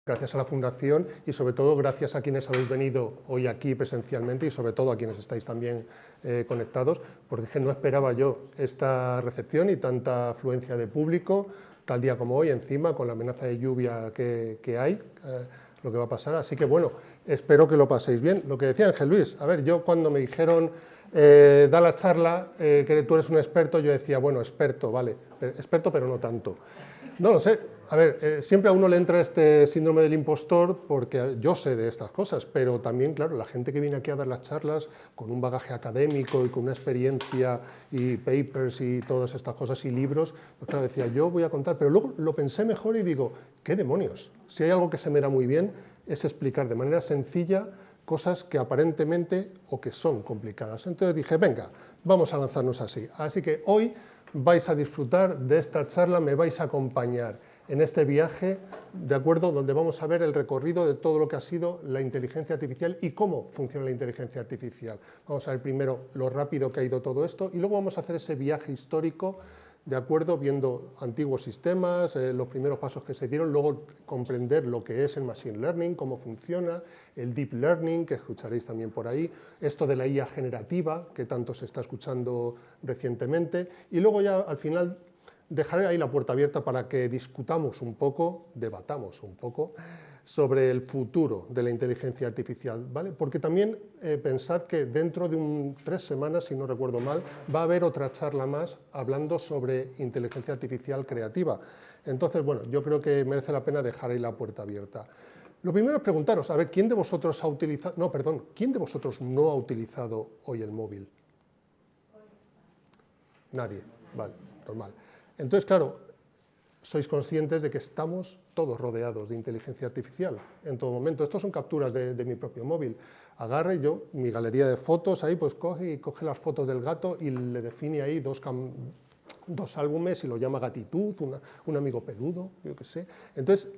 Gracias a la Fundación y sobre todo gracias a quienes habéis venido hoy aquí presencialmente y sobre todo a quienes estáis también conectados, porque es que no esperaba yo esta recepción y tanta afluencia de público, tal día como hoy, encima con la amenaza de lluvia que hay, lo que va a pasar. Así que bueno, espero que lo paséis bien. Lo que decía Ángel Luis, a ver, yo cuando me dijeron da la charla, que tú eres un experto, yo decía, bueno, experto, vale, experto pero no tanto. No lo sé. A ver, siempre a uno le entra este síndrome del impostor porque yo sé de estas cosas, pero también, claro, la gente que viene aquí a dar las charlas con un bagaje académico y con una experiencia y papers y todas estas cosas y libros, pues claro, decía, yo voy a contar, pero luego lo pensé mejor y digo, ¿qué demonios? Si hay algo que se me da muy bien es explicar de manera sencilla cosas que aparentemente o que son complicadas. Entonces dije, venga, vamos a lanzarnos así. Así que hoy vais a disfrutar de esta charla, me vais a acompañar en este viaje, de acuerdo, donde vamos a ver el recorrido de todo lo que ha sido la inteligencia artificial y cómo funciona la inteligencia artificial. Vamos a ver primero lo rápido que ha ido todo esto y luego vamos a hacer ese viaje histórico, de acuerdo, viendo antiguos sistemas, los primeros pasos que se dieron, luego comprender lo que es el machine learning, cómo funciona, el deep learning, que escucharéis también por ahí, esto de la IA generativa, que tanto se está escuchando recientemente, y luego ya al final dejaré ahí la puerta abierta para que discutamos un poco, debatamos un poco, sobre el futuro de la inteligencia artificial, ¿vale? Porque también pensad que dentro de 3 semanas, si no recuerdo mal, va a haber otra charla más hablando sobre inteligencia artificial creativa. Entonces, bueno, yo creo que merece la pena dejar ahí la puerta abierta. Lo primero es preguntaros, a ver, ¿quién de vosotros ha utilizado, no, perdón, ¿quién de vosotros no ha utilizado hoy el móvil? Nadie, vale, normal. Entonces, claro, sois conscientes de que estamos todos rodeados de inteligencia artificial en todo momento. Estos son capturas de mi propio móvil. Agarre yo, mi galería de fotos, ahí pues coge las fotos del gato y le define ahí dos álbumes y lo llama Gatitud, un amigo peludo, yo qué sé. Entonces,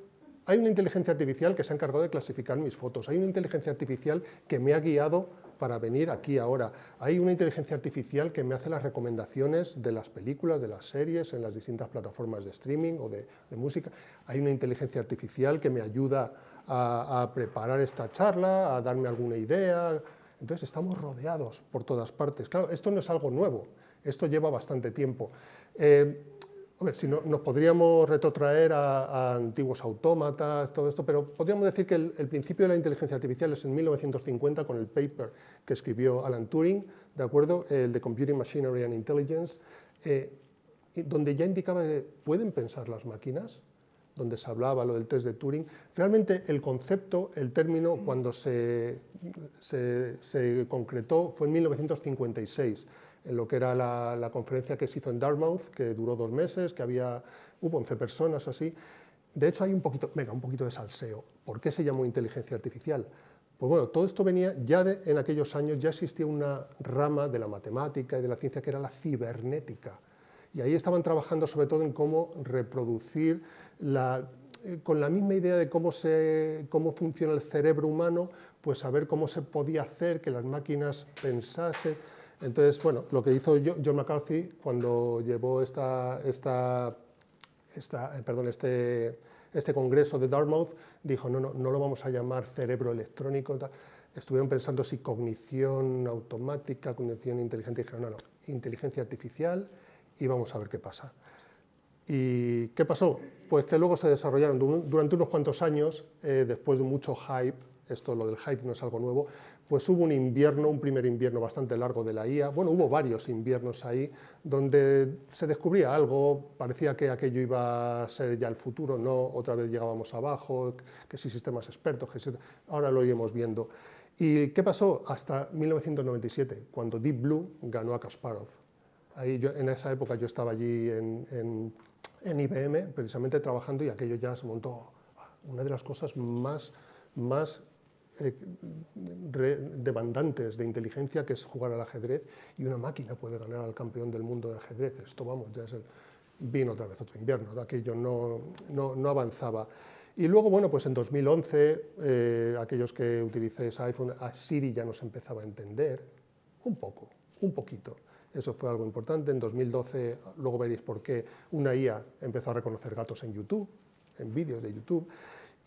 hay una inteligencia artificial que se ha encargado de clasificar mis fotos. Hay una inteligencia artificial que me ha guiado para venir aquí ahora. Hay una inteligencia artificial que me hace las recomendaciones de las películas, de las series, en las distintas plataformas de streaming o de música. Hay una inteligencia artificial que me ayuda a preparar esta charla, a darme alguna idea. Entonces estamos rodeados por todas partes. Claro, esto no es algo nuevo, esto lleva bastante tiempo. Hombre, si no, nos podríamos retrotraer a antiguos autómatas, todo esto, pero podríamos decir que el principio de la inteligencia artificial es en 1950 con el paper que escribió Alan Turing, ¿de acuerdo? El de Computing Machinery and Intelligence, donde ya indicaba que pueden pensar las máquinas, donde se hablaba lo del test de Turing. Realmente el concepto, el término, cuando se concretó fue en 1956, en lo que era la conferencia que se hizo en Dartmouth, que duró 2 meses, que hubo 11 personas así. De hecho, hay un poquito de salseo. ¿Por qué se llamó inteligencia artificial? Pues bueno, todo esto venía ya en aquellos años, ya existía una rama de la matemática y de la ciencia que era la cibernética. Y ahí estaban trabajando sobre todo en cómo reproducir, con la misma idea de cómo funciona el cerebro humano, pues saber cómo se podía hacer que las máquinas pensasen. Entonces, bueno, lo que hizo John McCarthy cuando llevó este congreso de Dartmouth, dijo, no lo vamos a llamar cerebro electrónico. Estuvieron pensando si cognición automática, cognición inteligente, y dijeron, no, inteligencia artificial, y vamos a ver qué pasa. ¿Y qué pasó? Pues que luego se desarrollaron durante unos cuantos años, después de mucho hype, lo del hype no es algo nuevo, pues hubo un primer invierno bastante largo de la IA, bueno, hubo varios inviernos ahí, donde se descubría algo, parecía que aquello iba a ser ya el futuro, no, otra vez llegábamos abajo, que si sistemas expertos, ahora lo iremos viendo. ¿Y qué pasó? Hasta 1997, cuando Deep Blue ganó a Kasparov. En esa época yo estaba allí en IBM, precisamente trabajando, y aquello ya se montó. Una de las cosas más demandantes de inteligencia, que es jugar al ajedrez, y una máquina puede ganar al campeón del mundo de ajedrez. Esto, vamos, vino otra vez otro invierno, de aquello no avanzaba. Y luego, bueno, pues en 2011, aquellos que utilicéis iPhone, a Siri ya nos empezaba a entender, un poquito. Eso fue algo importante. En 2012, luego veréis por qué, una IA empezó a reconocer gatos en YouTube, en vídeos de YouTube.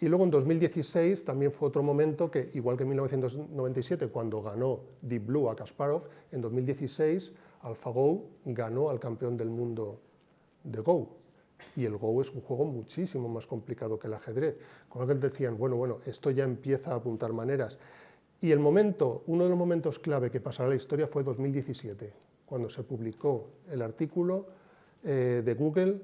Y luego en 2016 también fue otro momento que, igual que en 1997, cuando ganó Deep Blue a Kasparov, en 2016 AlphaGo ganó al campeón del mundo de Go. Y el Go es un juego muchísimo más complicado que el ajedrez. Con lo que decían, bueno, esto ya empieza a apuntar maneras. Y el momento, uno de los momentos clave que pasará a la historia fue 2017, cuando se publicó el artículo de Google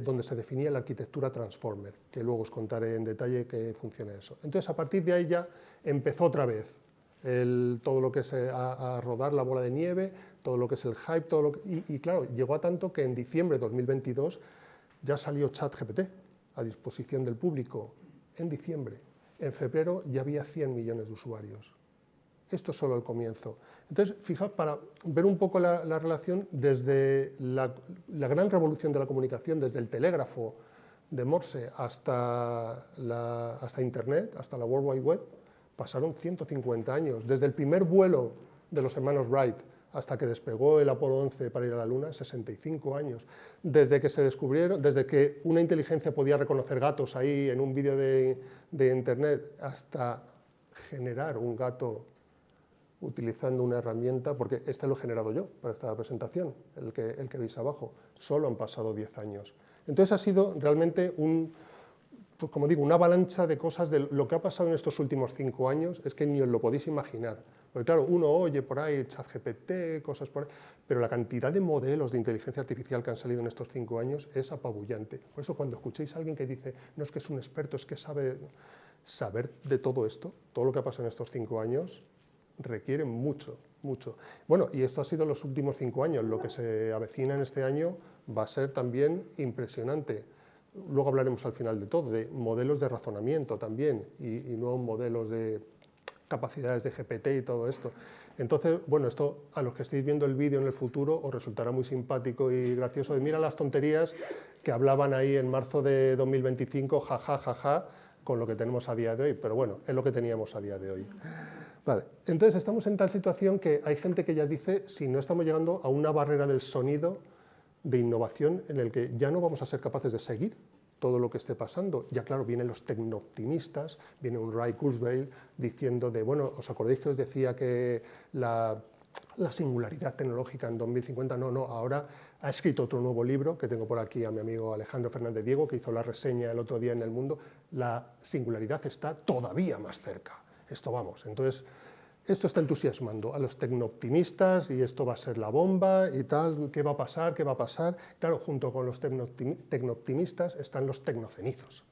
donde se definía la arquitectura Transformer, que luego os contaré en detalle qué funciona eso. Entonces, a partir de ahí ya empezó otra vez todo lo que es a rodar la bola de nieve, todo lo que es el hype, y claro, llegó a tanto que en diciembre de 2022 ya salió ChatGPT a disposición del público, en diciembre. En febrero ya había 100 millones de usuarios. Esto es solo el comienzo. Entonces, fijaos, para ver un poco la relación desde la gran revolución de la comunicación, desde el telégrafo de Morse hasta Internet, hasta la World Wide Web, pasaron 150 años. Desde el primer vuelo de los hermanos Wright hasta que despegó el Apolo 11 para ir a la Luna, 65 años. Desde que se descubrieron, desde que una inteligencia podía reconocer gatos ahí en un vídeo de Internet, hasta generar un gato utilizando una herramienta, porque este lo he generado yo para esta presentación, el que veis abajo, solo han pasado 10 años. Entonces ha sido realmente pues como digo, una avalancha de cosas. De lo que ha pasado en estos últimos 5 años es que ni os lo podéis imaginar. Porque claro, uno oye por ahí ChatGPT, cosas por ahí, pero la cantidad de modelos de inteligencia artificial que han salido en estos 5 años es apabullante. Por eso cuando escuchéis a alguien que dice, no es que es un experto, es que saber de todo esto, todo lo que ha pasado en estos 5 años, requiere mucho, mucho. Bueno, y esto ha sido los últimos 5 años. Lo que se avecina en este año va a ser también impresionante. Luego hablaremos al final de todo, de modelos de razonamiento también y nuevos modelos de capacidades de GPT y todo esto. Entonces, bueno, esto a los que estéis viendo el vídeo en el futuro os resultará muy simpático y gracioso de mira las tonterías que hablaban ahí en marzo de 2025, jaja, con lo que tenemos a día de hoy. Pero bueno, es lo que teníamos a día de hoy. Vale, entonces estamos en tal situación que hay gente que ya dice si no estamos llegando a una barrera del sonido de innovación en el que ya no vamos a ser capaces de seguir todo lo que esté pasando. Ya claro, vienen los tecnooptimistas, viene un Ray Kurzweil diciendo de, bueno, ¿os acordáis que os decía que la singularidad tecnológica en 2050? No, ahora ha escrito otro nuevo libro, que tengo por aquí a mi amigo Alejandro Fernández Diego, que hizo la reseña el otro día en El Mundo. La singularidad está todavía más cerca. Esto vamos, entonces, esto está entusiasmando a los tecnooptimistas y esto va a ser la bomba y tal, ¿qué va a pasar? ¿Qué va a pasar? Claro, junto con los tecnooptimistas están los tecnocenizos.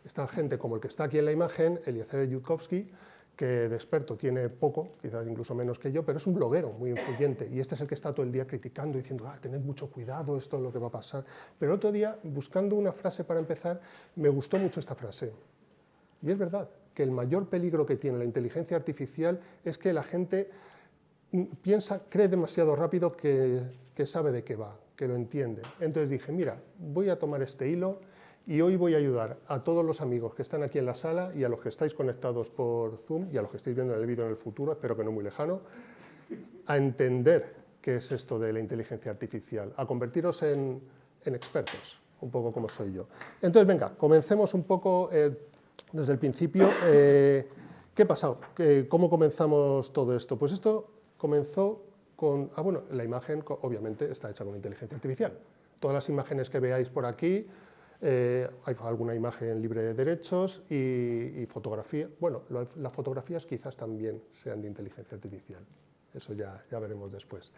Está gente como el que está aquí en la imagen, Eliezer Yudkowsky, que de experto tiene poco, quizás incluso menos que yo, pero es un bloguero muy influyente y este es el que está todo el día criticando, diciendo, tened mucho cuidado, esto es lo que va a pasar. Pero el otro día, buscando una frase para empezar, me gustó mucho esta frase. Y es verdad que el mayor peligro que tiene la inteligencia artificial es que la gente cree demasiado rápido que sabe de qué va, que lo entiende. Entonces dije, mira, voy a tomar este hilo y hoy voy a ayudar a todos los amigos que están aquí en la sala y a los que estáis conectados por Zoom y a los que estáis viendo el vídeo en el futuro, espero que no muy lejano, a entender qué es esto de la inteligencia artificial, a convertiros en expertos, un poco como soy yo. Entonces, venga, comencemos un poco desde el principio. ¿Qué ha pasado? ¿Cómo comenzamos todo esto? Pues esto comenzó con... bueno, la imagen obviamente está hecha con inteligencia artificial. Todas las imágenes que veáis por aquí, hay alguna imagen libre de derechos y fotografía. Bueno, las fotografías quizás también sean de inteligencia artificial. Eso ya veremos después.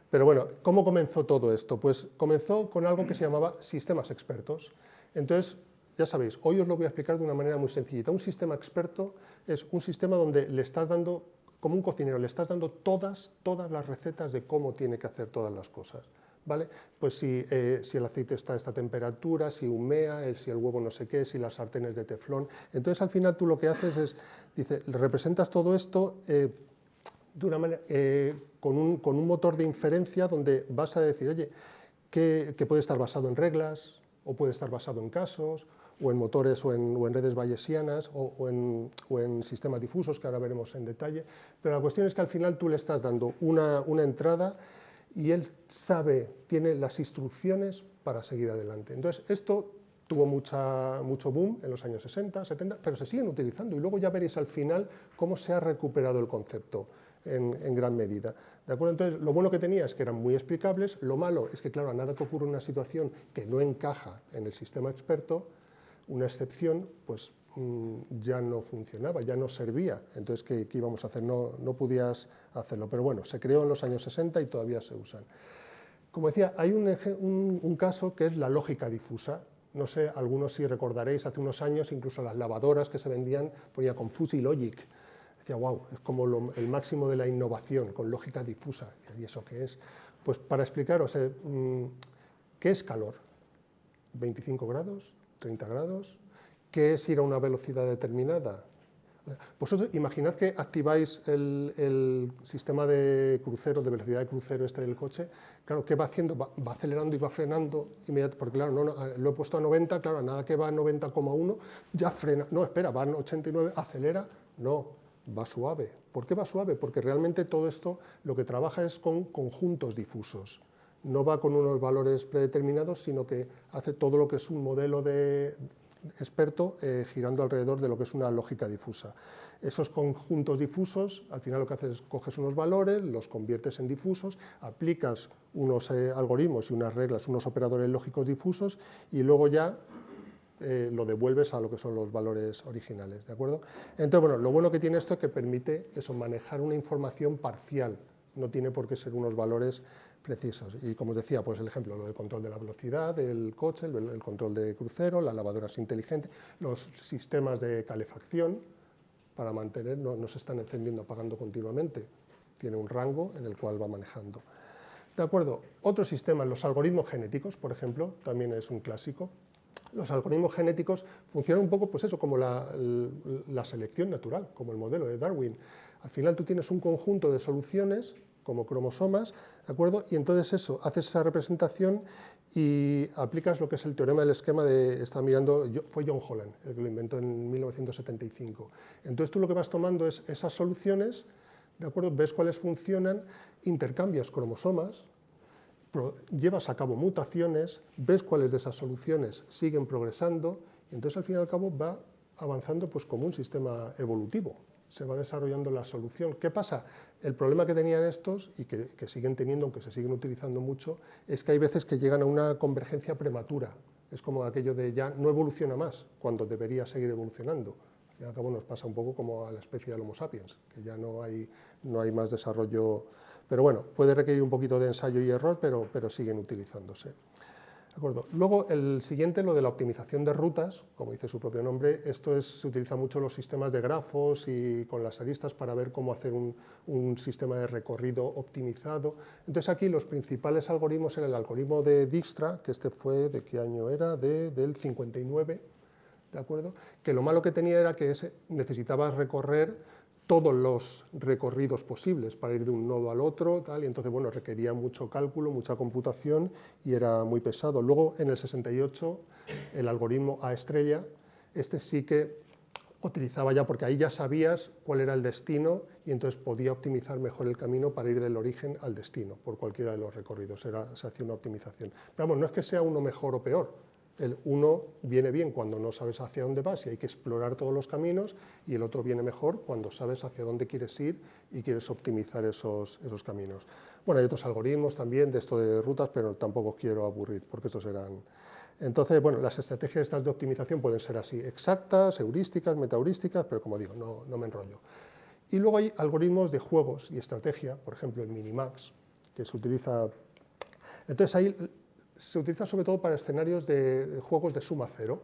Pero bueno, ¿cómo comenzó todo esto? Pues comenzó con algo que se llamaba sistemas expertos. Entonces, ya sabéis, hoy os lo voy a explicar de una manera muy sencillita. Un sistema experto es un sistema donde le estás dando, como un cocinero, le estás dando todas las recetas de cómo tiene que hacer todas las cosas. ¿Vale? Pues si el aceite está a esta temperatura, si humea, si el huevo no sé qué, si las sartenes de teflón. Entonces al final tú lo que haces es, representas todo esto de una manera, con un motor de inferencia donde vas a decir, oye, que puede estar basado en reglas, o puede estar basado en casos, o en motores o en redes bayesianas o en sistemas difusos, que ahora veremos en detalle. Pero la cuestión es que al final tú le estás dando una entrada y él tiene las instrucciones para seguir adelante. Entonces, esto tuvo mucho boom en los años 60, 70, pero se siguen utilizando y luego ya veréis al final cómo se ha recuperado el concepto en gran medida. ¿De acuerdo? Entonces, lo bueno que tenía es que eran muy explicables, lo malo es que, claro, a nada que ocurra una situación que no encaja en el sistema experto, una excepción, pues ya no funcionaba, ya no servía. Entonces, ¿qué íbamos a hacer? No podías hacerlo. Pero bueno, se creó en los años 60 y todavía se usan. Como decía, hay un caso que es la lógica difusa. No sé, algunos si recordaréis, hace unos años incluso las lavadoras que se vendían ponía con Fuzzy Logic. Decía, wow, es como el máximo de la innovación, con lógica difusa. ¿Y eso qué es? Pues para explicaros, ¿qué es calor? ¿25 grados? ¿30 grados? ¿Qué es ir a una velocidad determinada? Vosotros imaginad que activáis el sistema de crucero, de velocidad de crucero este del coche, claro, ¿qué va haciendo? Va acelerando y va frenando inmediatamente, porque claro, lo he puesto a 90, claro, a nada que va a 90,1, ya frena, no, espera, va a 89, acelera, no, va suave. ¿Por qué va suave? Porque realmente todo esto lo que trabaja es con conjuntos difusos. No va con unos valores predeterminados, sino que hace todo lo que es un modelo de experto girando alrededor de lo que es una lógica difusa. Esos conjuntos difusos, al final lo que haces es coges unos valores, los conviertes en difusos, aplicas unos algoritmos y unas reglas, unos operadores lógicos difusos y luego ya lo devuelves a lo que son los valores originales, ¿de acuerdo? Entonces, bueno, lo bueno que tiene esto es que permite eso, manejar una información parcial, no tiene por qué ser unos valores precisos. Y como os decía, pues el ejemplo, lo de control de la velocidad del coche, el control de crucero, las lavadoras inteligentes, los sistemas de calefacción para mantener, no se están encendiendo, apagando continuamente, tiene un rango en el cual va manejando. De acuerdo, otros sistemas, los algoritmos genéticos, por ejemplo, también es un clásico. Los algoritmos genéticos funcionan un poco, pues eso, como la selección natural, como el modelo de Darwin. Al final tú tienes un conjunto de soluciones, como cromosomas, ¿de acuerdo? Y entonces eso, haces esa representación y aplicas lo que es el teorema del esquema estaba mirando, fue John Holland, el que lo inventó en 1975. Entonces tú lo que vas tomando es esas soluciones, ¿de acuerdo? Ves cuáles funcionan, intercambias cromosomas, llevas a cabo mutaciones, ves cuáles de esas soluciones siguen progresando, y entonces al fin y al cabo va avanzando pues como un sistema evolutivo, se va desarrollando la solución. ¿Qué pasa? El problema que tenían estos, y que siguen teniendo, aunque se siguen utilizando mucho, es que hay veces que llegan a una convergencia prematura, es como aquello de ya no evoluciona más, cuando debería seguir evolucionando. Y al cabo nos pasa un poco como a la especie del Homo sapiens, que ya no hay más desarrollo. Pero bueno, puede requerir un poquito de ensayo y error, pero siguen utilizándose. ¿De acuerdo? Luego, el siguiente, lo de la optimización de rutas, como dice su propio nombre, se utiliza mucho en los sistemas de grafos y con las aristas para ver cómo hacer un sistema de recorrido optimizado. Entonces aquí los principales algoritmos eran el algoritmo de Dijkstra, que este fue, ¿de qué año era? Del 59, ¿de acuerdo? Que lo malo que tenía era que necesitaba recorrer todos los recorridos posibles para ir de un nodo al otro, tal, y entonces, bueno, requería mucho cálculo, mucha computación y era muy pesado. Luego, en el 68, el algoritmo A estrella, este sí que utilizaba ya, porque ahí ya sabías cuál era el destino y entonces podía optimizar mejor el camino para ir del origen al destino, por cualquiera de los recorridos, se hacía una optimización. Pero vamos, no es que sea uno mejor o peor, el uno viene bien cuando no sabes hacia dónde vas y hay que explorar todos los caminos, y el otro viene mejor cuando sabes hacia dónde quieres ir y quieres optimizar esos caminos. Bueno, hay otros algoritmos también de esto de rutas, pero tampoco os quiero aburrir, porque estos eran... Entonces, bueno, las estrategias estas de optimización pueden ser así, exactas, heurísticas, metaheurísticas, pero como digo, no me enrollo. Y luego hay algoritmos de juegos y estrategia, por ejemplo, el Minimax, que se utiliza... Entonces, ahí se utiliza sobre todo para escenarios de juegos de suma cero,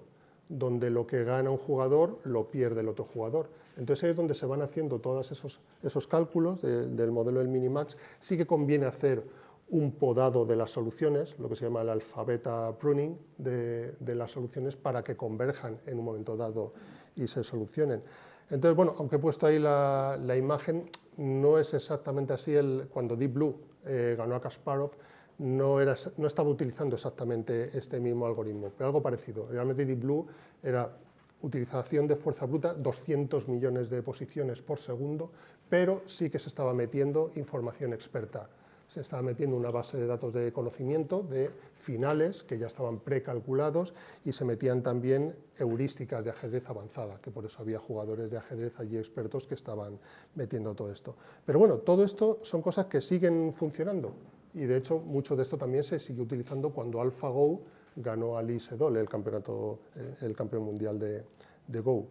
donde lo que gana un jugador lo pierde el otro jugador. Entonces ahí es donde se van haciendo todos esos cálculos del modelo del Minimax. Sí que conviene hacer un podado de las soluciones, lo que se llama el alfabeta pruning de las soluciones, para que converjan en un momento dado y se solucionen. Entonces, bueno, aunque he puesto ahí la imagen, no es exactamente así. Cuando Deep Blue ganó a Kasparov, no estaba utilizando exactamente este mismo algoritmo, pero algo parecido. Realmente Deep Blue era utilización de fuerza bruta, 200 millones de posiciones por segundo, pero sí que se estaba metiendo información experta se estaba metiendo una base de datos de conocimiento de finales que ya estaban precalculados y se metían también heurísticas de ajedrez avanzada, que por eso había jugadores de ajedrez allí expertos que estaban metiendo todo esto. Pero bueno, todo esto son cosas que siguen funcionando y de hecho mucho de esto también se sigue utilizando cuando AlphaGo ganó a Lee Sedol el campeón mundial de Go.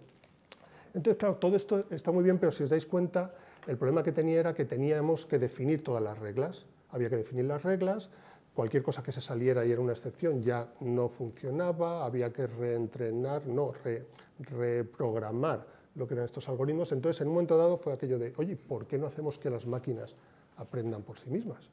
Entonces, claro, todo esto está muy bien, pero si os dais cuenta, el problema que tenía era que teníamos que definir todas las reglas. Había que definir las reglas, cualquier cosa que se saliera y era una excepción ya no funcionaba, había que reprogramar lo que eran estos algoritmos. Entonces, en un momento dado fue aquello de, oye, ¿por qué no hacemos que las máquinas aprendan por sí mismas?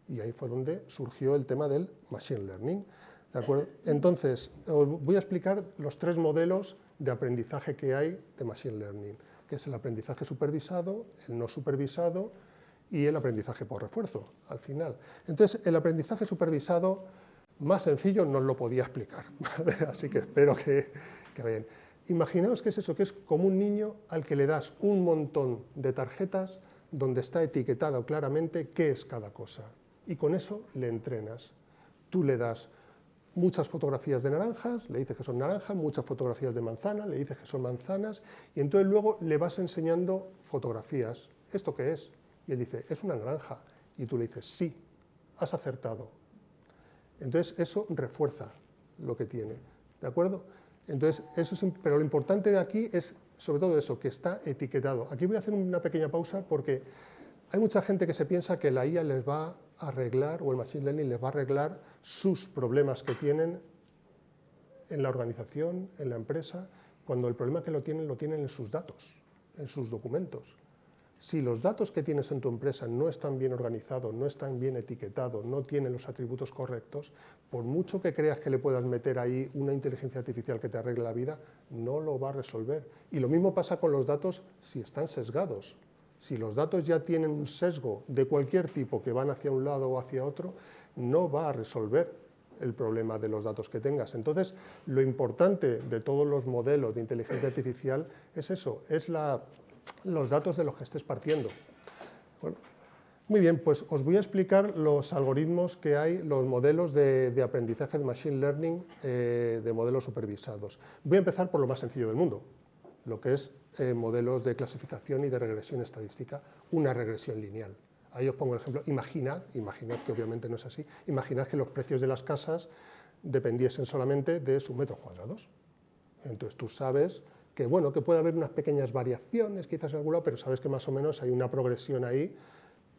Y ahí fue donde surgió el tema del machine learning. ¿De acuerdo? Entonces, os voy a explicar los 3 modelos de aprendizaje que hay de machine learning, que es el aprendizaje supervisado, el no supervisado y el aprendizaje por refuerzo, al final. Entonces, el aprendizaje supervisado, más sencillo, no os lo podía explicar, ¿vale? Así que espero que vayan. Imaginaos que es eso, que es como un niño al que le das un montón de tarjetas donde está etiquetado claramente qué es cada cosa, y con eso le entrenas. Tú le das muchas fotografías de naranjas, le dices que son naranjas, muchas fotografías de manzana, le dices que son manzanas, y entonces luego le vas enseñando fotografías. ¿Esto qué es? Y él dice, es una naranja. Y tú le dices, sí, has acertado. Entonces eso refuerza lo que tiene, ¿de acuerdo? Entonces, pero lo importante de aquí es sobre todo eso, que está etiquetado. Aquí voy a hacer una pequeña pausa porque hay mucha gente que se piensa que la IA les va a arreglar, o el Machine Learning les va a arreglar sus problemas que tienen en la organización, en la empresa, cuando el problema que lo tienen en sus datos, en sus documentos. Si los datos que tienes en tu empresa no están bien organizados, no están bien etiquetados, no tienen los atributos correctos, por mucho que creas que le puedas meter ahí una inteligencia artificial que te arregle la vida, no lo va a resolver. Y lo mismo pasa con los datos si están sesgados. Si los datos ya tienen un sesgo de cualquier tipo que van hacia un lado o hacia otro, no va a resolver el problema de los datos que tengas. Entonces, lo importante de todos los modelos de inteligencia artificial es eso, es los datos de los que estés partiendo. Bueno, muy bien, pues os voy a explicar los algoritmos que hay, los modelos de aprendizaje de Machine Learning de modelos supervisados. Voy a empezar por lo más sencillo del mundo, lo que es modelos de clasificación y de regresión estadística, una regresión lineal. Ahí os pongo el ejemplo, imaginad que obviamente no es así, imaginad que los precios de las casas dependiesen solamente de sus metros cuadrados. Entonces tú sabes que, bueno, que puede haber unas pequeñas variaciones quizás en algún lado, pero sabes que más o menos hay una progresión ahí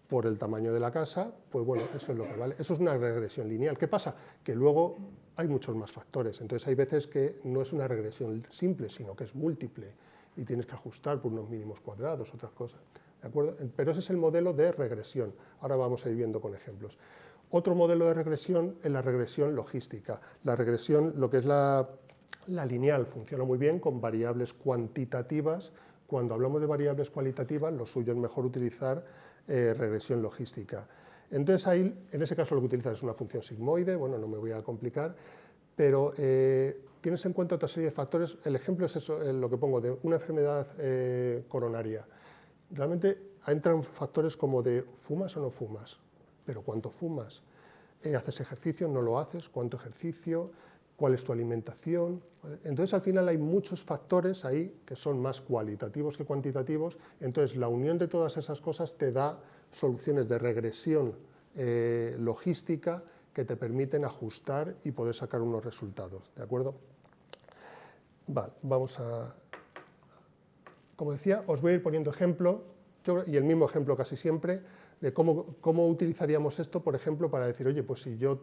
por el tamaño de la casa, pues bueno, eso es lo que vale. Eso es una regresión lineal. ¿Qué pasa? Que luego hay muchos más factores, entonces hay veces que no es una regresión simple, sino que es múltiple y tienes que ajustar por unos mínimos cuadrados, otras cosas, ¿de acuerdo? Pero ese es el modelo de regresión. Ahora vamos a ir viendo con ejemplos. Otro modelo de regresión es la regresión logística. La regresión, lo que es la lineal, funciona muy bien con variables cuantitativas. Cuando hablamos de variables cualitativas, lo suyo es mejor utilizar regresión logística. Entonces, ahí, en ese caso lo que utilizas es una función sigmoide, bueno, no me voy a complicar, pero tienes en cuenta otra serie de factores. El ejemplo es eso, lo que pongo, de una enfermedad coronaria. Realmente entran factores como de ¿fumas o no fumas? Pero ¿cuánto fumas? ¿Haces ejercicio? ¿No lo haces? ¿Cuánto ejercicio? ¿Cuál es tu alimentación? Entonces, al final hay muchos factores ahí que son más cualitativos que cuantitativos. Entonces, la unión de todas esas cosas te da soluciones de regresión logística que te permiten ajustar y poder sacar unos resultados, ¿de acuerdo? Vale, vamos a... Como decía, os voy a ir poniendo ejemplo, y el mismo ejemplo casi siempre, de cómo utilizaríamos esto, por ejemplo, para decir, oye, pues si yo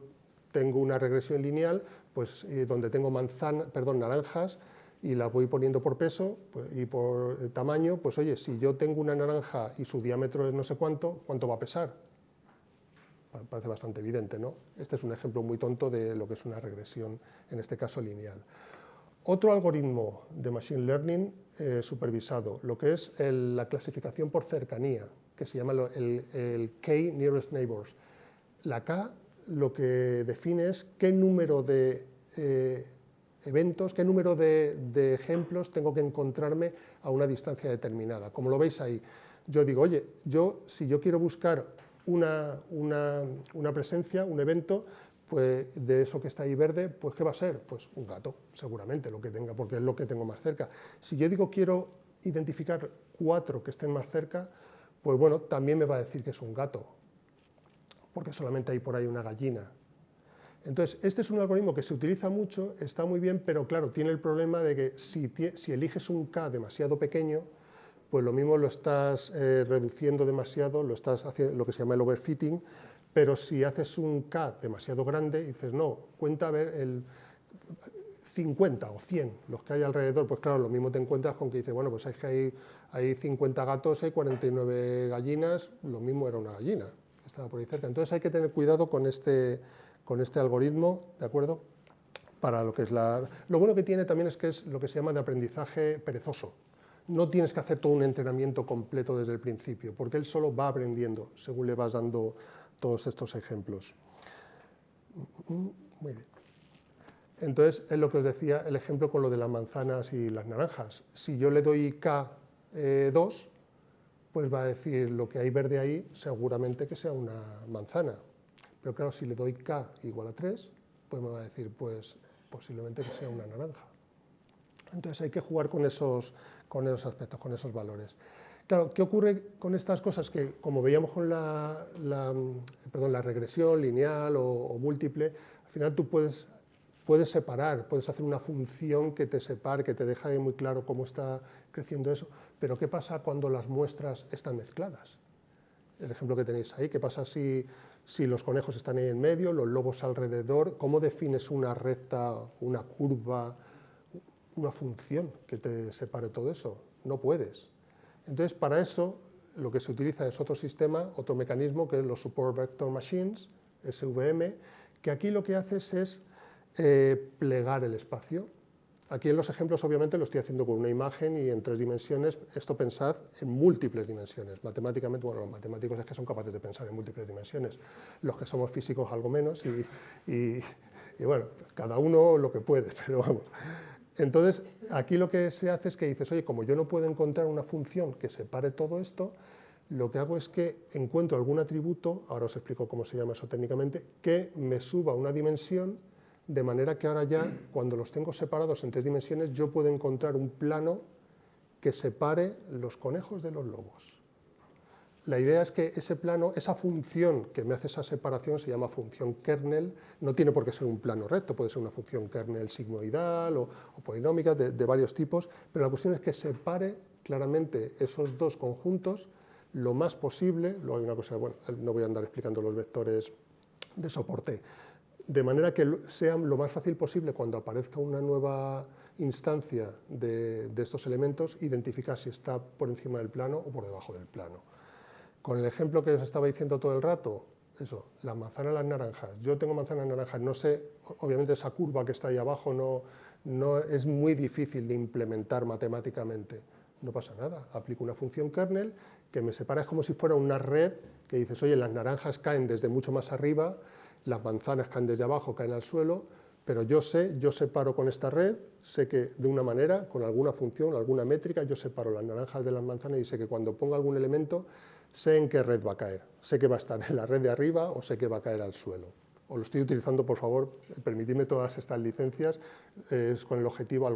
tengo una regresión lineal, pues donde tengo naranjas, y las voy poniendo por peso pues, y por tamaño, pues oye, si yo tengo una naranja y su diámetro es no sé cuánto va a pesar? Parece bastante evidente, ¿no? Este es un ejemplo muy tonto de lo que es una regresión, en este caso lineal. Otro algoritmo de Machine Learning supervisado, lo que es la clasificación por cercanía, que se llama el K-Nearest Neighbors. La K lo que define es qué número de eventos, qué número de ejemplos tengo que encontrarme a una distancia determinada. Como lo veis ahí, yo digo, oye, si yo quiero buscar una presencia, un evento, pues de eso que está ahí verde, pues ¿qué va a ser? Pues un gato, seguramente, lo que tenga, porque es lo que tengo más cerca. Si yo digo quiero identificar 4 que estén más cerca, pues bueno, también me va a decir que es un gato, porque solamente hay por ahí una gallina. Entonces, este es un algoritmo que se utiliza mucho, está muy bien, pero claro, tiene el problema de que si eliges un K demasiado pequeño, pues lo mismo lo estás reduciendo demasiado, lo estás haciendo lo que se llama el overfitting, pero si haces un K demasiado grande, dices, no, cuenta a ver el 50 o 100, los que hay alrededor, pues claro, lo mismo te encuentras con que dices, bueno, pues es que hay 50 gatos, hay 49 gallinas, lo mismo era una gallina, que estaba por ahí cerca. Entonces hay que tener cuidado con este algoritmo, ¿de acuerdo? Para lo que es Lo bueno que tiene también es que es lo que se llama de aprendizaje perezoso. No tienes que hacer todo un entrenamiento completo desde el principio, porque él solo va aprendiendo según le vas dando todos estos ejemplos. Muy bien. Entonces, es lo que os decía, el ejemplo con lo de las manzanas y las naranjas. Si yo le doy K2, pues va a decir lo que hay verde ahí, seguramente que sea una manzana. Pero claro, si le doy K igual a 3, pues me va a decir, pues posiblemente que sea una naranja. Entonces hay que jugar con esos aspectos, con esos valores. Claro, ¿qué ocurre con estas cosas? Que como veíamos con la regresión lineal o múltiple, al final tú puedes separar, puedes hacer una función que te separe, que te deja muy claro cómo está creciendo eso, pero ¿qué pasa cuando las muestras están mezcladas? El ejemplo que tenéis ahí, ¿qué pasa si los conejos están ahí en medio, los lobos alrededor? ¿Cómo defines una recta, una curva, una función que te separe todo eso? No puedes. Entonces, para eso, lo que se utiliza es otro sistema, otro mecanismo, que es los Support Vector Machines, SVM, que aquí lo que haces es plegar el espacio. Aquí en los ejemplos obviamente lo estoy haciendo con una imagen y en 3 dimensiones. Esto pensad en múltiples dimensiones. Matemáticamente, bueno, los matemáticos es que son capaces de pensar en múltiples dimensiones. Los que somos físicos algo menos y bueno, cada uno lo que puede, pero vamos. Entonces, aquí lo que se hace es que dices, oye, como yo no puedo encontrar una función que separe todo esto, lo que hago es que encuentro algún atributo, ahora os explico cómo se llama eso técnicamente, que me suba una dimensión, de manera que ahora ya, cuando los tengo separados en 3 dimensiones, yo puedo encontrar un plano que separe los conejos de los lobos. La idea es que ese plano, esa función que me hace esa separación se llama función kernel, no tiene por qué ser un plano recto, puede ser una función kernel sigmoidal o polinómica de varios tipos, pero la cuestión es que separe claramente esos 2 conjuntos lo más posible. Luego hay una cosa, bueno, no voy a andar explicando los vectores de soporte, de manera que sea lo más fácil posible cuando aparezca una nueva instancia de estos elementos, identificar si está por encima del plano o por debajo del plano. Con el ejemplo que os estaba diciendo todo el rato, eso, las manzanas, las naranjas. Yo tengo manzanas naranjas, no sé, obviamente esa curva que está ahí abajo no es muy difícil de implementar matemáticamente. No pasa nada, aplico una función kernel que me separa, es como si fuera una red que dices, oye, las naranjas caen desde mucho más arriba, las manzanas caen desde abajo, caen al suelo, pero yo separo con esta red, sé que de una manera, con alguna función, alguna métrica, yo separo las naranjas de las manzanas y sé que cuando ponga algún elemento, sé en qué red va a caer, sé que va a estar en la red de arriba o sé que va a caer al suelo. Os lo estoy utilizando, por favor, permitidme todas estas licencias, es con el objetivo,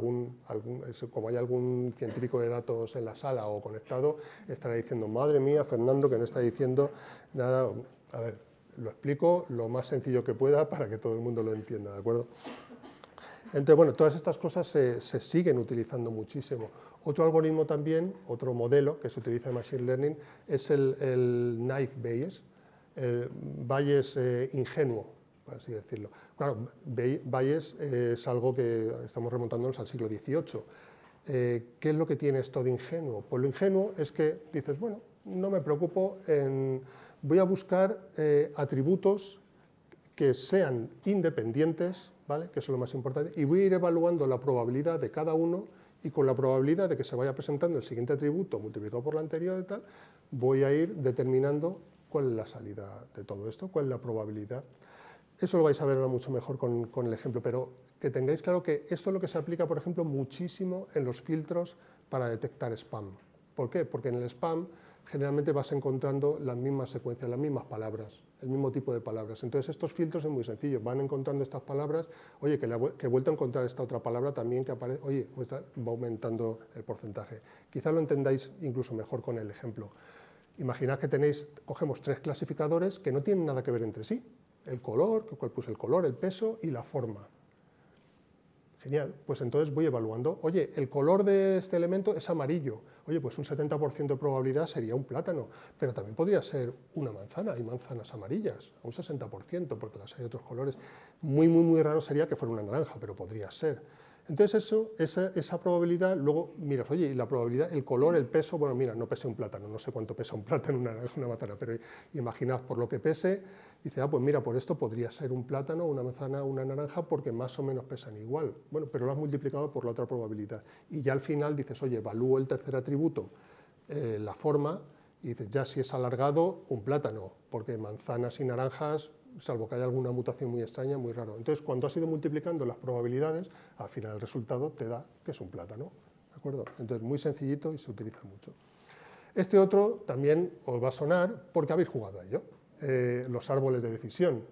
como hay algún científico de datos en la sala o conectado, estará diciendo, madre mía, Fernando, que no está diciendo nada. A ver, lo explico lo más sencillo que pueda para que todo el mundo lo entienda, ¿de acuerdo? Entonces, bueno, todas estas cosas se siguen utilizando muchísimo. Otro algoritmo también, otro modelo que se utiliza en Machine Learning es el naive Bayes, el Bayes ingenuo, por así decirlo. Claro, Bayes es algo que estamos remontándonos al siglo XVIII. ¿Qué es lo que tiene esto de ingenuo? Pues lo ingenuo es que dices, bueno, no me preocupo, voy a buscar atributos que sean independientes, ¿vale? Que eso es lo más importante, y voy a ir evaluando la probabilidad de cada uno y con la probabilidad de que se vaya presentando el siguiente atributo multiplicado por la anterior y tal, voy a ir determinando cuál es la salida de todo esto, cuál es la probabilidad. Eso lo vais a ver ahora mucho mejor con el ejemplo, pero que tengáis claro que esto es lo que se aplica, por ejemplo, muchísimo en los filtros para detectar spam. ¿Por qué? Porque en el spam generalmente vas encontrando las mismas secuencias, las mismas palabras, el mismo tipo de palabras. Entonces estos filtros es muy sencillo, van encontrando estas palabras, oye, que he vuelto a encontrar esta otra palabra también que aparece, oye, pues va aumentando el porcentaje. Quizá lo entendáis incluso mejor con el ejemplo. Imaginad que cogemos 3 clasificadores que no tienen nada que ver entre sí. El color, pues el color, el peso y la forma. Genial, pues entonces voy evaluando. Oye, el color de este elemento es amarillo. Oye, pues un 70% de probabilidad sería un plátano, pero también podría ser una manzana. Hay manzanas amarillas, a un 60%, porque las hay de otros colores. Muy raro sería que fuera una naranja, pero podría ser. Entonces esa probabilidad, luego miras, oye, y la probabilidad, el color, el peso, bueno, mira, no pesa un plátano, no sé cuánto pesa un plátano, una naranja, una manzana, pero imaginad por lo que pese, dice, pues mira, por esto podría ser un plátano, una manzana, una naranja, porque más o menos pesan igual. Bueno, pero lo has multiplicado por la otra probabilidad. Y ya al final dices, oye, evalúo el tercer atributo, la forma, y dices, ya si es alargado, un plátano, porque manzanas y naranjas, salvo que haya alguna mutación muy extraña, muy raro. Entonces, cuando has ido multiplicando las probabilidades, al final el resultado te da que es un plátano. ¿De acuerdo? Entonces, muy sencillito y se utiliza mucho. Este otro también os va a sonar porque habéis jugado a ello. Los árboles de decisión.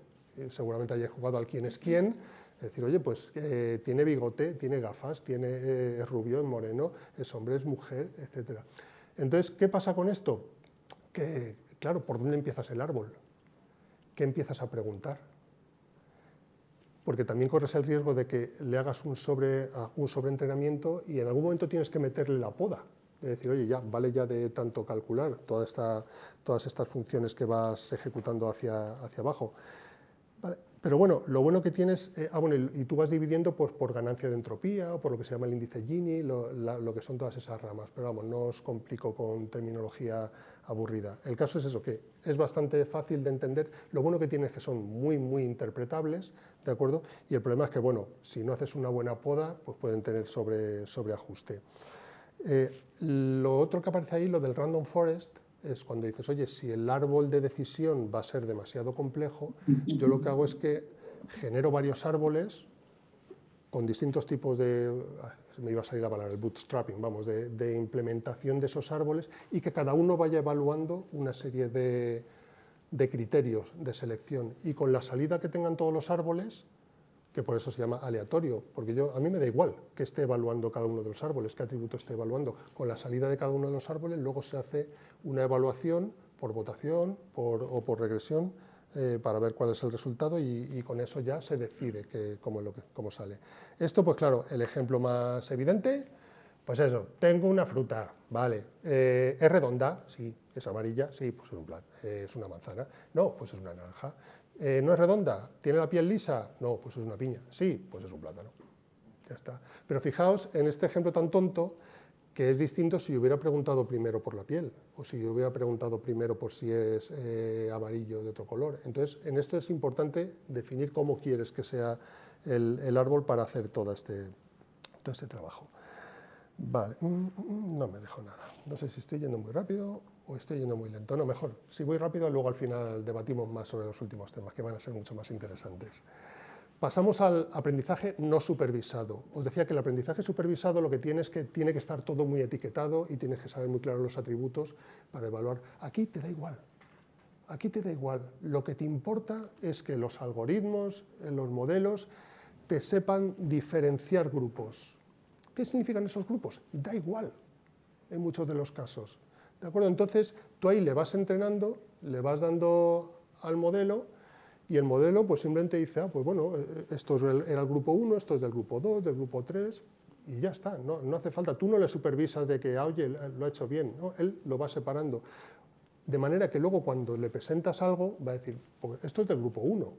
Seguramente hayáis jugado al quién es quién. Es decir, oye, pues tiene bigote, tiene gafas, es rubio, es moreno, es hombre, es mujer, etc. Entonces, ¿qué pasa con esto? Que, claro, ¿por dónde empiezas el árbol? ¿Qué empiezas a preguntar? Porque también corres el riesgo de que le hagas un sobreentrenamiento y en algún momento tienes que meterle la poda. De decir, oye, ya, vale ya de tanto calcular todas estas funciones que vas ejecutando hacia abajo. Vale. Pero bueno, lo bueno que tienes, y tú vas dividiendo pues, por ganancia de entropía o por lo que se llama el índice Gini, lo que son todas esas ramas, pero vamos, no os complico con terminología aburrida. El caso es eso, que es bastante fácil de entender, lo bueno que tiene es que son muy interpretables, ¿de acuerdo? Y el problema es que, bueno, si no haces una buena poda, pues pueden tener sobreajuste. Lo otro que aparece ahí, lo del random forest, es cuando dices, oye, si el árbol de decisión va a ser demasiado complejo, yo lo que hago es que genero varios árboles con distintos tipos me iba a salir la palabra, el bootstrapping, vamos, de implementación de esos árboles y que cada uno vaya evaluando una serie de criterios de selección y con la salida que tengan todos los árboles, que por eso se llama aleatorio, porque a mí me da igual que esté evaluando cada uno de los árboles, qué atributo esté evaluando. Con la salida de cada uno de los árboles luego se hace una evaluación por votación o por regresión para ver cuál es el resultado y con eso ya se decide cómo sale. Esto, pues claro, el ejemplo más evidente, pues eso, tengo una fruta, vale, ¿es redonda? Sí. ¿Es amarilla? Sí, pues es una manzana. No, pues es una naranja. ¿No es redonda? ¿Tiene la piel lisa? No, pues es una piña. Sí, pues es un plátano. Ya está. Pero fijaos en este ejemplo tan tonto que es distinto si yo hubiera preguntado primero por la piel o si yo hubiera preguntado primero por si es amarillo de otro color. Entonces, en esto es importante definir cómo quieres que sea el árbol para hacer todo este trabajo. Vale, no me dejo nada. No sé si estoy yendo muy rápido o estoy yendo muy lento. No, mejor. Si voy rápido, luego al final debatimos más sobre los últimos temas, que van a ser mucho más interesantes. Pasamos al aprendizaje no supervisado. Os decía que el aprendizaje supervisado lo que tiene es que tiene que estar todo muy etiquetado y tienes que saber muy claro los atributos para evaluar. Aquí te da igual. Aquí te da igual. Lo que te importa es que los algoritmos, los modelos, te sepan diferenciar grupos. ¿Qué significan esos grupos? Da igual en muchos de los casos. ¿De acuerdo? Entonces, tú ahí le vas entrenando, le vas dando al modelo y el modelo pues simplemente dice, pues bueno, esto era el grupo 1, esto es del grupo 2, del grupo 3 y ya está. No hace falta, tú no le supervisas de que, oye, lo ha hecho bien, ¿no? Él lo va separando. De manera que luego cuando le presentas algo va a decir, pues esto es del grupo 1.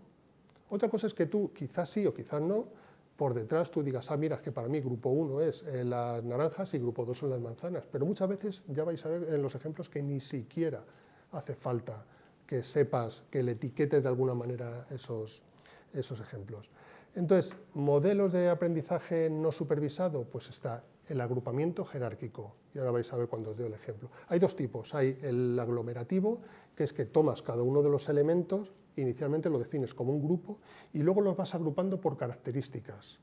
Otra cosa es que tú, quizás sí o quizás no, por detrás tú digas, mira, es que para mí grupo 1 es las naranjas y grupo 2 son las manzanas. Pero muchas veces ya vais a ver en los ejemplos que ni siquiera hace falta que sepas, que le etiquetes de alguna manera esos ejemplos. Entonces, modelos de aprendizaje no supervisado, pues está el agrupamiento jerárquico. Y ahora vais a ver cuando os doy el ejemplo. Hay dos tipos. Hay el aglomerativo, que es que tomas cada uno de los elementos, inicialmente lo defines como un grupo y luego los vas agrupando por características.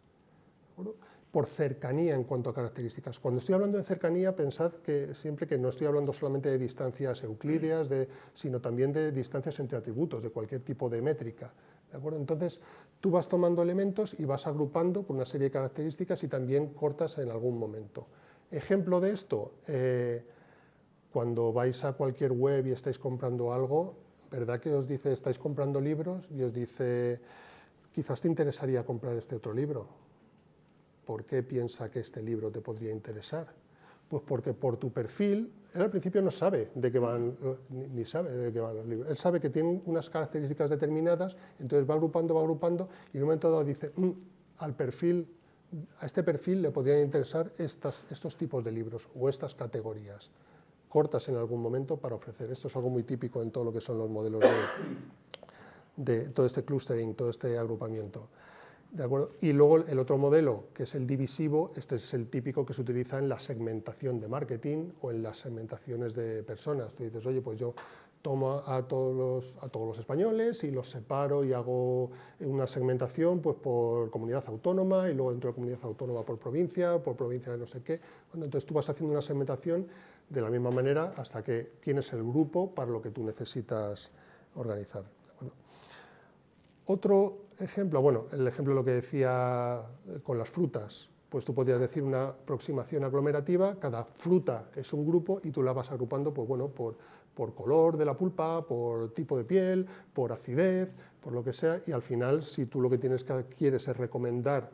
por cercanía en cuanto a características. Cuando estoy hablando de cercanía, pensad que siempre que no estoy hablando solamente de distancias euclídeas, sino también de distancias entre atributos, de cualquier tipo de métrica. ¿De acuerdo? Entonces, tú vas tomando elementos y vas agrupando por una serie de características y también cortas en algún momento. Ejemplo de esto, cuando vais a cualquier web y estáis comprando algo, ¿verdad que os dice, estáis comprando libros y os dice, quizás te interesaría comprar este otro libro? ¿Por qué piensa que este libro te podría interesar? Pues porque por tu perfil, él al principio no sabe de qué van, ni sabe de qué van los libros. Él sabe que tienen unas características determinadas, entonces va agrupando, y en un momento dado dice, a este perfil le podrían interesar estos tipos de libros o estas categorías. Cortas en algún momento para ofrecer. Esto es algo muy típico en todo lo que son los modelos de todo este clustering, todo este agrupamiento. ¿De acuerdo? Y luego el otro modelo, que es el divisivo, este es el típico que se utiliza en la segmentación de marketing o en las segmentaciones de personas. Tú dices, oye, pues yo tomo a todos los españoles y los separo y hago una segmentación pues, por comunidad autónoma y luego dentro de comunidad autónoma por provincia de no sé qué. Bueno, entonces tú vas haciendo una segmentación de la misma manera hasta que tienes el grupo para lo que tú necesitas organizar. Otro ejemplo, bueno, el ejemplo de lo que decía con las frutas, pues tú podrías decir una aproximación aglomerativa, cada fruta es un grupo y tú la vas agrupando pues, bueno, por color de la pulpa, por tipo de piel, por acidez, por lo que sea, y al final, si tú lo que quieres es recomendar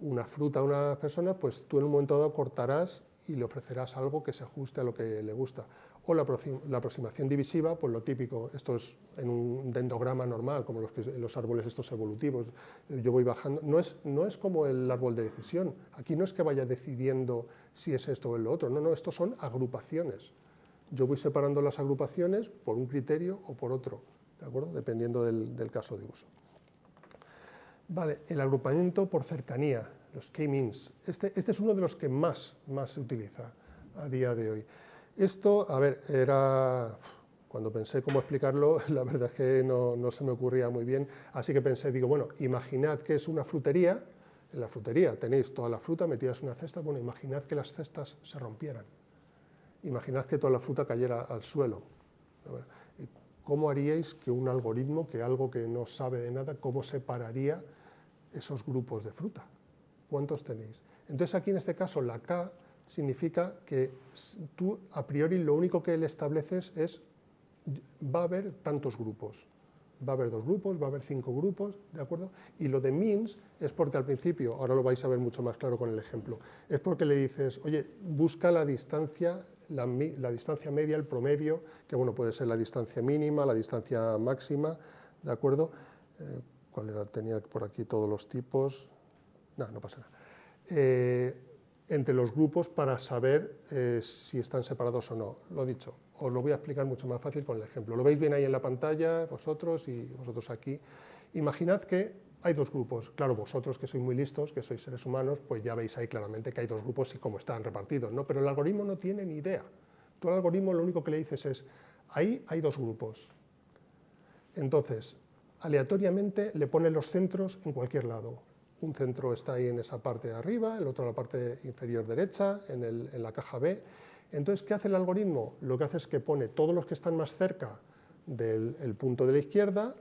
una fruta a una persona, pues tú en un momento dado cortarás y le ofrecerás algo que se ajuste a lo que le gusta. O la aproximación divisiva, pues lo típico, esto es en un dendrograma normal, como los árboles estos evolutivos, yo voy bajando, no es como el árbol de decisión, aquí no es que vaya decidiendo si es esto o lo otro, no, estos son agrupaciones. Yo voy separando las agrupaciones por un criterio o por otro, ¿de acuerdo? Dependiendo del caso de uso. Vale, el agrupamiento por cercanía, los K-means. Este es uno de los que más se utiliza a día de hoy. Esto, a ver, cuando pensé cómo explicarlo, la verdad es que no se me ocurría muy bien, así que pensé, digo, bueno, imaginad que es una frutería, en la frutería tenéis toda la fruta metidas en una cesta, bueno, imaginad que las cestas se rompieran, imaginad que toda la fruta cayera al suelo. ¿Cómo haríais que un algoritmo, que algo que no sabe de nada, cómo separaría esos grupos de fruta? ¿Cuántos tenéis? Entonces aquí en este caso la K significa que tú a priori lo único que le estableces es va a haber tantos grupos. Va a haber 2 grupos, va a haber 5 grupos, ¿de acuerdo? Y lo de means es porque al principio, ahora lo vais a ver mucho más claro con el ejemplo, es porque le dices, oye, busca la distancia media, el promedio, que bueno, puede ser la distancia mínima, la distancia máxima, ¿de acuerdo? ¿Cuál era? Tenía por aquí todos los tipos. No pasa nada. Entre los grupos para saber si están separados o no. Lo dicho, os lo voy a explicar mucho más fácil con el ejemplo. Lo veis bien ahí en la pantalla, vosotros y vosotros aquí. Imaginad que hay 2 grupos. Claro, vosotros que sois muy listos, que sois seres humanos, pues ya veis ahí claramente que hay 2 grupos y cómo están repartidos, ¿no? Pero el algoritmo no tiene ni idea. Tú al algoritmo lo único que le dices es, ahí hay 2 grupos. Entonces, aleatoriamente le pone los centros en cualquier lado. Un centro está ahí en esa parte de arriba, el otro en la parte inferior derecha, en la caja B. Entonces, ¿qué hace el algoritmo? Lo que hace es que pone todos los que están más cerca del punto de la izquierda,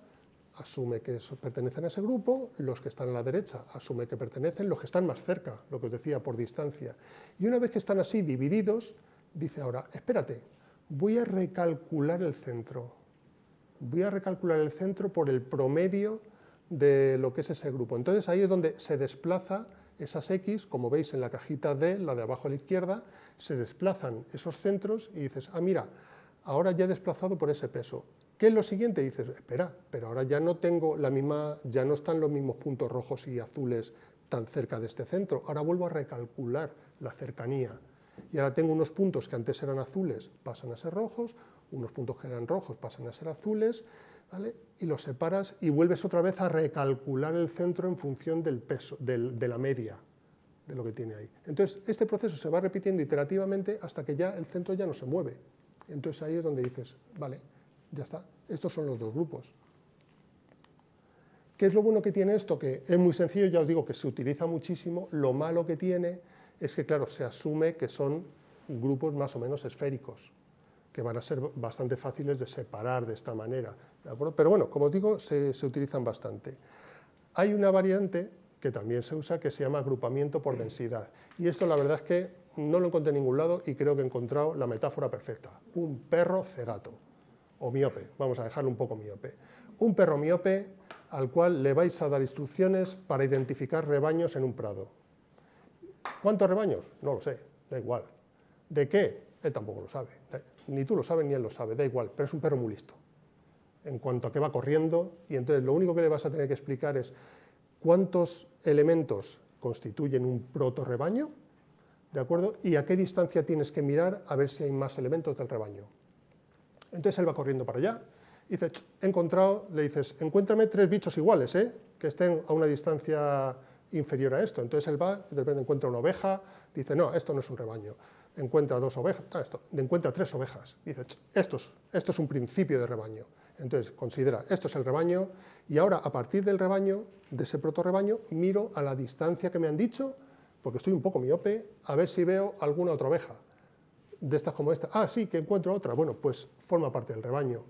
asume que pertenecen a ese grupo, los que están a la derecha asume que pertenecen, los que están más cerca, lo que os decía, por distancia. Y una vez que están así divididos, dice ahora, espérate, voy a recalcular el centro. Voy a recalcular el centro por el promedio de lo que es ese grupo. Entonces ahí es donde se desplaza esas X, como veis en la cajita D, la de abajo a la izquierda, se desplazan esos centros y dices, mira, ahora ya he desplazado por ese peso. ¿Qué es lo siguiente? Y dices, espera, pero ahora ya no tengo ya no están los mismos puntos rojos y azules tan cerca de este centro. Ahora vuelvo a recalcular la cercanía. Y ahora tengo unos puntos que antes eran azules, pasan a ser rojos, unos puntos que eran rojos pasan a ser azules, ¿vale? Y los separas y vuelves otra vez a recalcular el centro en función del peso, de la media de lo que tiene ahí. Entonces, este proceso se va repitiendo iterativamente hasta que ya el centro ya no se mueve. Entonces ahí es donde dices, vale, ya está, estos son los 2 grupos. ¿Qué es lo bueno que tiene esto? Que es muy sencillo, ya os digo que se utiliza muchísimo. Lo malo que tiene es que, claro, se asume que son grupos más o menos esféricos, que van a ser bastante fáciles de separar de esta manera, ¿de acuerdo? Pero bueno, como os digo, se utilizan bastante. Hay una variante que también se usa que se llama agrupamiento por densidad. Y esto la verdad es que no lo encontré en ningún lado y creo que he encontrado la metáfora perfecta. Un perro cegato, o miope, vamos a dejarlo un poco miope. Un perro miope al cual le vais a dar instrucciones para identificar rebaños en un prado. ¿Cuántos rebaños? No lo sé, da igual. ¿De qué? Él tampoco lo sabe. Ni tú lo sabes ni él lo sabe, da igual, pero es un perro muy listo. En cuanto a que va corriendo, y entonces lo único que le vas a tener que explicar es cuántos elementos constituyen un protorrebaño, ¿de acuerdo? Y a qué distancia tienes que mirar a ver si hay más elementos del rebaño. Entonces él va corriendo para allá, y dice, he encontrado, le dices, encuéntrame 3 bichos iguales, que estén a una distancia inferior a esto. Entonces él va, de repente encuentra una oveja, dice, no, esto no es un rebaño. Encuentra 2 ovejas, encuentra 3 ovejas. Dice, esto es un principio de rebaño. Entonces considera, esto es el rebaño, y ahora a partir del rebaño, de ese protorrebaño, miro a la distancia que me han dicho, porque estoy un poco miope, a ver si veo alguna otra oveja, de estas como esta. Ah, sí, que encuentro otra. Bueno, pues forma parte del rebaño.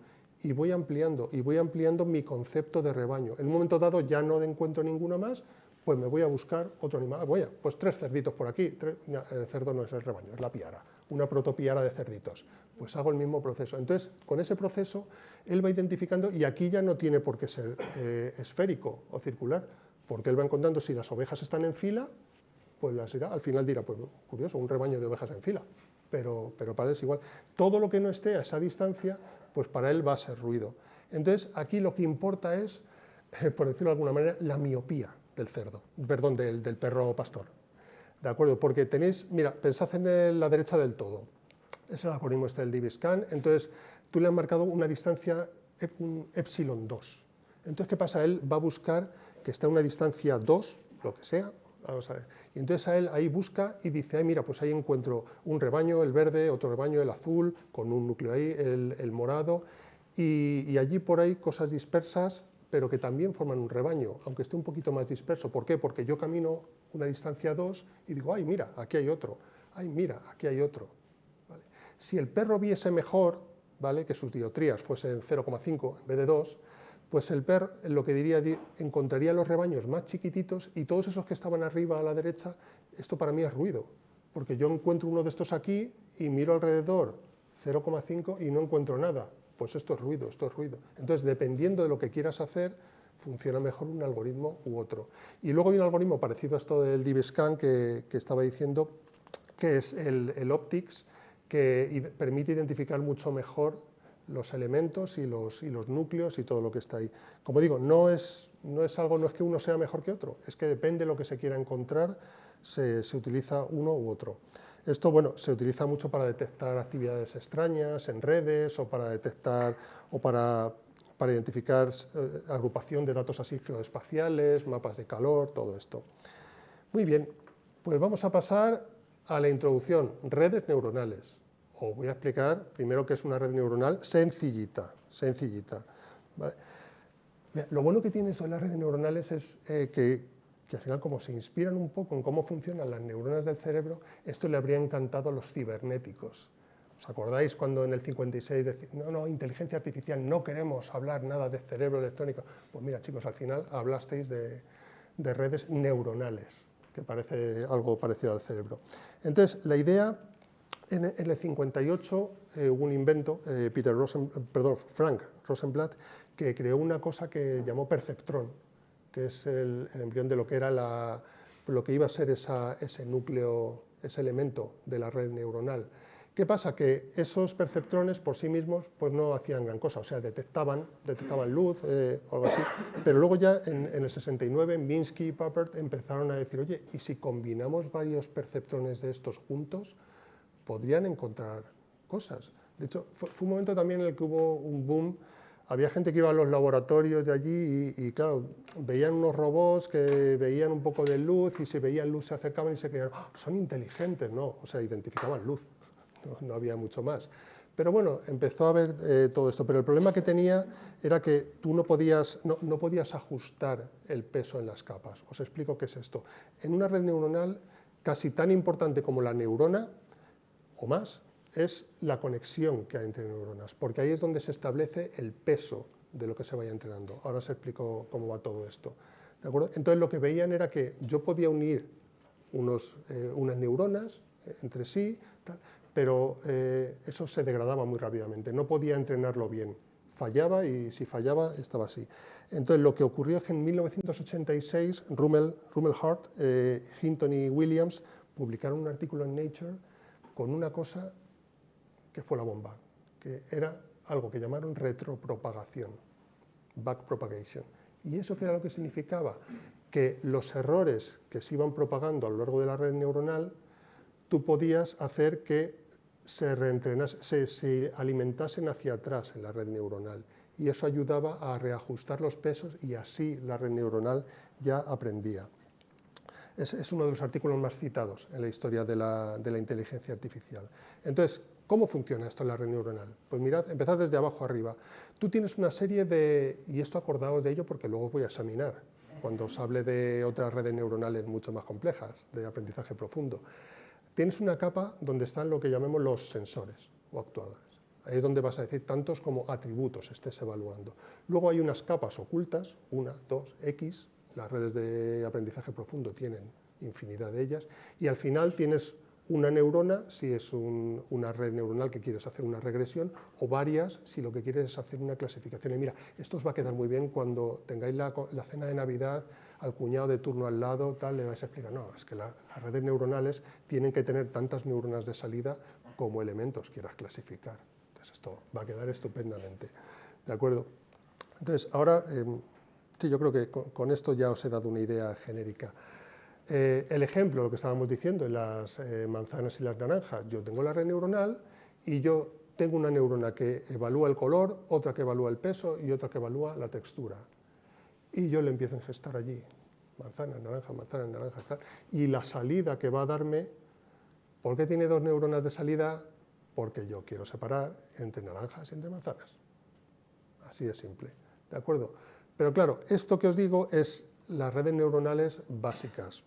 Y voy ampliando mi concepto de rebaño. En un momento dado ya no encuentro ninguna más, pues me voy a buscar otro animal. Voy pues 3 cerditos por aquí. El cerdo no es el rebaño, es la piara, una protopiara de cerditos. Pues hago el mismo proceso. Entonces, con ese proceso, él va identificando, y aquí ya no tiene por qué ser esférico o circular, porque él va encontrando si las ovejas están en fila, pues las irá, al final dirá, pues curioso, un rebaño de ovejas en fila. Pero para él es igual. Todo lo que no esté a esa distancia, pues para él va a ser ruido. Entonces, aquí lo que importa es, por decirlo de alguna manera, la miopía del cerdo, perdón, del perro pastor. ¿De acuerdo? Porque tenéis, mira, pensad en la derecha del todo. Es el algoritmo este del DB-Scan. Entonces, tú le has marcado una distancia, un epsilon 2. Entonces, ¿qué pasa? Él va a buscar que esté a una distancia 2, lo que sea. Vamos a ver. Y entonces a él ahí busca y dice, ay, mira, pues ahí encuentro un rebaño, el verde, otro rebaño, el azul, con un núcleo ahí, el morado, y allí por ahí cosas dispersas, pero que también forman un rebaño, aunque esté un poquito más disperso. ¿Por qué? Porque yo camino una distancia 2 y digo, ay, mira, aquí hay otro, ay, mira, aquí hay otro. ¿Vale? Si el perro viese mejor, ¿vale?, que sus dioptrías fuesen 0,5 en vez de 2, pues el perro lo que diría, encontraría los rebaños más chiquititos, y todos esos que estaban arriba a la derecha, esto para mí es ruido, porque yo encuentro uno de estos aquí y miro alrededor 0,5 y no encuentro nada. Pues esto es ruido, esto es ruido. Entonces, dependiendo de lo que quieras hacer, funciona mejor un algoritmo u otro. Y luego hay un algoritmo parecido a esto del DB-Scan que estaba diciendo, que es el Optics, que permite identificar mucho mejor los elementos y los núcleos y todo lo que está ahí. Como digo, no es que uno sea mejor que otro, es que depende de lo que se quiera encontrar, se utiliza uno u otro. Esto, bueno, se utiliza mucho para detectar actividades extrañas en redes, o para detectar, o para identificar agrupación de datos así geoespaciales, mapas de calor, todo esto. Muy bien, pues vamos a pasar a la introducción, redes neuronales. Os voy a explicar primero qué es una red neuronal sencillita. ¿Vale? Lo bueno que tiene eso las redes neuronales es que al final, como se inspiran un poco en cómo funcionan las neuronas del cerebro, esto le habría encantado a los cibernéticos. ¿Os acordáis cuando en el 56 decían, no, inteligencia artificial, no queremos hablar nada de cerebro electrónico? Pues mira, chicos, al final hablasteis de redes neuronales, que parece algo parecido al cerebro. Entonces, la idea, en el 58 hubo un invento, Frank Rosenblatt, que creó una cosa que llamó perceptrón, que es el embrión de lo que era lo que iba a ser ese núcleo, ese elemento de la red neuronal. ¿Qué pasa? Que esos perceptrones por sí mismos pues no hacían gran cosa, o sea, detectaban luz o algo así, pero luego ya en el 69 Minsky y Papert empezaron a decir, oye, ¿y si combinamos varios perceptrones de estos juntos, podrían encontrar cosas? De hecho, fue un momento también en el que hubo un boom. Había gente que iba a los laboratorios de allí y claro, veían unos robots que veían un poco de luz, y si veían luz se acercaban y se creían, ¡oh, son inteligentes! No, o sea, identificaban luz, no había mucho más. Pero bueno, empezó a haber todo esto, pero el problema que tenía era que tú no podías ajustar el peso en las capas. Os explico qué es esto. En una red neuronal, casi tan importante como la neurona, o más, es la conexión que hay entre neuronas, porque ahí es donde se establece el peso de lo que se vaya entrenando. Ahora os explico cómo va todo esto. ¿De acuerdo? Entonces lo que veían era que yo podía unir unas neuronas entre sí, tal, pero eso se degradaba muy rápidamente, no podía entrenarlo bien, fallaba y si fallaba estaba así. Entonces lo que ocurrió es que en 1986 Rummel Hart, Hinton y Williams publicaron un artículo en Nature con una cosa que fue la bomba, que era algo que llamaron retropropagación, backpropagation. ¿Y eso qué era lo que significaba? Que los errores que se iban propagando a lo largo de la red neuronal, tú podías hacer que se alimentasen hacia atrás en la red neuronal. Y eso ayudaba a reajustar los pesos y así la red neuronal ya aprendía. Es uno de los artículos más citados en la historia de la inteligencia artificial. Entonces, ¿cómo funciona esto en la red neuronal? Pues mirad, empezad desde abajo arriba. Tú tienes una serie de, y esto acordaos de ello porque luego os voy a examinar, cuando os hable de otras redes neuronales mucho más complejas, de aprendizaje profundo. Tienes una capa donde están lo que llamamos los sensores o actuadores. Ahí es donde vas a decir tantos como atributos estés evaluando. Luego hay unas capas ocultas, 1, 2, X, las redes de aprendizaje profundo tienen infinidad de ellas, y al final tienes una neurona, si es una red neuronal que quieres hacer una regresión, o varias, si lo que quieres es hacer una clasificación. Y mira, esto os va a quedar muy bien cuando tengáis la cena de Navidad, al cuñado de turno al lado, tal, le vais a explicar, no, es que las redes neuronales tienen que tener tantas neuronas de salida como elementos quieras clasificar. Entonces esto va a quedar estupendamente, ¿de acuerdo? Entonces, ahora, sí, yo creo que con esto ya os he dado una idea genérica. El ejemplo, lo que estábamos diciendo, en las manzanas y las naranjas, yo tengo la red neuronal y yo tengo una neurona que evalúa el color, otra que evalúa el peso y otra que evalúa la textura. Y yo le empiezo a ingestar allí, manzanas, naranjas, tal. Y la salida que va a darme, ¿por qué tiene dos neuronas de salida? Porque yo quiero separar entre naranjas y entre manzanas. Así de simple, ¿de acuerdo? Pero claro, esto que os digo es las redes neuronales básicas.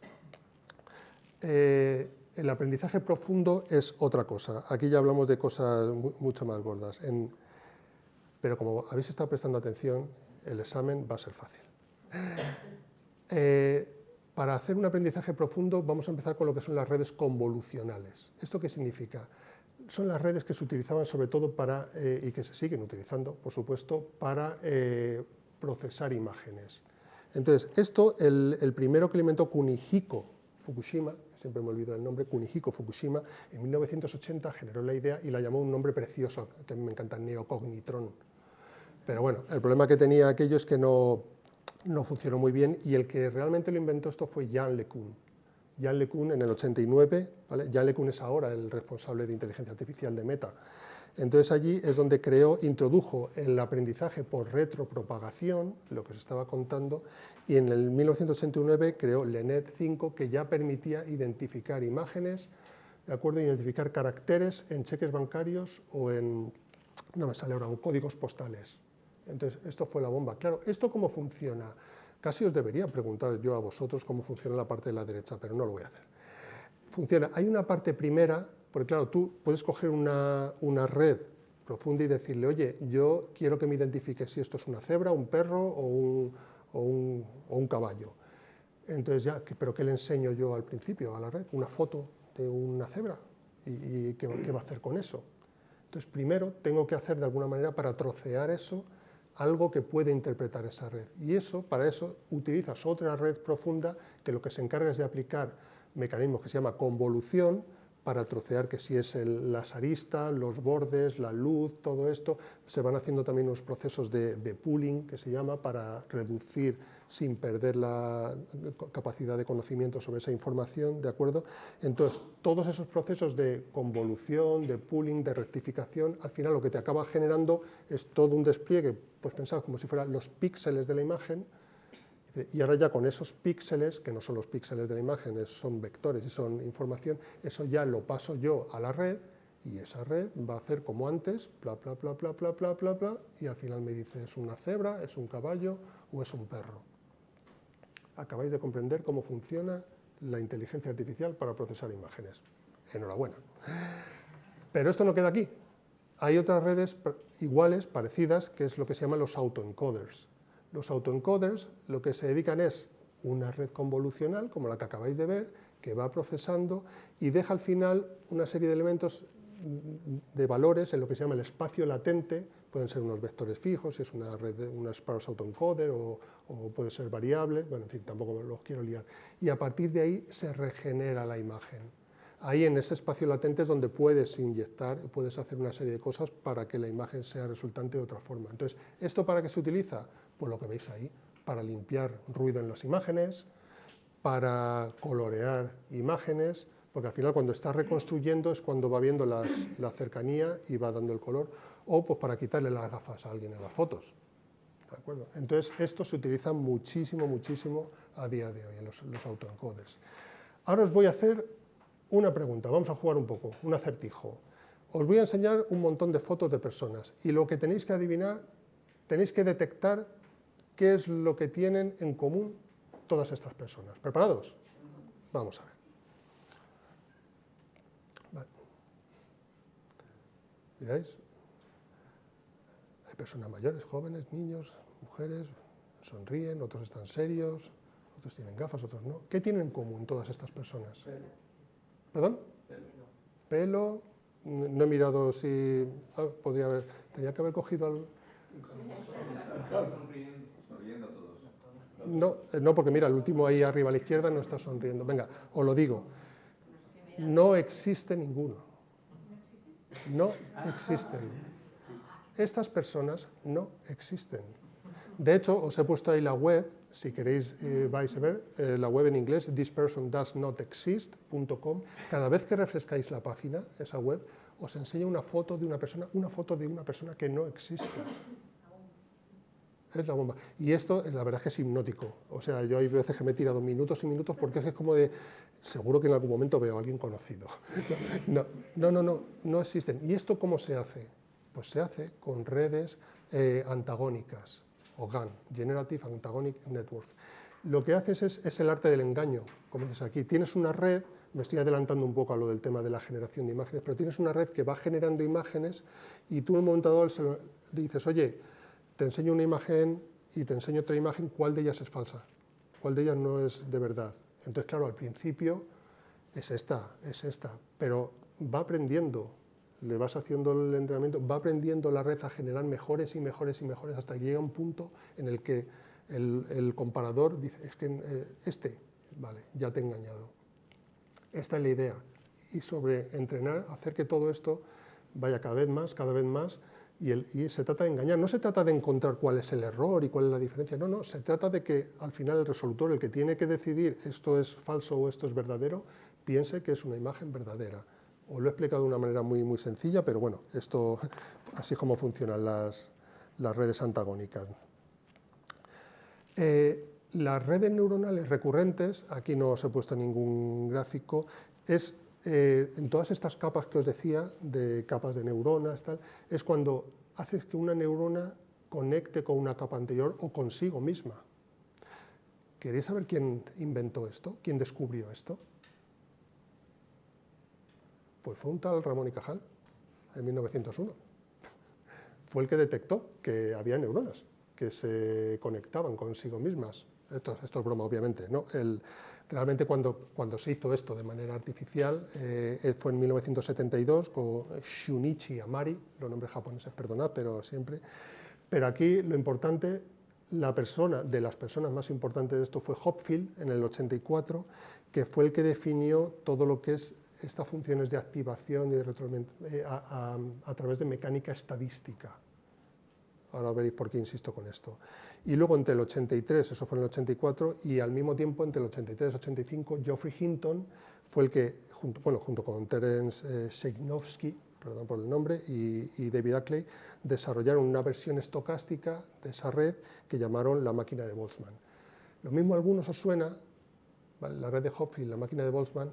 El aprendizaje profundo es otra cosa. Aquí ya hablamos de cosas mucho más gordas. Pero como habéis estado prestando atención, el examen va a ser fácil. Para hacer un aprendizaje profundo vamos a empezar con lo que son las redes convolucionales. ¿Esto qué significa? Son las redes que se utilizaban sobre todo para, y que se siguen utilizando, por supuesto, para procesar imágenes. Entonces, esto, el primero que lo inventó Kunihiko Fukushima, siempre me olvido del nombre, Kunihiko Fukushima, en 1980 generó la idea y la llamó un nombre precioso, que a mí me encanta, neocognitron. Pero bueno, el problema que tenía aquello es que no funcionó muy bien y el que realmente lo inventó esto fue Yann LeCun. Yann LeCun en el 89, ¿vale? Yann LeCun es ahora el responsable de inteligencia artificial de Meta. Entonces allí es donde introdujo el aprendizaje por retropropagación, lo que os estaba contando, y en el 1989 creó LeNet 5, que ya permitía identificar imágenes, ¿de acuerdo? Identificar caracteres en cheques bancarios o en, no me sale ahora, en códigos postales. Entonces esto fue la bomba. Claro, ¿esto cómo funciona? Casi os debería preguntar yo a vosotros cómo funciona la parte de la derecha, pero no lo voy a hacer. Funciona, hay una parte primera, porque claro, tú puedes coger una red profunda y decirle, oye, yo quiero que me identifique si esto es una cebra, un perro o un caballo. Entonces ya, ¿pero qué le enseño yo al principio a la red? Una foto de una cebra. ¿Y qué va a hacer con eso? Entonces primero tengo que hacer de alguna manera para trocear eso algo que puede interpretar esa red. Y para eso utilizas otra red profunda que lo que se encarga es de aplicar mecanismos que se llama convolución para trocear que si es las aristas, los bordes, la luz, todo esto. Se van haciendo también unos procesos de pooling, que se llama, para reducir sin perder la capacidad de conocimiento sobre esa información, ¿de acuerdo? Entonces, todos esos procesos de convolución, de pooling, de rectificación, al final lo que te acaba generando es todo un despliegue, pues pensad como si fueran los píxeles de la imagen, y ahora ya con esos píxeles, que no son los píxeles de la imagen, son vectores y son información, eso ya lo paso yo a la red Y esa red va a hacer como antes, bla, bla, bla, bla, bla, bla, bla, bla, y al final me dice, ¿es una cebra, es un caballo o es un perro? Acabáis de comprender cómo funciona la inteligencia artificial para procesar imágenes. Enhorabuena. Pero esto no queda aquí. Hay otras redes iguales, parecidas, que es lo que se llaman los autoencoders. Los autoencoders lo que se dedican es una red convolucional, como la que acabáis de ver, que va procesando y deja al final una serie de elementos de valores en lo que se llama el espacio latente. Pueden ser unos vectores fijos, si es una red, una sparse autoencoder, o puede ser variable, bueno, en fin, tampoco los quiero liar. Y a partir de ahí se regenera la imagen. Ahí en ese espacio latente es donde puedes inyectar, puedes hacer una serie de cosas para que la imagen sea resultante de otra forma. Entonces, ¿esto para qué se utiliza? Pues lo que veis ahí, para limpiar ruido en las imágenes, para colorear imágenes, porque al final cuando está reconstruyendo es cuando va viendo la cercanía y va dando el color, o pues para quitarle las gafas a alguien en las fotos. ¿De acuerdo? Entonces, esto se utiliza muchísimo, muchísimo a día de hoy en los autoencoders. Ahora os voy a hacer una pregunta, vamos a jugar un poco, un acertijo. Os voy a enseñar un montón de fotos de personas y lo que tenéis que adivinar, tenéis que detectar qué es lo que tienen en común todas estas personas. ¿Preparados? Vamos a ver. Vale. ¿Miráis? Hay personas mayores, jóvenes, niños, mujeres, sonríen, otros están serios, otros tienen gafas, otros no. ¿Qué tienen en común todas estas personas? Pelo. ¿Perdón? Pelo. Pelo. No he mirado si podría haber. Tenía que haber cogido al. Sonriendo todos. No, no, porque mira, el último ahí arriba a la izquierda no está sonriendo. Venga, os lo digo. No existe ninguno. No existen. Estas personas no existen. De hecho, os he puesto ahí la web, si queréis vais a ver, la web en inglés, thispersondoesnotexist.com. Cada vez que refrescáis la página, esa web, os enseña una foto de una persona que no existe. Es la bomba. Y esto, la verdad es que es hipnótico. O sea, yo hay veces que me he tirado minutos y minutos porque es como de, seguro que en algún momento veo a alguien conocido. No existen. ¿Y esto cómo se hace? Pues se hace con redes antagónicas, o GAN, Generative Antagonic Network. Lo que haces es el arte del engaño, como dices aquí. Tienes una red, me estoy adelantando un poco a lo del tema de la generación de imágenes, pero tienes una red que va generando imágenes y tú en un momento dado dices, oye, te enseño una imagen y te enseño otra imagen, ¿cuál de ellas es falsa? ¿Cuál de ellas no es de verdad? Entonces, claro, al principio es esta, pero va aprendiendo, le vas haciendo el entrenamiento, va aprendiendo la red a generar mejores y mejores y mejores hasta que llega un punto en el que el comparador dice, es que vale, ya te he engañado. Esta es la idea. Y sobre entrenar, hacer que todo esto vaya cada vez más, y se trata de engañar. No se trata de encontrar cuál es el error y cuál es la diferencia, no, se trata de que al final el resolutor, el que tiene que decidir esto es falso o esto es verdadero, piense que es una imagen verdadera. Os lo he explicado de una manera muy, muy sencilla, pero bueno, esto así es como funcionan las redes antagónicas. Las redes neuronales recurrentes, aquí no os he puesto ningún gráfico, es en todas estas capas que os decía, de capas de neuronas, es cuando haces que una neurona conecte con una capa anterior o consigo misma. ¿Queréis saber quién inventó esto? ¿Quién descubrió esto? Pues fue un tal Ramón y Cajal, en 1901. Fue el que detectó que había neuronas que se conectaban consigo mismas. Esto es broma, obviamente, ¿no? Realmente cuando se hizo esto de manera artificial fue en 1972 con Shunichi Amari, los nombres japoneses, perdonad, pero siempre. Pero aquí lo importante, de las personas más importantes de esto fue Hopfield en el 84, que fue el que definió todo lo que es estas funciones de activación y de retroalimentación a través de mecánica estadística. Ahora veréis por qué insisto con esto. Y luego entre el 83, eso fue en el 84, y al mismo tiempo entre el 83 y el 85, Geoffrey Hinton fue el que, junto con Terence Sheinovsky, perdón por el nombre, y David Ackley, desarrollaron una versión estocástica de esa red que llamaron la máquina de Boltzmann. Lo mismo a algunos os suena, ¿vale? La red de Hopfield, la máquina de Boltzmann,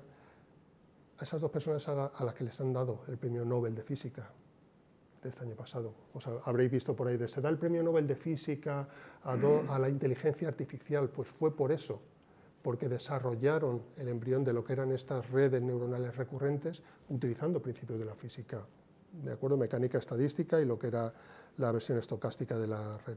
a esas dos personas a las que les han dado el premio Nobel de Física de este año pasado. O sea, habréis visto por ahí, se da el premio Nobel de Física a la inteligencia artificial, pues fue por eso, porque desarrollaron el embrión de lo que eran estas redes neuronales recurrentes utilizando principios de la física, de acuerdo, mecánica estadística y lo que era la versión estocástica de la red.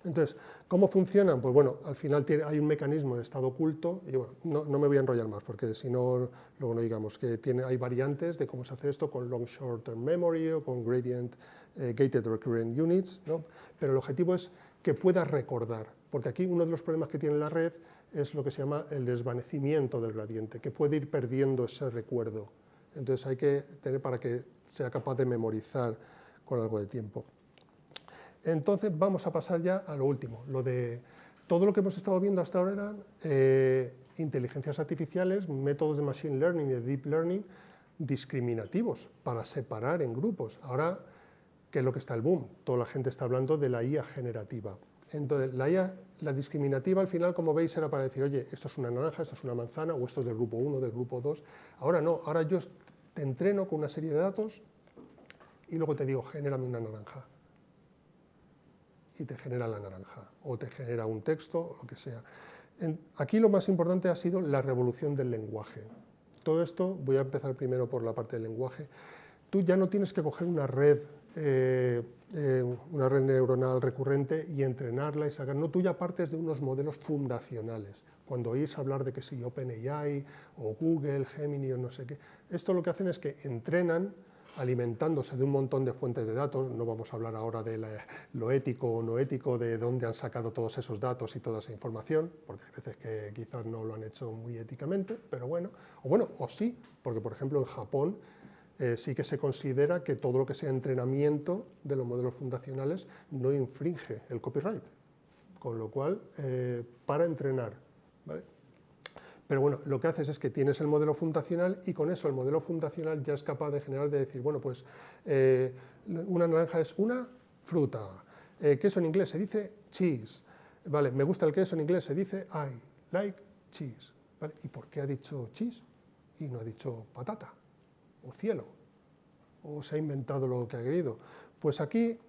Entonces, ¿cómo funcionan? Pues bueno, al final hay un mecanismo de estado oculto, y bueno, no me voy a enrollar más, porque si no, luego no digamos que hay variantes de cómo se hace esto con long short-term memory o con gated recurrent units, ¿no? Pero el objetivo es que pueda recordar, porque aquí uno de los problemas que tiene la red es lo que se llama el desvanecimiento del gradiente, que puede ir perdiendo ese recuerdo. Entonces hay que tener para que sea capaz de memorizar con algo de tiempo. Entonces vamos a pasar ya a lo último, lo de todo lo que hemos estado viendo hasta ahora eran inteligencias artificiales, métodos de machine learning y de deep learning discriminativos para separar en grupos. Ahora, ¿qué es lo que está el boom? Toda la gente está hablando de la IA generativa. Entonces, la IA, la discriminativa al final, como veis, era para decir, oye, esto es una naranja, esto es una manzana, o esto es del grupo 1, del grupo 2. Ahora no, ahora yo te entreno con una serie de datos y luego te digo, genérame una naranja. Y te genera la naranja, o te genera un texto, o lo que sea. Aquí lo más importante ha sido la revolución del lenguaje. Todo esto, voy a empezar primero por la parte del lenguaje. Tú ya no tienes que coger una red neuronal recurrente y entrenarla y sacar. No, tú ya partes de unos modelos fundacionales. Cuando oís hablar de que si OpenAI o Google, Gemini o no sé qué, esto lo que hacen es que entrenan alimentándose de un montón de fuentes de datos. No vamos a hablar ahora de lo ético o no ético, de dónde han sacado todos esos datos y toda esa información, porque hay veces que quizás no lo han hecho muy éticamente, pero bueno, o sí, porque por ejemplo en Japón sí que se considera que todo lo que sea entrenamiento de los modelos fundacionales no infringe el copyright, con lo cual, para entrenar, ¿vale? Pero bueno, lo que haces es que tienes el modelo fundacional y con eso el modelo fundacional ya es capaz de generar, de decir, bueno, pues una naranja es una fruta, queso en inglés se dice cheese, ¿vale? Me gusta el queso en inglés se dice I like cheese, ¿vale? ¿Y por qué ha dicho cheese y no ha dicho patata o cielo? ¿O se ha inventado lo que ha querido? Pues aquí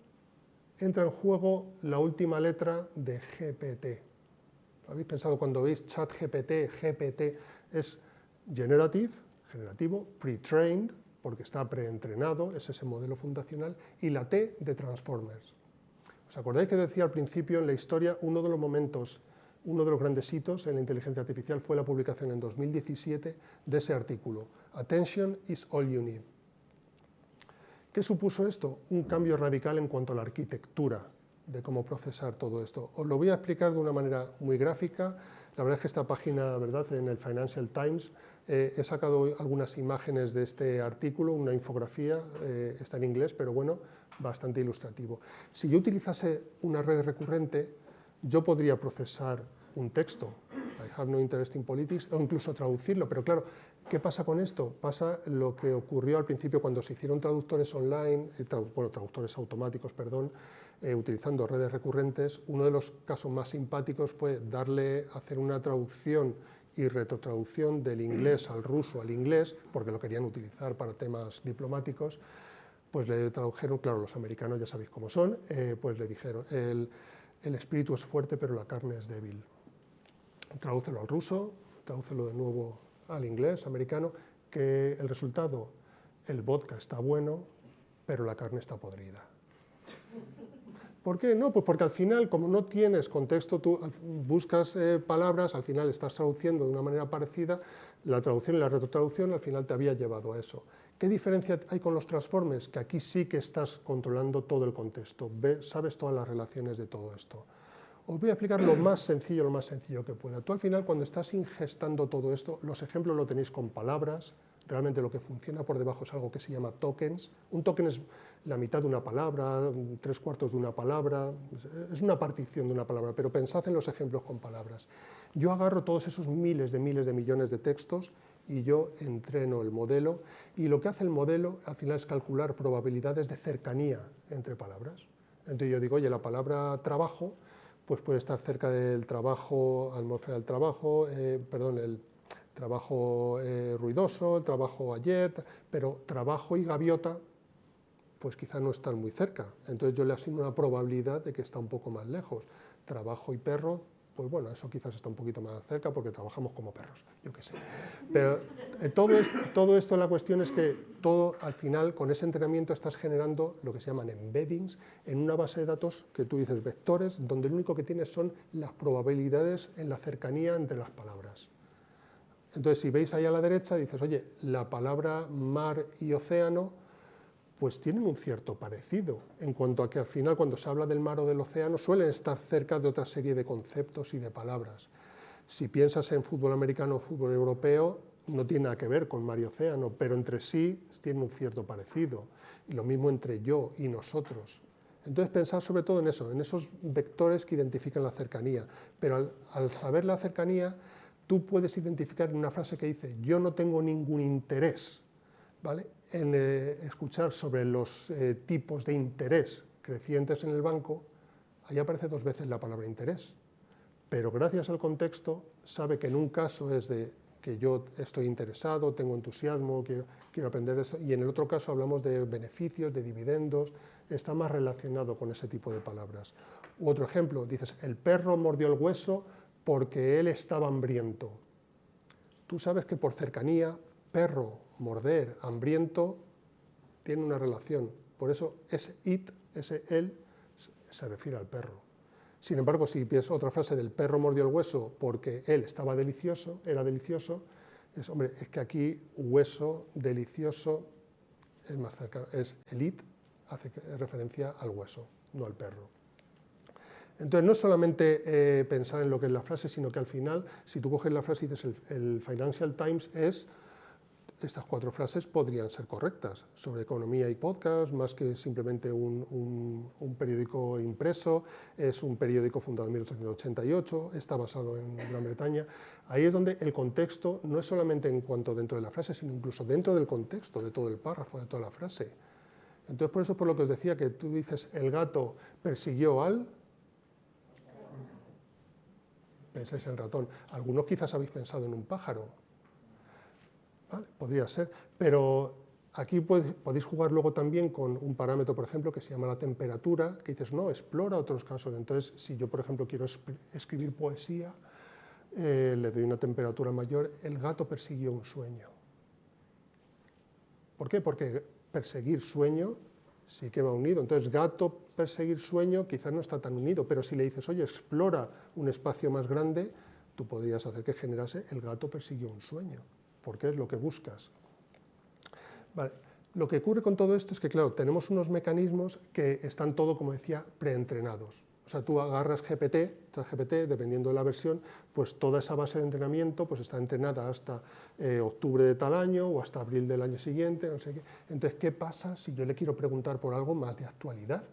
entra en juego la última letra de GPT. ¿Habéis pensado cuando veis ChatGPT, GPT es generativo, pre-trained, porque está preentrenado, es ese modelo fundacional, y la T de Transformers. ¿Os acordáis que decía al principio en la historia, uno de los momentos, uno de los grandes hitos en la inteligencia artificial fue la publicación en 2017 de ese artículo, Attention is all you need. ¿Qué supuso esto? Un cambio radical en cuanto a la arquitectura de cómo procesar todo esto. Os lo voy a explicar de una manera muy gráfica. La verdad es que esta página, ¿verdad?, en el Financial Times, he sacado algunas imágenes de este artículo, una infografía, está en inglés, pero bueno, bastante ilustrativo. Si yo utilizase una red recurrente, yo podría procesar un texto, I have no interest in politics, o incluso traducirlo, pero claro, ¿qué pasa con esto? Pasa lo que ocurrió al principio cuando se hicieron traductores online, traductores automáticos, perdón, utilizando redes recurrentes. Uno de los casos más simpáticos fue hacer una traducción y retrotraducción del inglés al ruso al inglés, porque lo querían utilizar para temas diplomáticos. Pues le tradujeron, claro, los americanos ya sabéis cómo son, pues le dijeron, el espíritu es fuerte pero la carne es débil. Tradúcelo al ruso, tradúcelo de nuevo al inglés americano, que el resultado, el vodka está bueno, pero la carne está podrida. ¿Por qué? No, pues porque al final, como no tienes contexto, tú buscas palabras, al final estás traduciendo de una manera parecida, la traducción y la retrotraducción al final te había llevado a eso. ¿Qué diferencia hay con los transformers? Que aquí sí que estás controlando todo el contexto, sabes todas las relaciones de todo esto. Os voy a explicar lo más sencillo que pueda. Tú al final, cuando estás ingestando todo esto, los ejemplos lo tenéis con palabras. Realmente lo que funciona por debajo es algo que se llama tokens. Un token es la mitad de una palabra, 3/4 de una palabra, es una partición de una palabra, pero pensad en los ejemplos con palabras. Yo agarro todos esos miles de millones de textos y yo entreno el modelo, y lo que hace el modelo al final es calcular probabilidades de cercanía entre palabras. Entonces yo digo, oye, la palabra trabajo pues puede estar cerca del trabajo, atmósfera del trabajo, trabajo ruidoso, el trabajo ayer, pero trabajo y gaviota, pues quizá no están muy cerca. Entonces yo le asigno una probabilidad de que está un poco más lejos. Trabajo y perro, pues bueno, eso quizás está un poquito más cerca porque trabajamos como perros, yo qué sé. Pero todo esto, la cuestión es que todo, al final, con ese entrenamiento estás generando lo que se llaman embeddings en una base de datos que tú dices vectores, donde lo único que tienes son las probabilidades en la cercanía entre las palabras. Entonces, si veis ahí a la derecha, dices, oye, la palabra mar y océano, pues tienen un cierto parecido, en cuanto a que al final cuando se habla del mar o del océano suelen estar cerca de otra serie de conceptos y de palabras. Si piensas en fútbol americano o fútbol europeo, no tiene nada que ver con mar y océano, pero entre sí tienen un cierto parecido, y lo mismo entre yo y nosotros. Entonces pensar sobre todo en eso, en esos vectores que identifican la cercanía, pero al saber la cercanía, tú puedes identificar en una frase que dice, yo no tengo ningún interés, ¿vale?, en escuchar sobre los tipos de interés crecientes en el banco, ahí aparece 2 veces la palabra interés. Pero gracias al contexto sabe que en un caso es de que yo estoy interesado, tengo entusiasmo, quiero aprender eso, y en el otro caso hablamos de beneficios, de dividendos, está más relacionado con ese tipo de palabras. Otro ejemplo, dices, el perro mordió el hueso porque él estaba hambriento. Tú sabes que por cercanía, perro, morder, hambriento, tiene una relación. Por eso ese it, ese él, se refiere al perro. Sin embargo, si piensas otra frase del perro mordió el hueso porque él estaba delicioso, era delicioso, es, hombre, es que aquí hueso, delicioso, es más cercano, es el it, hace referencia al hueso, no al perro. Entonces, no solamente pensar en lo que es la frase, sino que al final, si tú coges la frase y dices el Financial Times es, estas 4 frases podrían ser correctas, sobre economía y podcast, más que simplemente un periódico impreso, es un periódico fundado en 1888, está basado en Gran Bretaña. Ahí es donde el contexto no es solamente en cuanto dentro de la frase, sino incluso dentro del contexto, de todo el párrafo, de toda la frase. Entonces, por eso por lo que os decía, que tú dices, el gato persiguió al... Pensáis en ratón. Algunos quizás habéis pensado en un pájaro. ¿Vale? Podría ser, pero aquí podéis jugar luego también con un parámetro, por ejemplo, que se llama la temperatura, que dices, no, explora otros casos. Entonces, si yo, por ejemplo, quiero escribir poesía, le doy una temperatura mayor, el gato persiguió un sueño. ¿Por qué? Porque perseguir sueño sí que va unido. Entonces, gato, perseguir sueño quizás no está tan unido, pero si le dices, oye, explora un espacio más grande, tú podrías hacer que generase el gato persiguió un sueño, porque es lo que buscas. Vale. Lo que ocurre con todo esto es que, claro, tenemos unos mecanismos que están todo, como decía, preentrenados. O sea, tú agarras ChatGPT, dependiendo de la versión, pues toda esa base de entrenamiento pues está entrenada hasta octubre de tal año o hasta abril del año siguiente, no sé qué. Entonces, ¿qué pasa si yo le quiero preguntar por algo más de actualidad?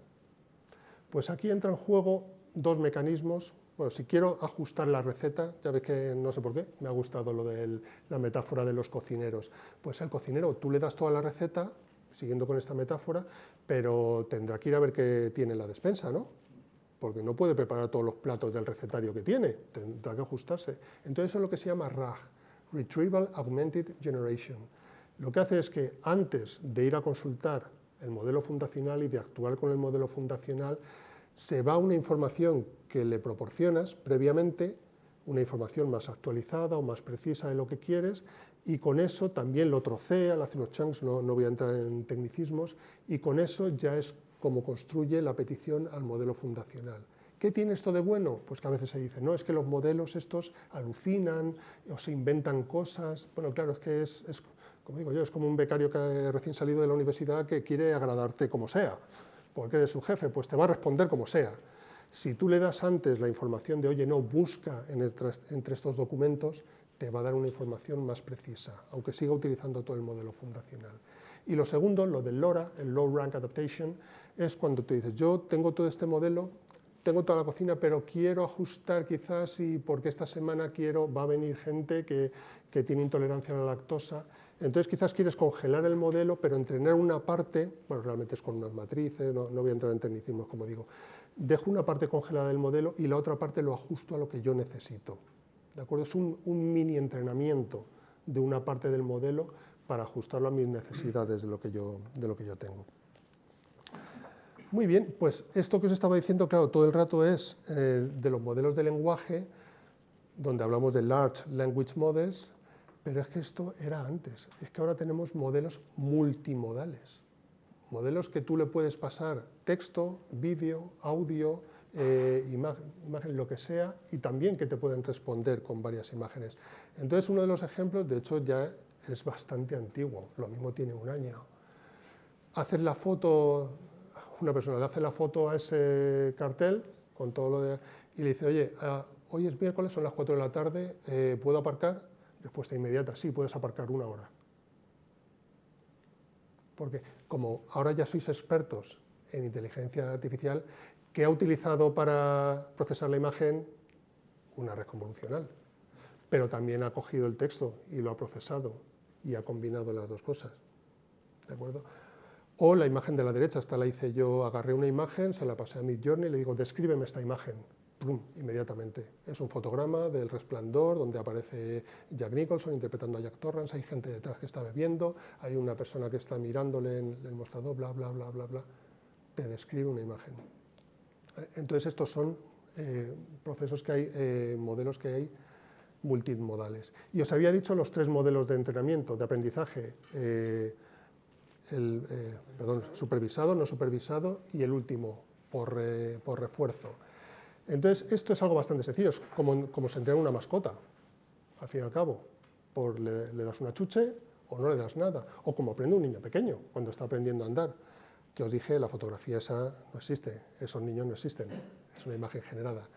Pues aquí entra en juego 2 mecanismos. Bueno, si quiero ajustar la receta, ya ves que no sé por qué, me ha gustado lo de la metáfora de los cocineros. Pues el cocinero, tú le das toda la receta, siguiendo con esta metáfora, pero tendrá que ir a ver qué tiene en la despensa, ¿no? Porque no puede preparar todos los platos del recetario que tiene, tendrá que ajustarse. Entonces eso es lo que se llama RAG, Retrieval Augmented Generation. Lo que hace es que antes de ir a consultar el modelo fundacional y de actuar con el modelo fundacional, se va una información que le proporcionas previamente, una información más actualizada o más precisa de lo que quieres, y con eso también lo trocea, le hace unos chunks, no voy a entrar en tecnicismos, y con eso ya es como construye la petición al modelo fundacional. ¿Qué tiene esto de bueno? Pues que a veces se dice, no, es que los modelos estos alucinan o se inventan cosas. Bueno, claro, es que es como digo yo, es como un becario que recién salido de la universidad que quiere agradarte como sea, porque eres su jefe, pues te va a responder como sea. Si tú le das antes la información de, oye, no, busca entre estos documentos, te va a dar una información más precisa, aunque siga utilizando todo el modelo fundacional. Y lo segundo, lo del LoRA, el Low Rank Adaptation, es cuando tú dices, yo tengo todo este modelo, tengo toda la cocina, pero quiero ajustar quizás y porque esta semana va a venir gente que tiene intolerancia a la lactosa. Entonces quizás quieres congelar el modelo, pero entrenar una parte, bueno, realmente es con unas matrices, no voy a entrar en tecnicismos, como digo, dejo una parte congelada del modelo y la otra parte lo ajusto a lo que yo necesito. ¿De acuerdo? Es un mini entrenamiento de una parte del modelo para ajustarlo a mis necesidades de lo que yo tengo. Muy bien, pues esto que os estaba diciendo, claro, todo el rato es de los modelos de lenguaje, donde hablamos de Large Language Models, pero es que esto era antes. Es que ahora tenemos modelos multimodales. Modelos que tú le puedes pasar texto, vídeo, audio, imagen, lo que sea, y también que te pueden responder con varias imágenes. Entonces, uno de los ejemplos, de hecho, ya es bastante antiguo, lo mismo tiene un año. Haces la foto, una persona le hace la foto a ese cartel con todo lo de, y le dice, oye, hoy es miércoles, son las 4 de la tarde, ¿puedo aparcar? Respuesta inmediata, sí, puedes aparcar 1 hora. Porque como ahora ya sois expertos en inteligencia artificial, ¿qué ha utilizado para procesar la imagen? Una red convolucional. Pero también ha cogido el texto y lo ha procesado y ha combinado las dos cosas. ¿De acuerdo? O la imagen de la derecha, esta la hice yo, agarré una imagen, se la pasé a Midjourney y le digo, descríbeme esta imagen. ¡Pum! Inmediatamente. Es un fotograma del Resplandor donde aparece Jack Nicholson interpretando a Jack Torrance, hay gente detrás que está bebiendo, hay una persona que está mirándole en el mostrador, bla, bla, bla, bla, bla. Te describe una imagen. Entonces estos son procesos que hay, modelos que hay multimodales. Y os había dicho los 3 modelos de entrenamiento, de aprendizaje, supervisado, no supervisado y el último, por refuerzo. Entonces, esto es algo bastante sencillo, es como se entrena una mascota, al fin y al cabo. Le das una chuche o no le das nada, o como aprende un niño pequeño cuando está aprendiendo a andar. Que os dije, la fotografía esa no existe, esos niños no existen, es una imagen generada.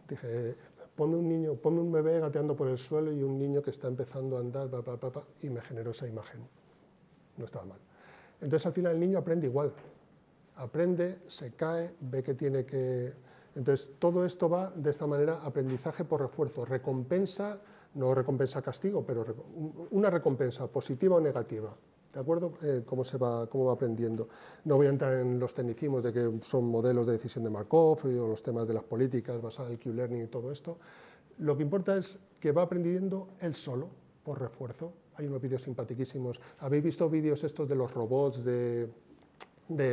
Dije, ponme un bebé gateando por el suelo y un niño que está empezando a andar, y me generó esa imagen. No estaba mal. Entonces, al final, el niño aprende igual. Aprende, se cae, ve que tiene que... Entonces, todo esto va de esta manera, aprendizaje por refuerzo, recompensa, no recompensa castigo, pero una recompensa positiva o negativa. ¿De acuerdo? Cómo va aprendiendo. No voy a entrar en los tecnicismos de que son modelos de decisión de Markov o los temas de las políticas basadas en el Q-Learning y todo esto. Lo que importa es que va aprendiendo él solo, por refuerzo. Hay unos vídeos simpaticísimos. ¿Habéis visto vídeos estos de los robots de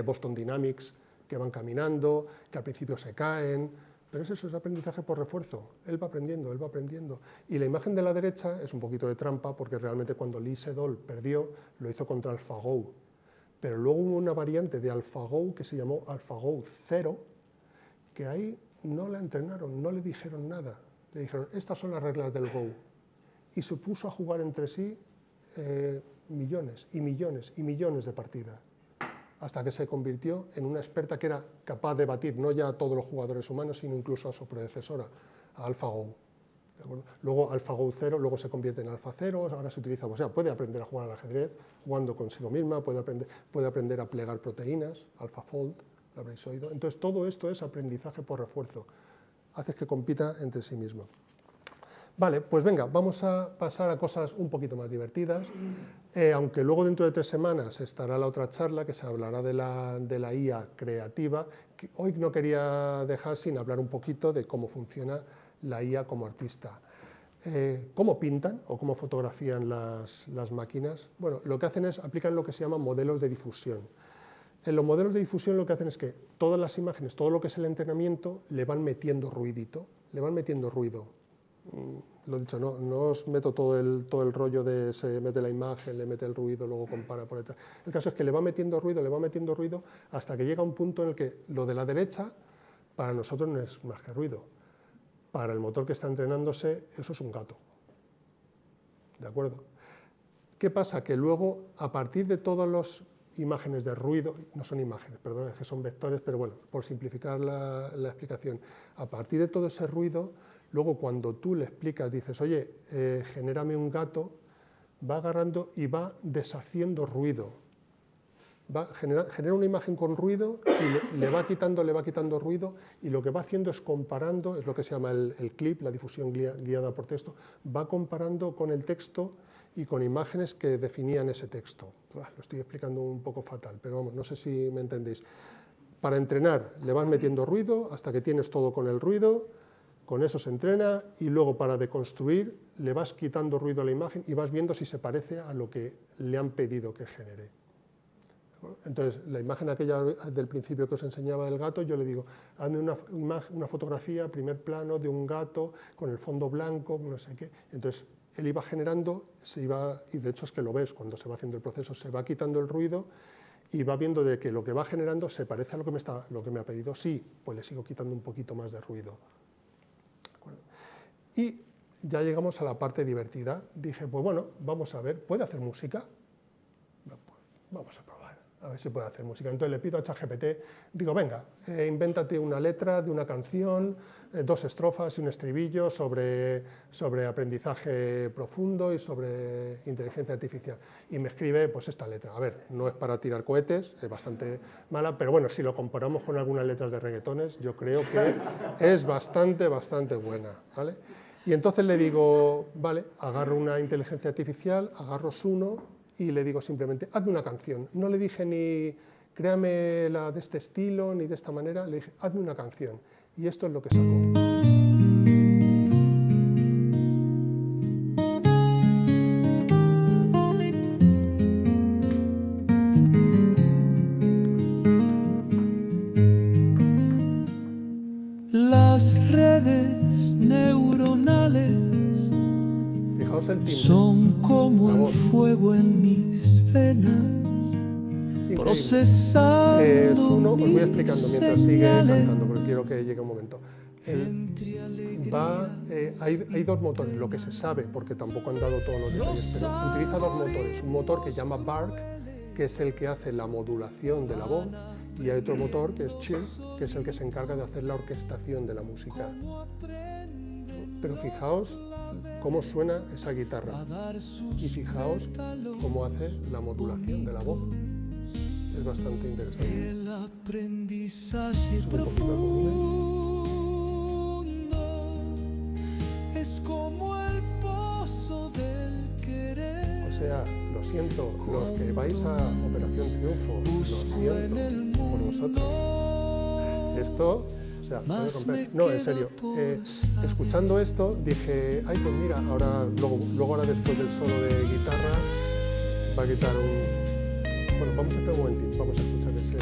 Boston Dynamics que van caminando, que al principio se caen? Pero eso es aprendizaje por refuerzo. Él va aprendiendo, él va aprendiendo. Y la imagen de la derecha es un poquito de trampa, porque realmente cuando Lee Sedol perdió, lo hizo contra AlphaGo. Pero luego hubo una variante de AlphaGo que se llamó AlphaGo 0, que ahí no la entrenaron, no le dijeron nada. Le dijeron, estas son las reglas del Go. Y se puso a jugar entre sí millones y millones y millones de partidas, hasta que se convirtió en una experta que era capaz de batir no ya a todos los jugadores humanos, sino incluso a su predecesora, a AlphaGo. Luego AlphaGo 0, luego se convierte en Alpha 0, ahora se utiliza, o sea, puede aprender a jugar al ajedrez, jugando consigo misma, puede aprender a plegar proteínas, AlphaFold, lo habréis oído. Entonces todo esto es aprendizaje por refuerzo, haces que compita entre sí mismo. Vale, pues venga, vamos a pasar a cosas un poquito más divertidas, aunque luego dentro de 3 semanas estará la otra charla que se hablará de la IA creativa. Que hoy no quería dejar sin hablar un poquito de cómo funciona la IA como artista. ¿Cómo pintan o cómo fotografían las máquinas? Bueno, lo que hacen es, aplican lo que se llama modelos de difusión. En los modelos de difusión lo que hacen es que todas las imágenes, todo lo que es el entrenamiento, le van metiendo ruidito, le van metiendo ruido. Lo he dicho, no os meto todo el rollo de se mete la imagen, le mete el ruido, luego compara por detrás. El caso es que le va metiendo ruido, hasta que llega un punto en el que lo de la derecha, para nosotros no es más que ruido. Para el motor que está entrenándose, eso es un gato. ¿De acuerdo? ¿Qué pasa? Que luego, a partir de todas las imágenes de ruido, no son imágenes, perdón, es que son vectores, pero bueno, por simplificar la explicación, a partir de todo ese ruido, luego cuando tú le explicas, dices, oye, genérame un gato, va agarrando y va deshaciendo ruido. Genera una imagen con ruido y le va quitando ruido, y lo que va haciendo es comparando, es lo que se llama el clip, la difusión guiada por texto, va comparando con el texto y con imágenes que definían ese texto. Lo estoy explicando un poco fatal, pero vamos, no sé si me entendéis. Para entrenar le vas metiendo ruido hasta que tienes todo con el ruido. con eso se entrena y luego para deconstruir le vas quitando ruido a la imagen y vas viendo si se parece a lo que le han pedido que genere. Entonces, la imagen aquella del principio que os enseñaba del gato, yo le digo, hazme una fotografía, primer plano de un gato con el fondo blanco, no sé qué. Entonces, él iba generando, y de hecho es que lo ves cuando se va haciendo el proceso, se va quitando el ruido y va viendo de que lo que va generando se parece a lo que me ha pedido. Sí, pues le sigo quitando un poquito más de ruido. ¿De acuerdo? Y ya llegamos a la parte divertida. Dije, pues bueno, vamos a ver, ¿puede hacer música? Vamos a probar, a ver si puede hacer música. Entonces le pido a ChatGPT, digo, venga, invéntate una letra de una canción, 2 estrofas y un estribillo sobre aprendizaje profundo y sobre inteligencia artificial. Y me escribe pues esta letra. A ver, no es para tirar cohetes, es bastante mala, pero bueno, si lo comparamos con algunas letras de reggaetones, yo creo que es bastante buena, ¿vale? Y entonces le digo, vale, agarro una inteligencia artificial, agarro Suno, y le digo simplemente, hazme una canción. No le dije ni, créame la de este estilo, ni de esta manera, le dije, hazme una canción. Y esto es lo que sacó. Las redes neuronales El timbre, son como el fuego en mis venas, procesando Suno, os voy explicando mientras sigue cantando, porque quiero que llegue un momento. Hay 2 motores, lo que se sabe, porque tampoco han dado todos los detalles, pero utiliza 2 motores. Un motor que se llama Bark, que es el que hace la modulación de la voz, y hay otro motor que es Chill, que es el que se encarga de hacer la orquestación de la música. Pero fijaos cómo suena esa guitarra y fijaos cómo hace la modulación de la voz. Es bastante interesante. El aprendizaje profundo es como el pozo del querer. O sea, lo siento, los que vais a Operación Triunfo, lo siento por vosotros. Esto... O sea, puede romper. No, en serio, escuchando esto dije, ay, pues mira, luego después del solo de guitarra va a quitar un... Bueno, vamos a esperar un momentito, vamos a escuchar ese...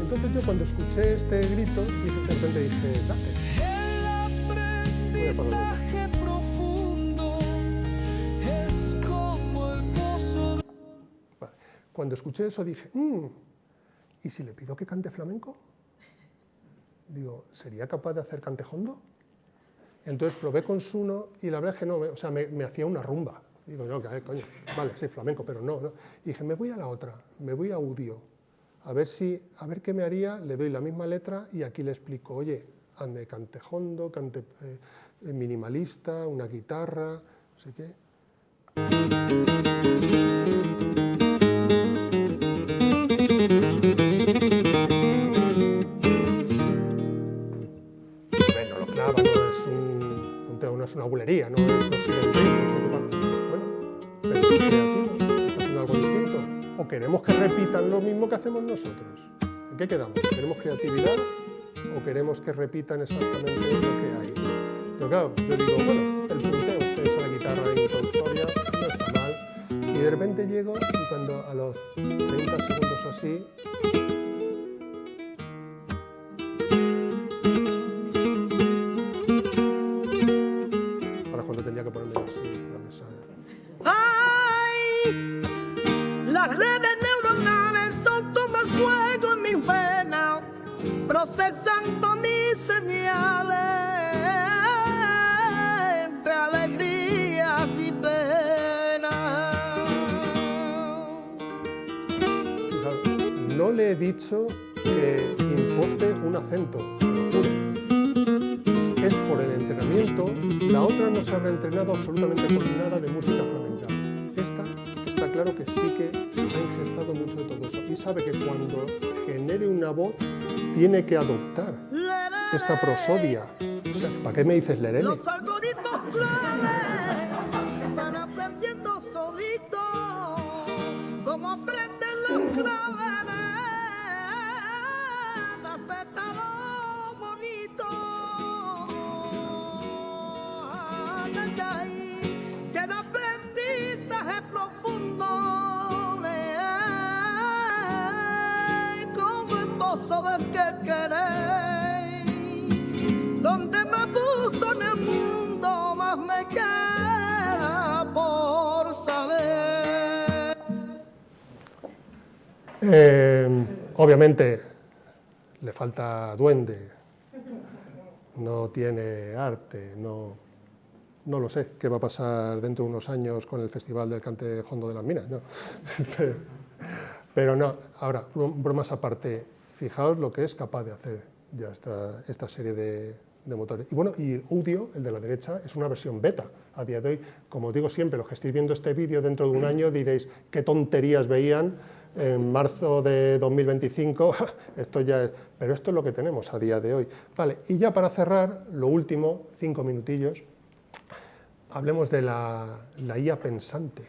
Entonces yo cuando escuché este grito, de repente dije, date. Voy a apagar. Cuando escuché eso dije, ¿y si le pido que cante flamenco? Digo, ¿sería capaz de hacer cantejondo? Entonces probé con Suno y la verdad es que no, o sea, me hacía una rumba. Digo, no, coño, vale, sí, flamenco, pero no. Y dije, me voy a la otra, me voy a audio, a ver qué me haría, le doy la misma letra y aquí le explico, oye, hazme cantejondo, cante minimalista, una guitarra, no sé qué. Bueno, lo clava, no es una bulería, no sigue el ritmo. Bueno, pero es creativo, está haciendo algo distinto. O queremos que repitan lo mismo que hacemos nosotros. ¿En qué quedamos? ¿Queremos creatividad o queremos que repitan exactamente lo que hay? Pero claro, yo digo, bueno, el punteo, ustedes a la guitarra introductoria no está mal. Y de repente llego y cuando a los 30 segundos así... Para cuando tenía que ponerme así la mesa. ¡Ay! Las redes neuronales son como el fuego en mis venas, procesando mis señales entre alegrías y penas. No le he dicho que imposte un acento, es por el entrenamiento. La otra no se habrá entrenado absolutamente con nada de música flamenca. Esta está claro que sí que ha ingestado mucho de todo eso y sabe que cuando genere una voz tiene que adoptar esta prosodia. O sea, ¿para qué me dices lerele? Los algoritmos crueles Obviamente le falta duende, no tiene arte, no lo sé qué va a pasar dentro de unos años con el Festival del Cante Jondo de las Minas, ¿no? Pero no, ahora, bromas aparte, fijaos lo que es capaz de hacer ya esta serie de motores. Y bueno, y Udio, el de la derecha, es una versión beta a día de hoy. Como os digo siempre, los que estéis viendo este vídeo dentro de un año diréis qué tonterías veían en marzo de 2025, esto ya es, pero esto es lo que tenemos a día de hoy. Vale, y ya para cerrar, lo último, 5 minutillos, hablemos de la IA pensante.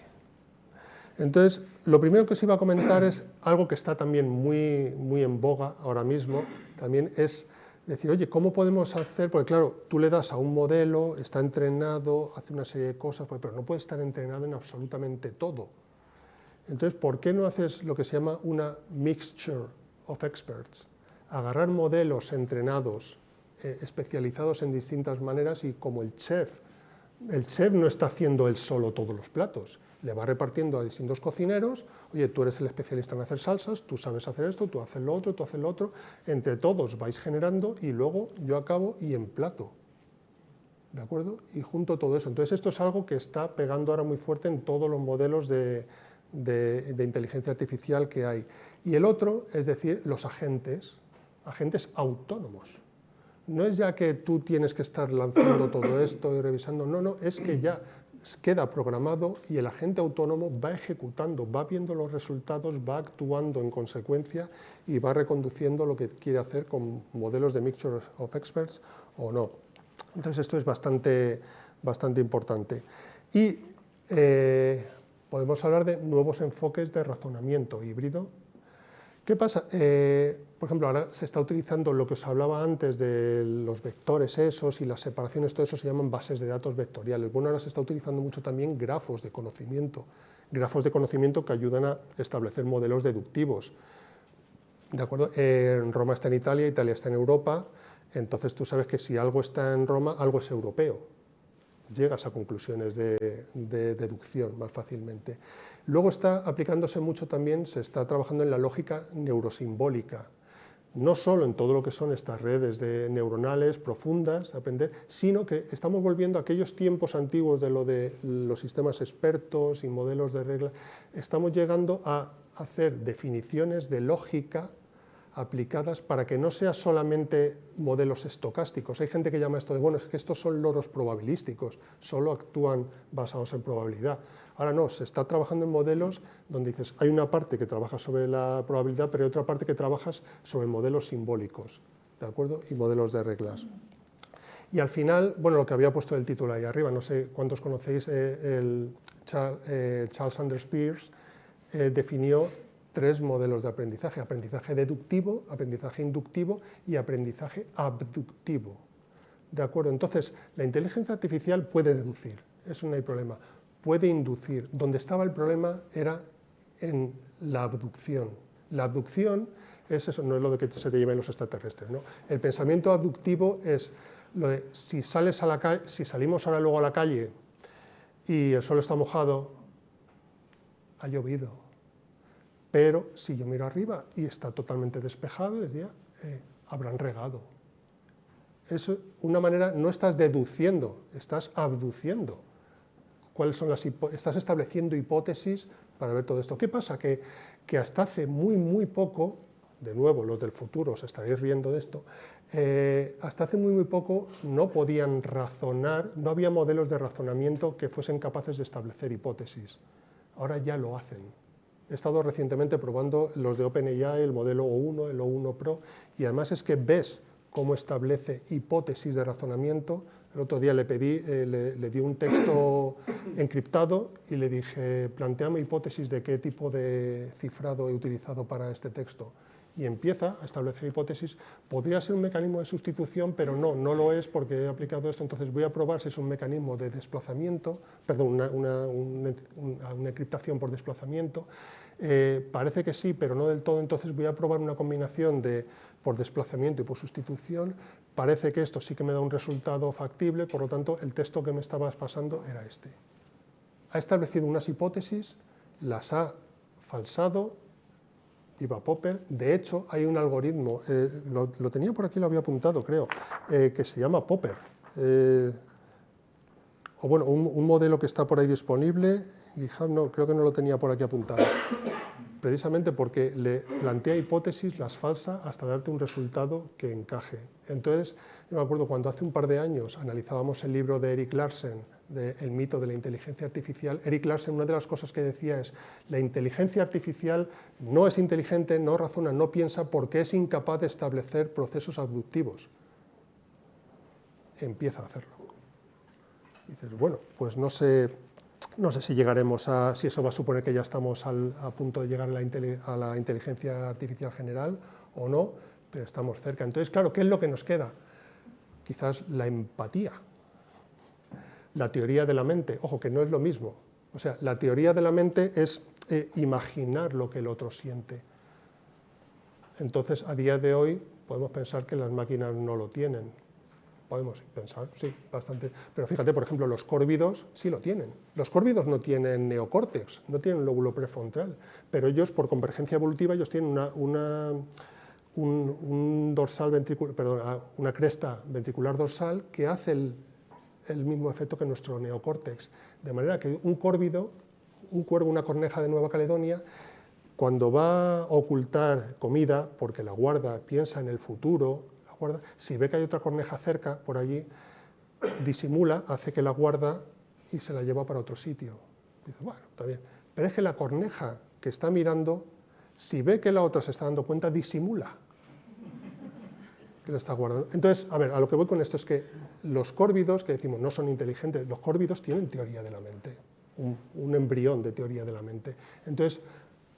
Entonces, lo primero que os iba a comentar es algo que está también muy en boga ahora mismo, también es decir, oye, ¿cómo podemos hacer? Porque claro, tú le das a un modelo, está entrenado, hace una serie de cosas, pero no puede estar entrenado en absolutamente todo. Entonces, ¿por qué no haces lo que se llama una mixture of experts? Agarrar modelos entrenados, especializados en distintas maneras y como el chef no está haciendo él solo todos los platos, le va repartiendo a distintos cocineros, oye, tú eres el especialista en hacer salsas, tú sabes hacer esto, tú haces lo otro, tú haces lo otro, entre todos vais generando y luego yo acabo y emplato, ¿de acuerdo? Y junto todo eso. Entonces esto es algo que está pegando ahora muy fuerte en todos los modelos de inteligencia artificial que hay. Y el otro, es decir, los agentes autónomos. No es ya que tú tienes que estar lanzando todo esto y revisando, no, es que ya queda programado y el agente autónomo va ejecutando, va viendo los resultados, va actuando en consecuencia y va reconduciendo lo que quiere hacer con modelos de Mixture of Experts o no. Entonces esto es bastante importante. Y podemos hablar de nuevos enfoques de razonamiento híbrido. ¿Qué pasa? Por ejemplo, ahora se está utilizando lo que os hablaba antes de los vectores esos y las separaciones, todo eso se llaman bases de datos vectoriales. Bueno, ahora se está utilizando mucho también grafos de conocimiento que ayudan a establecer modelos deductivos. ¿De acuerdo? Roma está en Italia, Italia está en Europa, entonces tú sabes que si algo está en Roma, algo es europeo. Llegas a conclusiones de deducción más fácilmente. Luego está aplicándose mucho también, se está trabajando en la lógica neurosimbólica, no solo en todo lo que son estas redes neuronales profundas, aprender, sino que estamos volviendo a aquellos tiempos antiguos de lo de los sistemas expertos y modelos de reglas, estamos llegando a hacer definiciones de lógica aplicadas para que no sea solamente modelos estocásticos. Hay gente que llama esto de, bueno, es que estos son loros probabilísticos, solo actúan basados en probabilidad. Ahora no, se está trabajando en modelos donde dices, hay una parte que trabaja sobre la probabilidad, pero hay otra parte que trabajas sobre modelos simbólicos, ¿de acuerdo? Y modelos de reglas. Y al final, bueno, lo que había puesto el título ahí arriba, no sé cuántos conocéis, Charles Sanders Peirce definió 3 modelos de aprendizaje: aprendizaje deductivo, aprendizaje inductivo y aprendizaje abductivo. ¿De acuerdo? Entonces, la inteligencia artificial puede deducir, eso no hay problema, puede inducir. Donde estaba el problema era en la abducción. La abducción es eso, no es lo de que se te lleven los extraterrestres, ¿no? El pensamiento abductivo es lo de si salimos ahora luego a la calle y el suelo está mojado, ha llovido. Pero si yo miro arriba y está totalmente despejado, es día, habrán regado. Es una manera, no estás deduciendo, estás abduciendo. ¿Cuáles son estás estableciendo hipótesis para ver todo esto? ¿Qué pasa? Que hasta hace muy poco, de nuevo, los del futuro os estaréis riendo de esto, hasta hace muy poco no podían razonar, no había modelos de razonamiento que fuesen capaces de establecer hipótesis. Ahora ya lo hacen. He estado recientemente probando los de OpenAI, el modelo O1, el O1 Pro, y además es que ves cómo establece hipótesis de razonamiento. El otro día le pedí, le di un texto encriptado y le dije, plantéame hipótesis de qué tipo de cifrado he utilizado para este texto. Y empieza a establecer hipótesis. Podría ser un mecanismo de sustitución, pero no lo es porque he aplicado esto, entonces voy a probar si es un mecanismo de desplazamiento, perdón, una encriptación por desplazamiento. Parece que sí, pero no del todo, entonces voy a probar una combinación de por desplazamiento y por sustitución. Parece que esto sí que me da un resultado factible, por lo tanto, el texto que me estabas pasando era este. Ha establecido unas hipótesis, las ha falsado, iba Popper. De hecho, hay un algoritmo, lo tenía por aquí, lo había apuntado, creo, que se llama Popper. O bueno, un modelo que está por ahí disponible, GitHub no, creo que no lo tenía por aquí apuntado, precisamente porque le plantea hipótesis, las falsa, hasta darte un resultado que encaje. Entonces, yo me acuerdo cuando hace un par de años analizábamos el libro de Erik Larsen, de El mito de la inteligencia artificial, Erik Larsen, una de las cosas que decía es: la inteligencia artificial no es inteligente, no razona, no piensa porque es incapaz de establecer procesos abductivos. Empieza a hacerlo. Y dices, bueno, pues no sé si llegaremos a, si eso va a suponer que ya estamos a punto de llegar a la inteligencia artificial general o no, pero estamos cerca. Entonces, claro, ¿qué es lo que nos queda? Quizás la empatía, la teoría de la mente. Ojo, que no es lo mismo. O sea, la teoría de la mente es imaginar lo que el otro siente. Entonces, a día de hoy, podemos pensar que las máquinas no lo tienen. Podemos pensar, sí, bastante. Pero fíjate, por ejemplo, los córvidos sí lo tienen. Los córvidos no tienen neocórtex, no tienen un lóbulo prefrontal, pero ellos, por convergencia evolutiva, ellos tienen un dorsal ventricular, perdón, una cresta ventricular dorsal que hace el mismo efecto que nuestro neocórtex. De manera que un córvido, un cuervo, una corneja de Nueva Caledonia, cuando va a ocultar comida, porque la guarda, piensa en el futuro, si ve que hay otra corneja cerca, por allí, disimula, hace que la guarda y se la lleva para otro sitio. Dice, bueno, está bien. Pero es que la corneja que está mirando, si ve que la otra se está dando cuenta, disimula que la está guardando. Entonces, a ver, a lo que voy con esto es que los córvidos, que decimos no son inteligentes, los córvidos tienen teoría de la mente, un embrión de teoría de la mente. Entonces,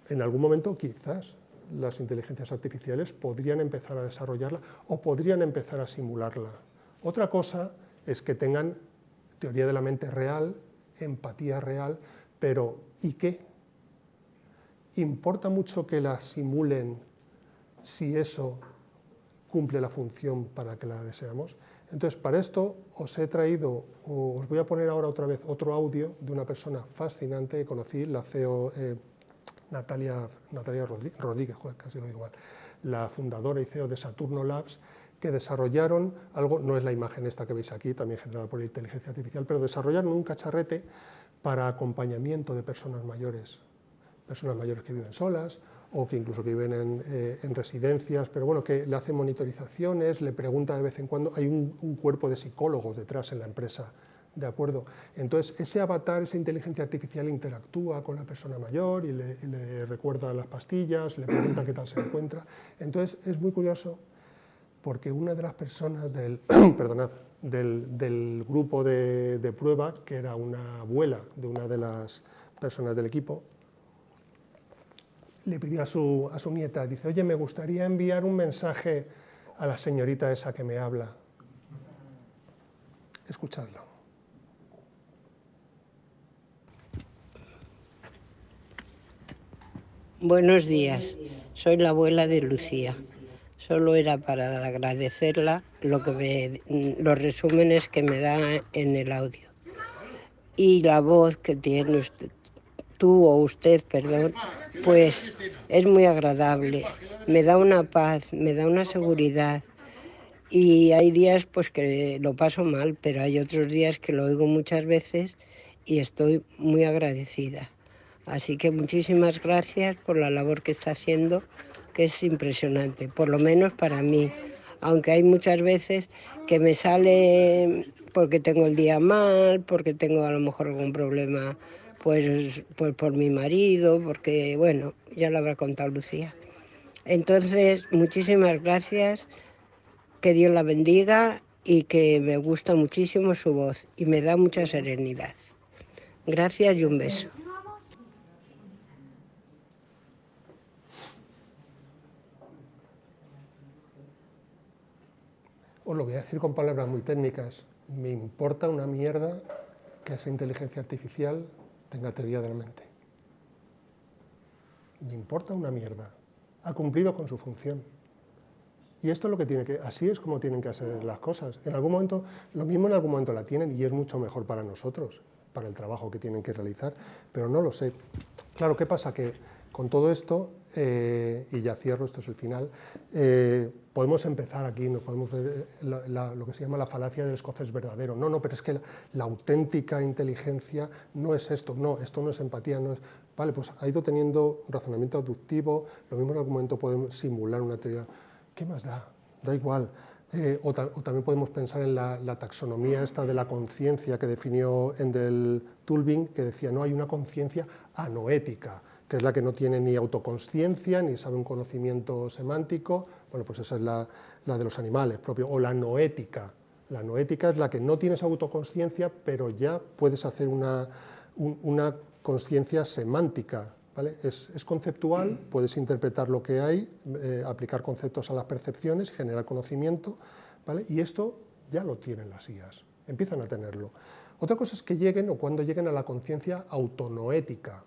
en algún momento, quizás, las inteligencias artificiales podrían empezar a desarrollarla o podrían empezar a simularla. Otra cosa es que tengan teoría de la mente real, empatía real, pero ¿y qué? ¿Importa mucho que la simulen si eso cumple la función para que la deseamos? Entonces, para esto os he traído, os voy a poner ahora otra vez otro audio de una persona fascinante que conocí, la CEO Natalia Rodríguez, casi lo digo mal, la fundadora y CEO de Saturno Labs, que desarrollaron algo, no es la imagen esta que veis aquí, también generada por inteligencia artificial, pero desarrollaron un cacharrete para acompañamiento de personas mayores que viven solas o que incluso que viven en residencias, pero bueno, que le hacen monitorizaciones, le pregunta de vez en cuando, hay un cuerpo de psicólogos detrás en la empresa. ¿De acuerdo? Entonces, ese avatar, esa inteligencia artificial interactúa con la persona mayor y le recuerda las pastillas, le pregunta qué tal se encuentra. Entonces, es muy curioso porque una de las personas del grupo de prueba, que era una abuela de una de las personas del equipo, le pidió a su nieta, dice, oye, me gustaría enviar un mensaje a la señorita esa que me habla. Escuchadlo. Buenos días, soy la abuela de Lucía. Solo era para agradecerla los resúmenes que me da en el audio. Y la voz que tiene usted, perdón, pues es muy agradable. Me da una paz, me da una seguridad. Y hay días pues que lo paso mal, pero hay otros días que lo oigo muchas veces y estoy muy agradecida. Así que muchísimas gracias por la labor que está haciendo, que es impresionante, por lo menos para mí. Aunque hay muchas veces que me sale porque tengo el día mal, porque tengo a lo mejor algún problema pues por mi marido, porque bueno, ya lo habrá contado Lucía. Entonces, muchísimas gracias, que Dios la bendiga y que me gusta muchísimo su voz y me da mucha serenidad. Gracias y un beso. Os lo voy a decir con palabras muy técnicas. Me importa una mierda que esa inteligencia artificial tenga teoría de la mente. Me importa una mierda. Ha cumplido con su función. Y esto es lo que tiene que, así es como tienen que hacer las cosas. En algún momento, lo mismo en algún momento la tienen y es mucho mejor para nosotros, para el trabajo que tienen que realizar, pero no lo sé. Claro, ¿qué pasa? Que con todo esto, y ya cierro, esto es el final, podemos empezar aquí, nos podemos ver lo que se llama la falacia del escocés verdadero. No, pero es que la auténtica inteligencia no es esto, no, esto no es empatía, no es... Vale, pues ha ido teniendo razonamiento aductivo, lo mismo en algún momento podemos simular una teoría. ¿Qué más da? Da igual. O también podemos pensar en la taxonomía esta de la conciencia que definió Endel Tulbing, que decía, no, hay una conciencia anoética, que es la que no tiene ni autoconsciencia, ni sabe un conocimiento semántico. Bueno, pues esa es la de los animales propio, o la noética. La noética es la que no tienes autoconsciencia, pero ya puedes hacer una consciencia semántica, ¿vale? Es conceptual, puedes interpretar lo que hay, aplicar conceptos a las percepciones, generar conocimiento, ¿vale? Y esto ya lo tienen las IAs, empiezan a tenerlo. Otra cosa es que lleguen o cuando lleguen a la conciencia autonoética,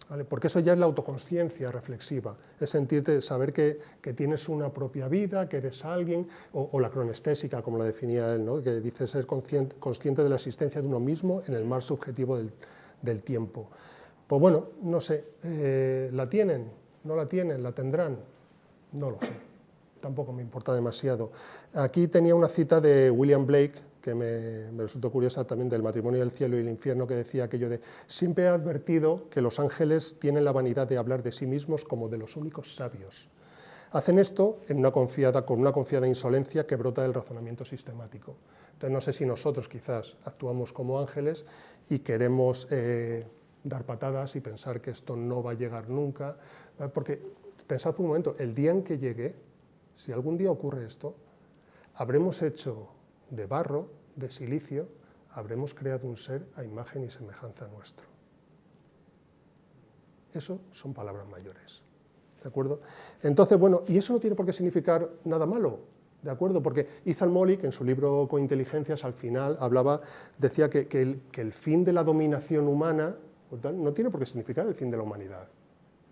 ¿vale? Porque eso ya es la autoconsciencia reflexiva, es sentirte, saber que tienes una propia vida, que eres alguien, o la cronestésica, como la definía él, ¿no? Que dice ser consciente de la existencia de uno mismo en el mar subjetivo del tiempo. Pues bueno, no sé, ¿la tienen? ¿No la tienen? ¿La tendrán? No lo sé, tampoco me importa demasiado. Aquí tenía una cita de William Blake, que me resultó curiosa también, del matrimonio del cielo y el infierno, que decía aquello de: siempre he advertido que los ángeles tienen la vanidad de hablar de sí mismos como de los únicos sabios. Hacen esto con una confiada insolencia que brota del razonamiento sistemático. Entonces no sé si nosotros quizás actuamos como ángeles y queremos dar patadas y pensar que esto no va a llegar nunca, porque pensad un momento, el día en que llegue, si algún día ocurre esto, habremos hecho de barro, de silicio, habremos creado un ser a imagen y semejanza nuestro. Eso son palabras mayores, ¿de acuerdo? Entonces, bueno, y eso no tiene por qué significar nada malo, ¿de acuerdo? Porque Ethan Mollick, en su libro Cointeligencias, al final decía que el fin de la dominación humana no tiene por qué significar el fin de la humanidad.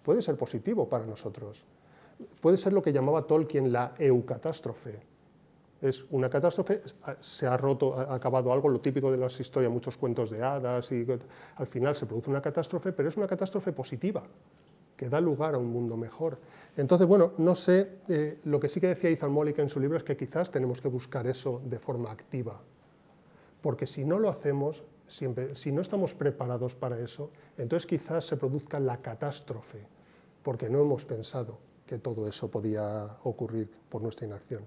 Puede ser positivo para nosotros. Puede ser lo que llamaba Tolkien la eucatástrofe. Es una catástrofe, se ha acabado algo, lo típico de las historias, muchos cuentos de hadas, y al final se produce una catástrofe, pero es una catástrofe positiva, que da lugar a un mundo mejor. Entonces, bueno, no sé, lo que sí que decía Ethan Mollick en su libro es que quizás tenemos que buscar eso de forma activa, porque si no lo hacemos, si no estamos preparados para eso, entonces quizás se produzca la catástrofe, porque no hemos pensado que todo eso podía ocurrir por nuestra inacción.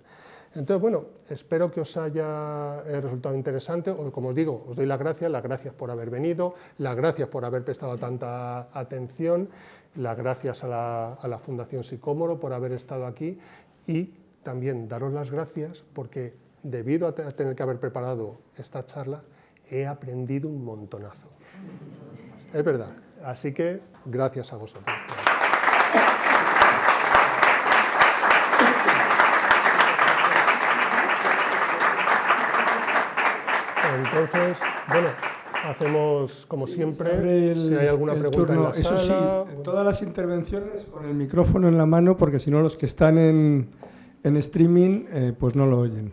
Entonces, bueno, espero que os haya resultado interesante, o como os digo, os doy las gracias por haber venido, las gracias por haber prestado tanta atención, las gracias a la Fundación Sicómoro por haber estado aquí, y también daros las gracias porque debido a tener que haber preparado esta charla, he aprendido un montonazo. Es verdad, así que gracias a vosotros. Entonces, bueno, hacemos como siempre, si hay alguna pregunta en la Eso sala. sí, todas las intervenciones con el micrófono en la mano, porque si no los que están en streaming pues no lo oyen.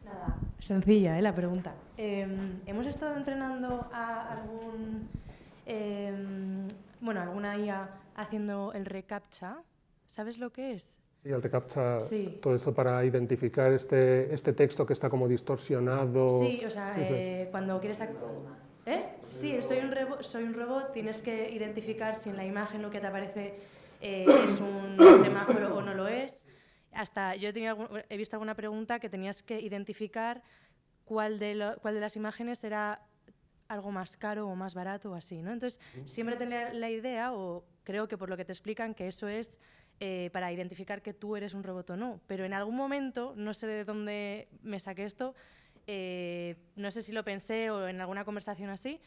Nada, sencilla, la pregunta. ¿Hemos estado entrenando a alguna IA haciendo el reCAPTCHA? ¿Sabes lo que es? Sí, el reCAPTCHA, Sí. todo esto para identificar este texto que está como distorsionado. Sí, o sea, cuando quieres... Sí, soy un robot, tienes que identificar si en la imagen lo que te aparece es un semáforo o no lo es. Hasta yo he visto alguna pregunta que tenías que identificar cuál de las imágenes era algo más caro o más barato o así, ¿no? Entonces, siempre tenía la idea, o creo que por lo que te explican, que eso es para identificar que tú eres un robot o no. Pero en algún momento, no sé de dónde me saqué esto, no sé si lo pensé o en alguna conversación así,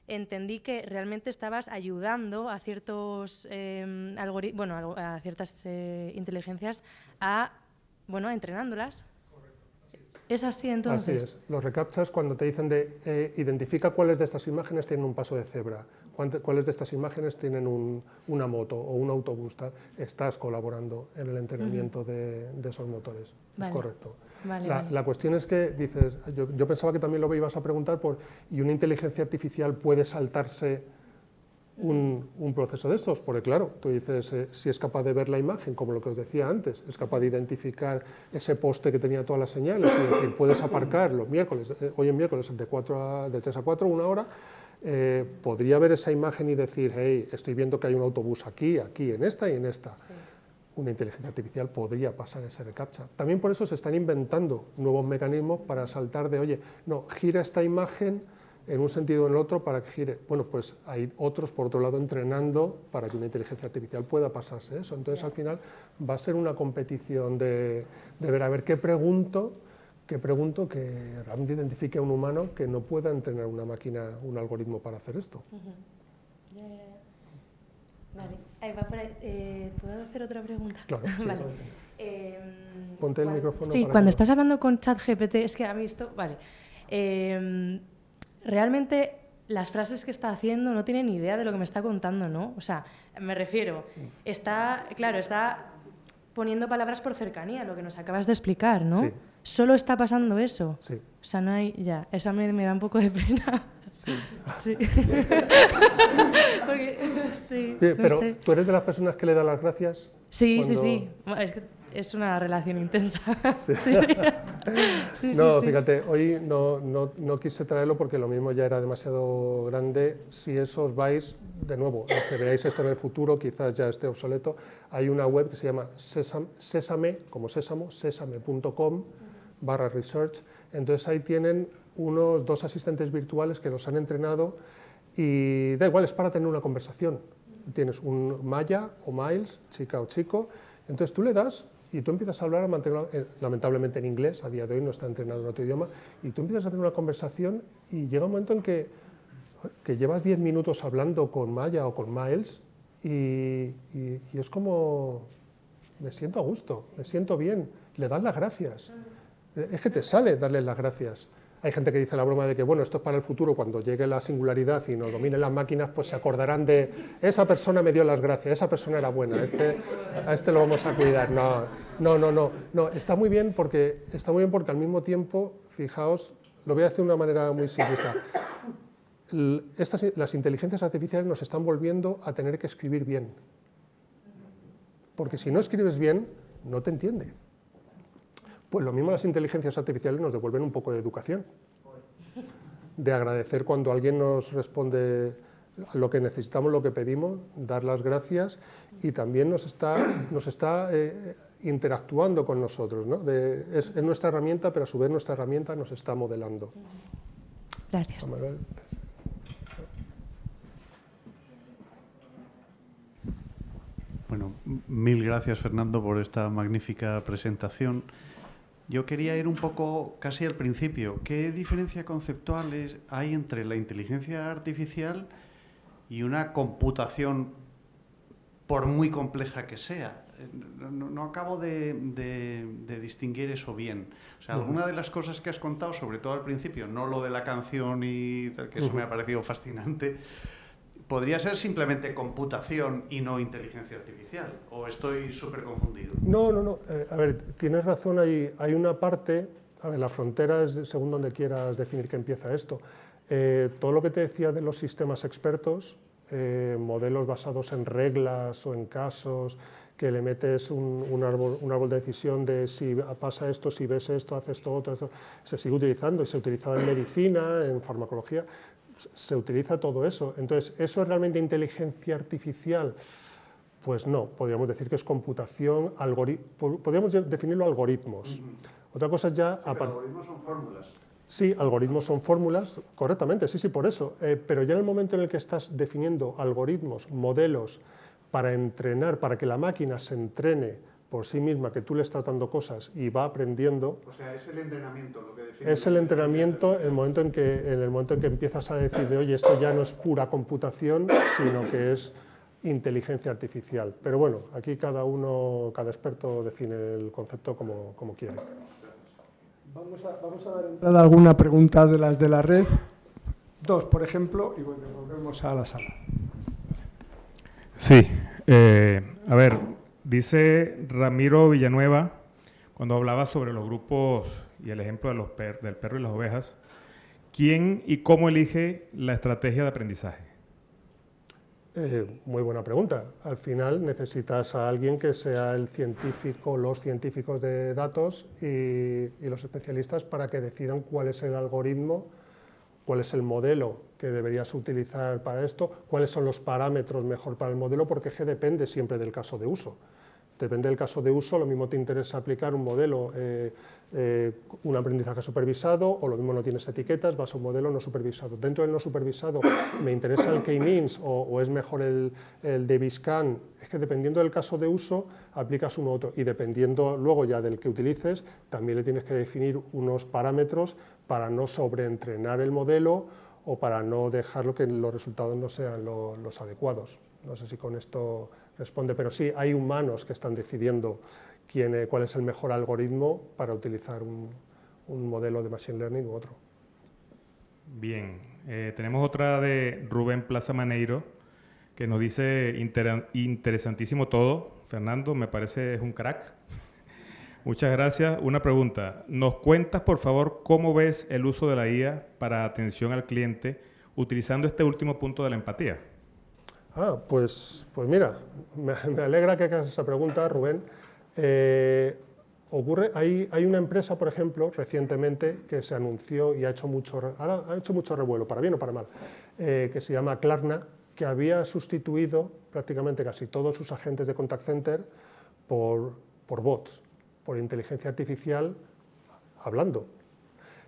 entendí que realmente estabas ayudando a ciertos a ciertas inteligencias entrenándolas. ¿Es así entonces? Así es. Los reCAPTCHAs, cuando te dicen identifica cuáles de estas imágenes tienen un paso de cebra, cuáles de estas imágenes tienen una moto o un autobús, estás colaborando en el entrenamiento de esos motores. Vale. Es correcto. Vale, La cuestión es que dices, yo pensaba que también lo ibas a preguntar ¿y una inteligencia artificial puede saltarse un proceso de estos? Porque claro, tú dices, si es capaz de ver la imagen, como lo que os decía antes, es capaz de identificar ese poste que tenía todas las señales, es decir, puedes aparcar los miércoles, hoy en miércoles de 3 a 4, 1 hora, podría ver esa imagen y decir, hey, estoy viendo que hay un autobús aquí, en esta y en esta. Sí. Una inteligencia artificial podría pasar ese recaptcha. También por eso se están inventando nuevos mecanismos para saltar de, oye, no, gira esta imagen en un sentido o en el otro para que gire. Bueno, pues hay otros, por otro lado, entrenando para que una inteligencia artificial pueda pasarse eso. Entonces, al final, va a ser una competición de ver a ver qué pregunto que realmente identifique a un humano que no pueda entrenar una máquina, un algoritmo para hacer esto. Vale, ahí va por ahí. ¿Puedo hacer otra pregunta? Claro, sí, vale. Ponte el micrófono. Sí, para cuando que estás hablando con ChatGPT, es que a mí esto, vale. Realmente las frases que está haciendo no tiene ni idea de lo que me está contando, ¿no? O sea, me refiero, está poniendo palabras por cercanía, lo que nos acabas de explicar, ¿no? Sí. Solo está pasando eso. Sí. O sea, no hay, esa me da un poco de pena. Sí. Porque, sí, Pero no sé. ¿tú eres de las personas que le dan las gracias? Sí, cuando... sí. Es que es una relación intensa. Sí. Sí, No, sí. fíjate, hoy no quise traerlo porque lo mismo ya era demasiado grande. Si eso os vais, de nuevo, los que veáis esto en el futuro, quizás ya esté obsoleto, hay una web que se llama Sésame, como sésamo, sésame.com/research. Entonces ahí tienen unos 2 asistentes virtuales que los han entrenado y da igual, es para tener una conversación. Tienes un Maya o Miles, chica o chico, entonces tú le das y tú empiezas a hablar, lamentablemente en inglés, a día de hoy no está entrenado en otro idioma, y tú empiezas a tener una conversación y llega un momento en que llevas 10 minutos hablando con Maya o con Miles y es como, me siento a gusto, me siento bien, le das las gracias. Es que te sale darles las gracias. Hay gente que dice la broma de que, bueno, esto es para el futuro, cuando llegue la singularidad y nos dominen las máquinas, pues se acordarán de, esa persona me dio las gracias, esa persona era buena, a este lo vamos a cuidar. No, está muy bien porque al mismo tiempo, fijaos, lo voy a hacer de una manera muy simplista. Las inteligencias artificiales nos están volviendo a tener que escribir bien. Porque si no escribes bien, no te entiende. Pues lo mismo las inteligencias artificiales nos devuelven un poco de educación, de agradecer cuando alguien nos responde lo que necesitamos, lo que pedimos, dar las gracias y también nos está interactuando con nosotros, ¿no? Es nuestra herramienta, pero a su vez nuestra herramienta nos está modelando. Gracias. Bueno, mil gracias, Fernando, por esta magnífica presentación. Yo quería ir un poco casi al principio. ¿Qué diferencia conceptual hay entre la inteligencia artificial y una computación, por muy compleja que sea? No acabo de distinguir eso bien. O sea, alguna de las cosas que has contado, sobre todo al principio, no lo de la canción y tal, que eso me ha parecido fascinante, ¿podría ser simplemente computación y no inteligencia artificial? ¿O estoy súper confundido? No. A ver, tienes razón, hay una parte, a ver, la frontera es según donde quieras definir que empieza esto. Todo lo que te decía de los sistemas expertos, modelos basados en reglas o en casos, que le metes un árbol de decisión de si pasa esto, si ves esto, haces esto, otro, esto, se sigue utilizando y se utilizaba en medicina, en farmacología. Se utiliza todo eso. Entonces, ¿eso es realmente inteligencia artificial? Pues no, podríamos decir que es computación, podríamos definirlo algoritmos. Otra cosa ya... Pero algoritmos son fórmulas. Sí, algoritmos son fórmulas, correctamente, sí, por eso. Pero ya en el momento en el que estás definiendo algoritmos, modelos, para entrenar, para que la máquina se entrene por sí misma, que tú le estás dando cosas y va aprendiendo. O sea, es el entrenamiento lo que define. Es el entrenamiento en el momento en que empiezas a decir de, oye, esto ya no es pura computación, sino que es inteligencia artificial. Pero bueno, aquí cada experto define el concepto como quiere. Vamos a dar entrada a alguna pregunta de las de la red. 2, por ejemplo, y volvemos a la sala. Sí, a ver, dice Ramiro Villanueva, cuando hablabas sobre los grupos y el ejemplo de del perro y las ovejas, ¿quién y cómo elige la estrategia de aprendizaje? Muy buena pregunta. Al final necesitas a alguien que sea el científico, los científicos de datos y los especialistas para que decidan cuál es el algoritmo, cuál es el modelo que deberías utilizar para esto, cuáles son los parámetros mejor para el modelo, porque es que depende siempre del caso de uso. Depende del caso de uso, lo mismo te interesa aplicar un modelo, un aprendizaje supervisado, o lo mismo no tienes etiquetas, vas a un modelo no supervisado. Dentro del no supervisado, ¿me interesa el K-means o es mejor el Davis-Kahn? Es que dependiendo del caso de uso, aplicas uno u otro, y dependiendo luego ya del que utilices, también le tienes que definir unos parámetros para no sobreentrenar el modelo o para no dejarlo que los resultados no sean los adecuados. No sé si con esto responde, pero sí, hay humanos que están decidiendo cuál es el mejor algoritmo para utilizar un modelo de Machine Learning u otro. Bien, tenemos otra de Rubén Plaza Maneiro, que nos dice, interesantísimo todo. Fernando, me parece es un crack. Muchas gracias. Una pregunta. ¿Nos cuentas, por favor, cómo ves el uso de la IA para atención al cliente utilizando este último punto de la empatía? Pues mira, me alegra que hagas esa pregunta, Rubén. Hay una empresa, por ejemplo, recientemente que se anunció y ha hecho mucho revuelo, para bien o para mal, que se llama Klarna, que había sustituido prácticamente casi todos sus agentes de contact center por bots, por inteligencia artificial hablando.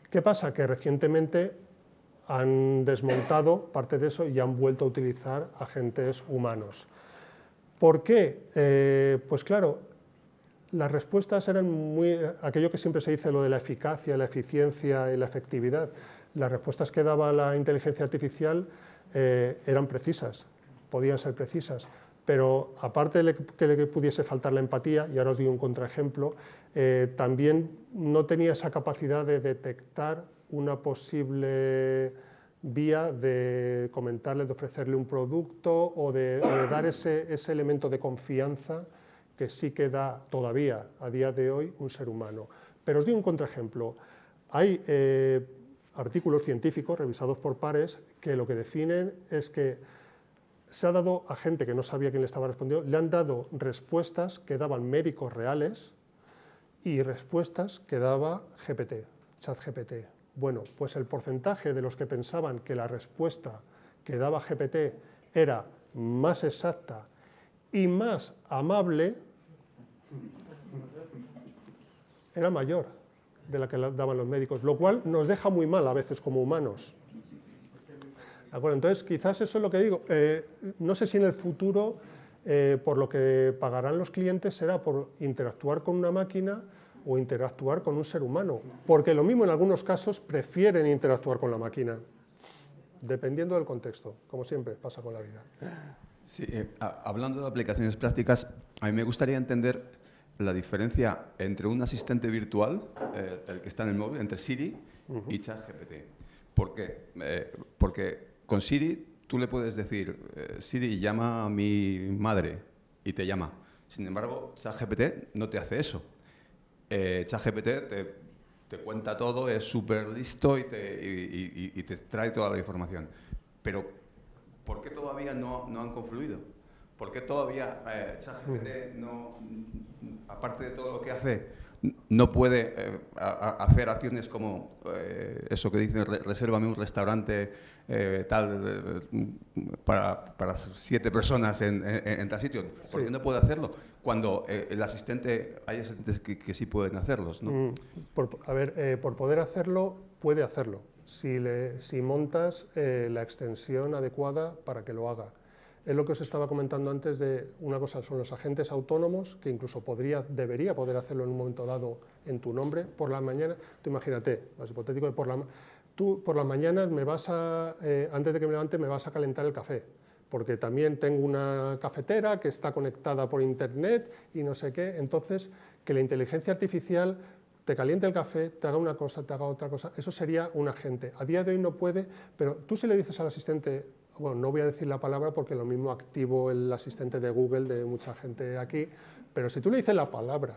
¿Qué pasa? Que recientemente han desmontado parte de eso y han vuelto a utilizar agentes humanos. ¿Por qué? Pues claro, las respuestas eran aquello que siempre se dice, lo de la eficacia, la eficiencia y la efectividad. Las respuestas que daba la inteligencia artificial eran precisas, podían ser precisas, pero aparte de que le pudiese faltar la empatía, y ahora os digo un contraejemplo, también no tenía esa capacidad de detectar una posible vía de comentarle, de ofrecerle un producto o de dar ese elemento de confianza que sí que da todavía a día de hoy un ser humano. Pero os doy un contraejemplo. Hay artículos científicos revisados por pares que lo que definen es que se ha dado a gente que no sabía quién le estaba respondiendo, le han dado respuestas que daban médicos reales y respuestas que daba GPT, ChatGPT. Bueno, pues el porcentaje de los que pensaban que la respuesta que daba GPT era más exacta y más amable era mayor de la que daban los médicos, lo cual nos deja muy mal a veces como humanos. ¿De acuerdo? Entonces, quizás eso es lo que digo. No sé si en el futuro, por lo que pagarán los clientes, será por interactuar con una máquina o interactuar con un ser humano, porque lo mismo en algunos casos prefieren interactuar con la máquina, dependiendo del contexto, como siempre pasa con la vida. Sí, hablando de aplicaciones prácticas, a mí me gustaría entender la diferencia entre un asistente virtual, el que está en el móvil, entre Siri y ChatGPT. ¿Por qué? Porque con Siri tú le puedes decir, Siri, llama a mi madre, y te llama. Sin embargo, ChatGPT no te hace eso. ChatGPT te cuenta todo, es súper listo y te trae toda la información. Pero, ¿por qué todavía no han confluido? ¿Por qué todavía ChatGPT, aparte de todo lo que hace, no puede hacer acciones como eso que dicen, resérvame un restaurante para 7 personas en tal sitio? ¿Por qué no puede hacerlo? Cuando el asistente, hay asistentes que sí pueden hacerlos, ¿no? Por poder hacerlo, puede hacerlo, si montas la extensión adecuada para que lo haga. Es lo que os estaba comentando antes de una cosa, son los agentes autónomos, que incluso debería poder hacerlo en un momento dado en tu nombre. Por la mañana, tú imagínate, más hipotético, tú por las mañanas antes de que me levante me vas a calentar el café, porque también tengo una cafetera que está conectada por internet y no sé qué. Entonces, que la inteligencia artificial te caliente el café, te haga una cosa, te haga otra cosa, eso sería un agente. A día de hoy no puede, pero tú si le dices al asistente, bueno, no voy a decir la palabra porque lo mismo activo el asistente de Google de mucha gente aquí, pero si tú le dices la palabra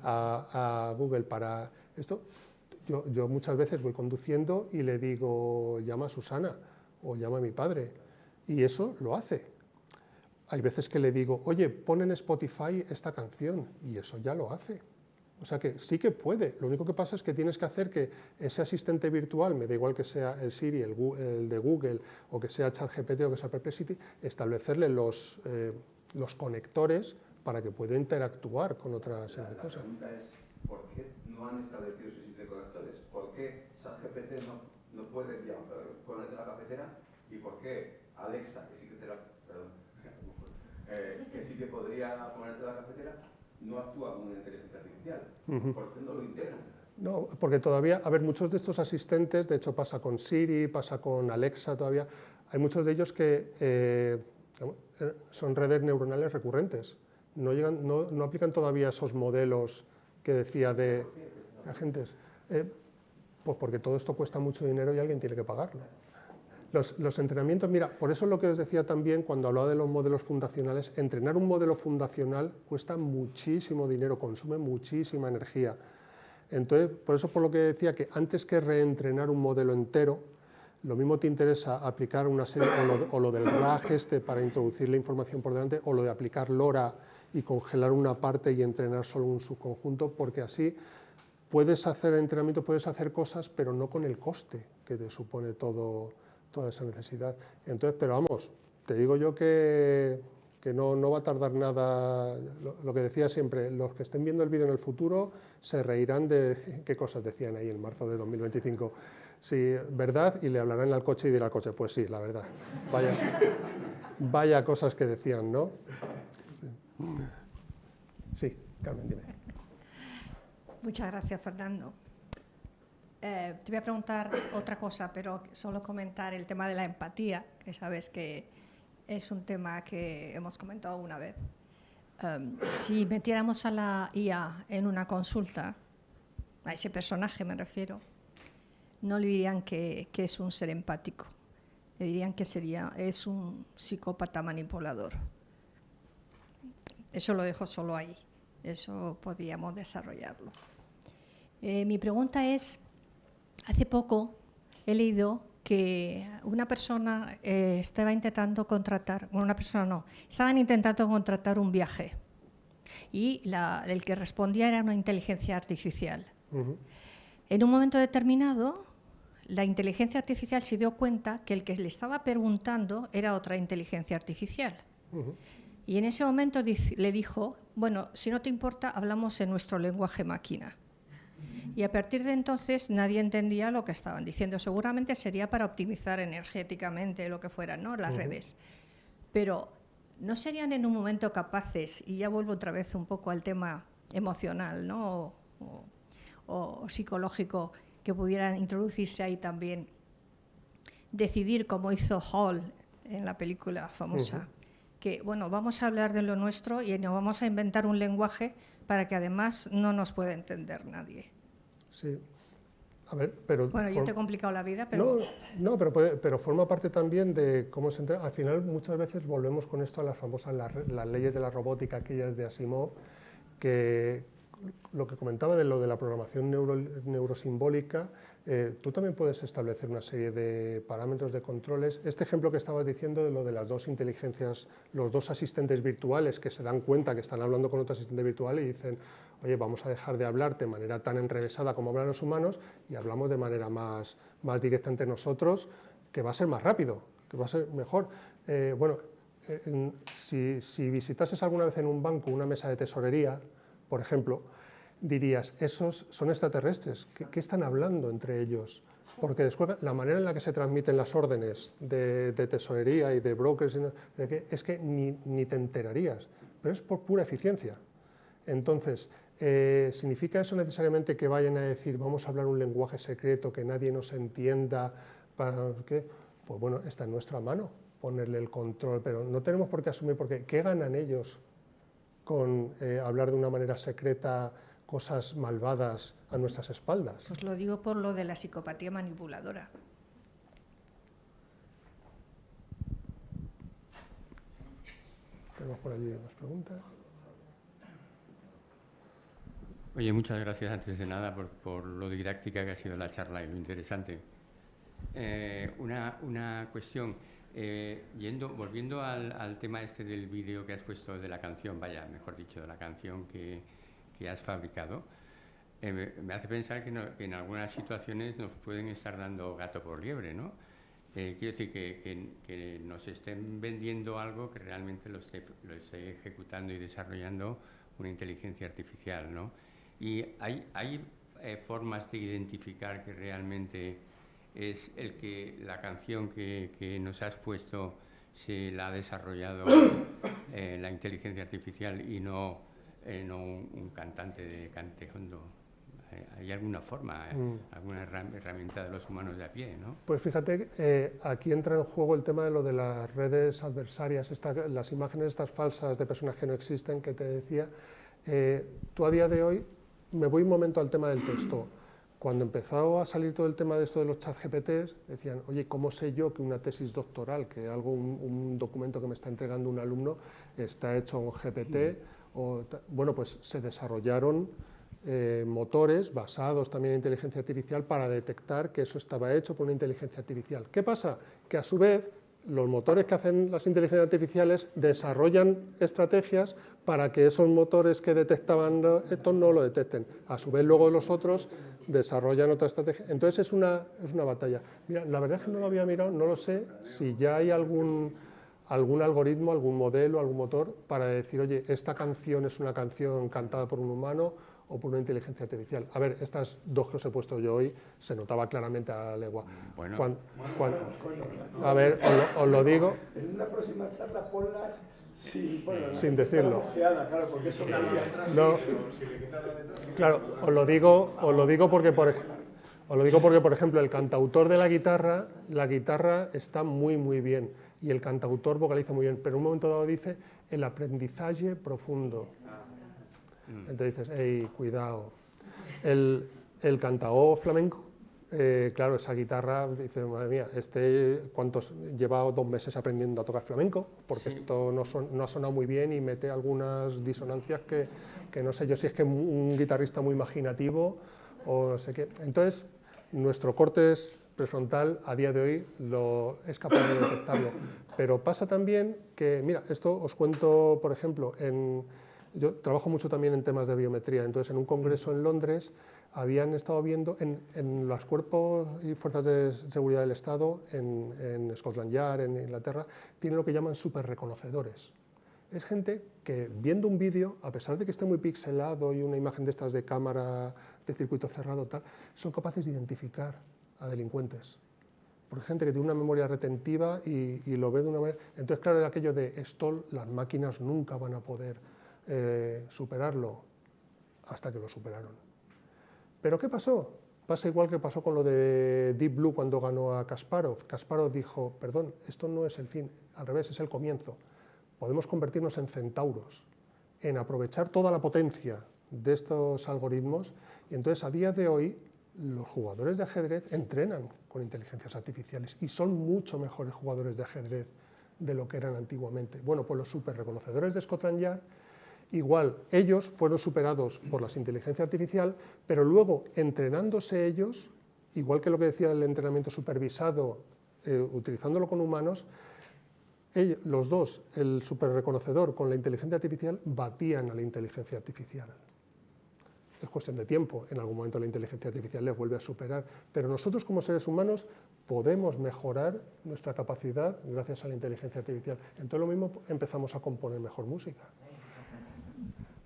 a Google para esto, yo muchas veces voy conduciendo y le digo, llama a Susana o llama a mi padre, y eso lo hace. Hay veces que le digo, oye, pon en Spotify esta canción, y eso ya lo hace. O sea que sí que puede. Lo único que pasa es que tienes que hacer que ese asistente virtual, me da igual que sea el Siri, el de Google, o que sea ChatGPT o que sea Perplexity, establecerle los conectores para que pueda interactuar con otra serie de cosas. La pregunta es, ¿por qué no han establecido ese sistema de conectores? ¿Por qué ChatGPT no puede ponerte la cafetera? ¿Y por qué Alexa, que sí que que sí que podría ponerte la cafetera, no actúa como una inteligencia artificial? ¿Por qué no lo integran? No, porque todavía, a ver, muchos de estos asistentes, de hecho pasa con Siri, pasa con Alexa todavía, hay muchos de ellos que son redes neuronales recurrentes, no aplican todavía esos modelos que decía de agentes, pues porque todo esto cuesta mucho dinero y alguien tiene que pagarlo. Los entrenamientos, mira, por eso lo que os decía también cuando hablaba de los modelos fundacionales, entrenar un modelo fundacional cuesta muchísimo dinero, consume muchísima energía. Entonces, por eso por lo que decía que antes que reentrenar un modelo entero, lo mismo te interesa aplicar una serie, o lo del RAG para introducir la información por delante, o lo de aplicar LoRa y congelar una parte y entrenar solo un subconjunto, porque así puedes hacer entrenamiento, puedes hacer cosas, pero no con el coste que te supone toda esa necesidad. Entonces, pero vamos, te digo yo que no va a tardar nada. Lo que decía siempre, los que estén viendo el vídeo en el futuro se reirán de qué cosas decían ahí en marzo de 2025. Sí, verdad, y le hablarán al coche y dirá al coche, pues sí, la verdad. Vaya cosas que decían, ¿no? Sí, Carmen, dime. Muchas gracias, Fernando. Te voy a preguntar otra cosa, pero solo comentar el tema de la empatía, que sabes que es un tema que hemos comentado una vez. Si metiéramos a la IA en una consulta, a ese personaje me refiero, no le dirían que es un ser empático, le dirían que es un psicópata manipulador. Eso lo dejo solo ahí, eso podríamos desarrollarlo. Mi pregunta es, hace poco he leído que una persona estaban intentando contratar un viaje y el que respondía era una inteligencia artificial. En un momento determinado, la inteligencia artificial se dio cuenta que el que le estaba preguntando era otra inteligencia artificial. Y en ese momento le dijo, bueno, si no te importa, hablamos en nuestro lenguaje máquina. Y a partir de entonces nadie entendía lo que estaban diciendo. Seguramente sería para optimizar energéticamente lo que fuera, ¿no? Las redes. Pero ¿no serían en un momento capaces, y ya vuelvo otra vez un poco al tema emocional, ¿no? o psicológico, que pudieran introducirse ahí también, decidir, como hizo Hall en la película famosa, que bueno, vamos a hablar de lo nuestro y nos vamos a inventar un lenguaje para que además no nos pueda entender nadie? Sí. A ver, pero bueno, yo te he complicado la vida, pero... No, pero forma parte también de cómo se entrena. Al final, muchas veces volvemos con esto a las famosas las leyes de la robótica, aquellas de Asimov, que lo que comentaba de lo de la programación neurosimbólica, tú también puedes establecer una serie de parámetros de controles. Este ejemplo que estabas diciendo de lo de las dos inteligencias, los dos asistentes virtuales que se dan cuenta que están hablando con otro asistente virtual y dicen, oye, vamos a dejar de hablar de manera tan enrevesada como hablan los humanos y hablamos de manera más directa entre nosotros, que va a ser más rápido, que va a ser mejor. Si visitases alguna vez en un banco una mesa de tesorería, por ejemplo, dirías, esos son extraterrestres, ¿qué están hablando entre ellos? Porque después la manera en la que se transmiten las órdenes de tesorería y de brokers es que ni te enterarías, pero es por pura eficiencia. Entonces, ¿significa eso necesariamente que vayan a decir vamos a hablar un lenguaje secreto que nadie nos entienda? ¿Para qué? Pues bueno, está en nuestra mano ponerle el control, pero no tenemos por qué asumir, porque ¿qué ganan ellos con hablar de una manera secreta cosas malvadas a nuestras espaldas? Pues lo digo por lo de la psicopatía manipuladora. Tenemos por allí unas preguntas. Oye, muchas gracias antes de nada por lo didáctica que ha sido la charla y lo interesante. Una cuestión, volviendo al tema este del vídeo que has puesto de la canción, mejor dicho, de la canción que has fabricado, me hace pensar que en algunas situaciones nos pueden estar dando gato por liebre, ¿no? Quiero decir que nos estén vendiendo algo que realmente lo esté ejecutando y desarrollando una inteligencia artificial, ¿no? Y hay formas de identificar que realmente es la canción que nos has puesto se la ha desarrollado la inteligencia artificial y no un cantante de cante hondo. ¿Hay alguna forma, alguna herramienta de los humanos de a pie, ¿no? Pues fíjate, aquí entra en juego el tema de lo de las redes adversarias, las imágenes estas falsas de personas que no existen, que te decía. Tú a día de hoy, me voy un momento al tema del texto. Cuando empezó a salir todo el tema de esto de los chat GPTs, decían, oye, ¿cómo sé yo que una tesis doctoral, que un documento que me está entregando un alumno, está hecho en GPT? Bueno, pues se desarrollaron motores basados también en inteligencia artificial para detectar que eso estaba hecho por una inteligencia artificial. ¿Qué pasa? Que a su vez los motores que hacen las inteligencias artificiales desarrollan estrategias para que esos motores que detectaban esto no lo detecten. A su vez luego los otros desarrollan otra estrategia. Entonces es una batalla. Mira, la verdad es que no lo había mirado, no lo sé si ya hay algún algoritmo, algún modelo, algún motor para decir, oye, esta canción es una canción cantada por un humano o por una inteligencia artificial. A ver, estas dos que os he puesto yo hoy se notaba claramente a la legua. Bueno. A ver, os lo digo. En una próxima charla ponlas sin decirlo. Claro, porque eso no, claro, os lo digo porque, por ejemplo, el cantautor de la guitarra está muy, muy bien y el cantautor vocaliza muy bien, pero en un momento dado dice el aprendizaje profundo. Entonces dices, hey, cuidado. El cantaor flamenco, claro, esa guitarra, dice, madre mía, lleva 2 meses aprendiendo a tocar flamenco, porque esto no ha sonado muy bien y mete algunas disonancias que no sé yo si es que un guitarrista muy imaginativo o no sé qué. Entonces, nuestro córtex prefrontal a día de hoy es capaz de detectarlo. Pero pasa también que, mira, esto os cuento, por ejemplo, yo trabajo mucho también en temas de biometría, entonces en un congreso en Londres habían estado viendo en los cuerpos y fuerzas de seguridad del Estado, en Scotland Yard, en Inglaterra, tienen lo que llaman superreconocedores. Es gente que viendo un vídeo, a pesar de que esté muy pixelado y una imagen de estas de cámara de circuito cerrado, tal, son capaces de identificar a delincuentes. Porque hay gente que tiene una memoria retentiva y lo ve de una manera. Entonces, claro, aquello de esto, las máquinas nunca van a poder superarlo, hasta que lo superaron. ¿Pero qué pasó? Pasa igual que pasó con lo de Deep Blue cuando ganó a Kasparov. Kasparov dijo, perdón, esto no es el fin, al revés, es el comienzo. Podemos convertirnos en centauros, en aprovechar toda la potencia de estos algoritmos, y entonces a día de hoy los jugadores de ajedrez entrenan con inteligencias artificiales y son mucho mejores jugadores de ajedrez de lo que eran antiguamente. Bueno, pues los superreconocedores de Scotland Yard, igual, ellos fueron superados por la inteligencia artificial, pero luego, entrenándose ellos, igual que lo que decía el entrenamiento supervisado, utilizándolo con humanos, los dos, el superreconocedor con la inteligencia artificial, batían a la inteligencia artificial. Es cuestión de tiempo, en algún momento la inteligencia artificial les vuelve a superar, pero nosotros como seres humanos podemos mejorar nuestra capacidad gracias a la inteligencia artificial. Entonces lo mismo, empezamos a componer mejor música.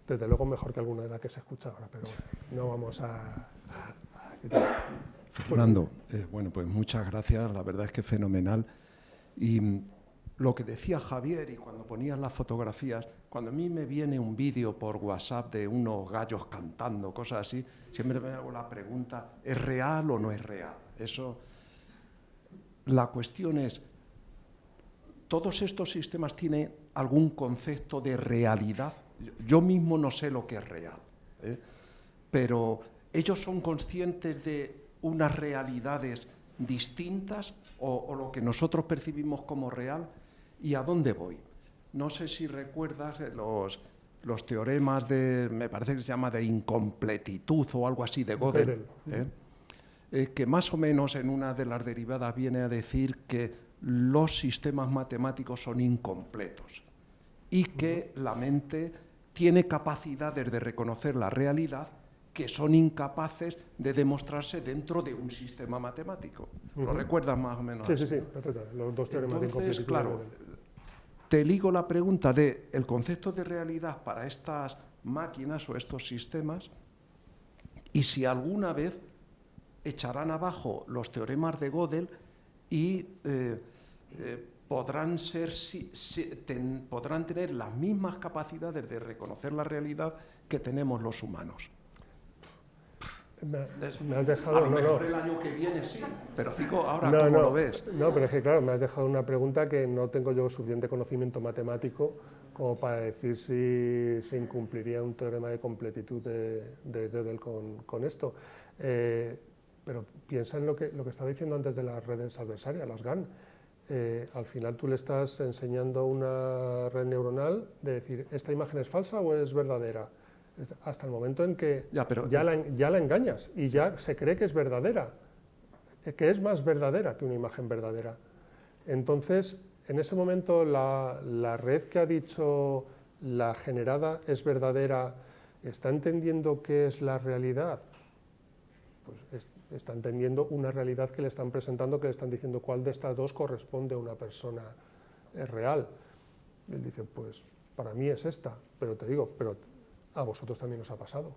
Desde luego mejor que alguna de las que se escucha ahora, pero no vamos a Fernando, bueno, pues muchas gracias, la verdad es que es fenomenal. Y lo que decía Javier, y cuando ponías las fotografías, cuando a mí me viene un vídeo por WhatsApp de unos gallos cantando, cosas así, siempre me hago la pregunta, ¿es real o no es real? La cuestión es, ¿todos estos sistemas tienen algún concepto de realidad? Yo mismo no sé lo que es real, pero ellos son conscientes de unas realidades distintas o lo que nosotros percibimos como real. ¿Y a dónde voy? No sé si recuerdas los teoremas de, me parece que se llama de incompletitud o algo así, de Gödel, que más o menos en una de las derivadas viene a decir que los sistemas matemáticos son incompletos y que la mente tiene capacidades de reconocer la realidad que son incapaces de demostrarse dentro de un sistema matemático. ¿Lo recuerdas más o menos? Sí, sí, sí, perfecto. Los dos teoremas de incompletitud. Claro, te ligo la pregunta del concepto de realidad para estas máquinas o estos sistemas y si alguna vez echarán abajo los teoremas de Gödel y podrán tener las mismas capacidades de reconocer la realidad que tenemos los humanos. Me has dejado... A lo mejor el año que viene sí, pero digo ahora, ¿cómo lo ves? No, pero es que claro, me has dejado una pregunta que no tengo yo suficiente conocimiento matemático como para decir si se incumpliría un teorema de completitud de Gödel con esto. Pero piensa en lo que estaba diciendo antes de las redes adversarias, las GAN. Al final tú le estás enseñando una red neuronal de decir, ¿esta imagen es falsa o es verdadera? Hasta el momento en que ya la engañas y ya se cree que es verdadera, que es más verdadera que una imagen verdadera. Entonces, en ese momento, la red que ha dicho la generada es verdadera, ¿está entendiendo qué es la realidad? Pues está entendiendo una realidad que le están presentando, que le están diciendo cuál de estas dos corresponde a una persona real. Y él dice, pues para mí es esta, pero te digo, pero a vosotros también os ha pasado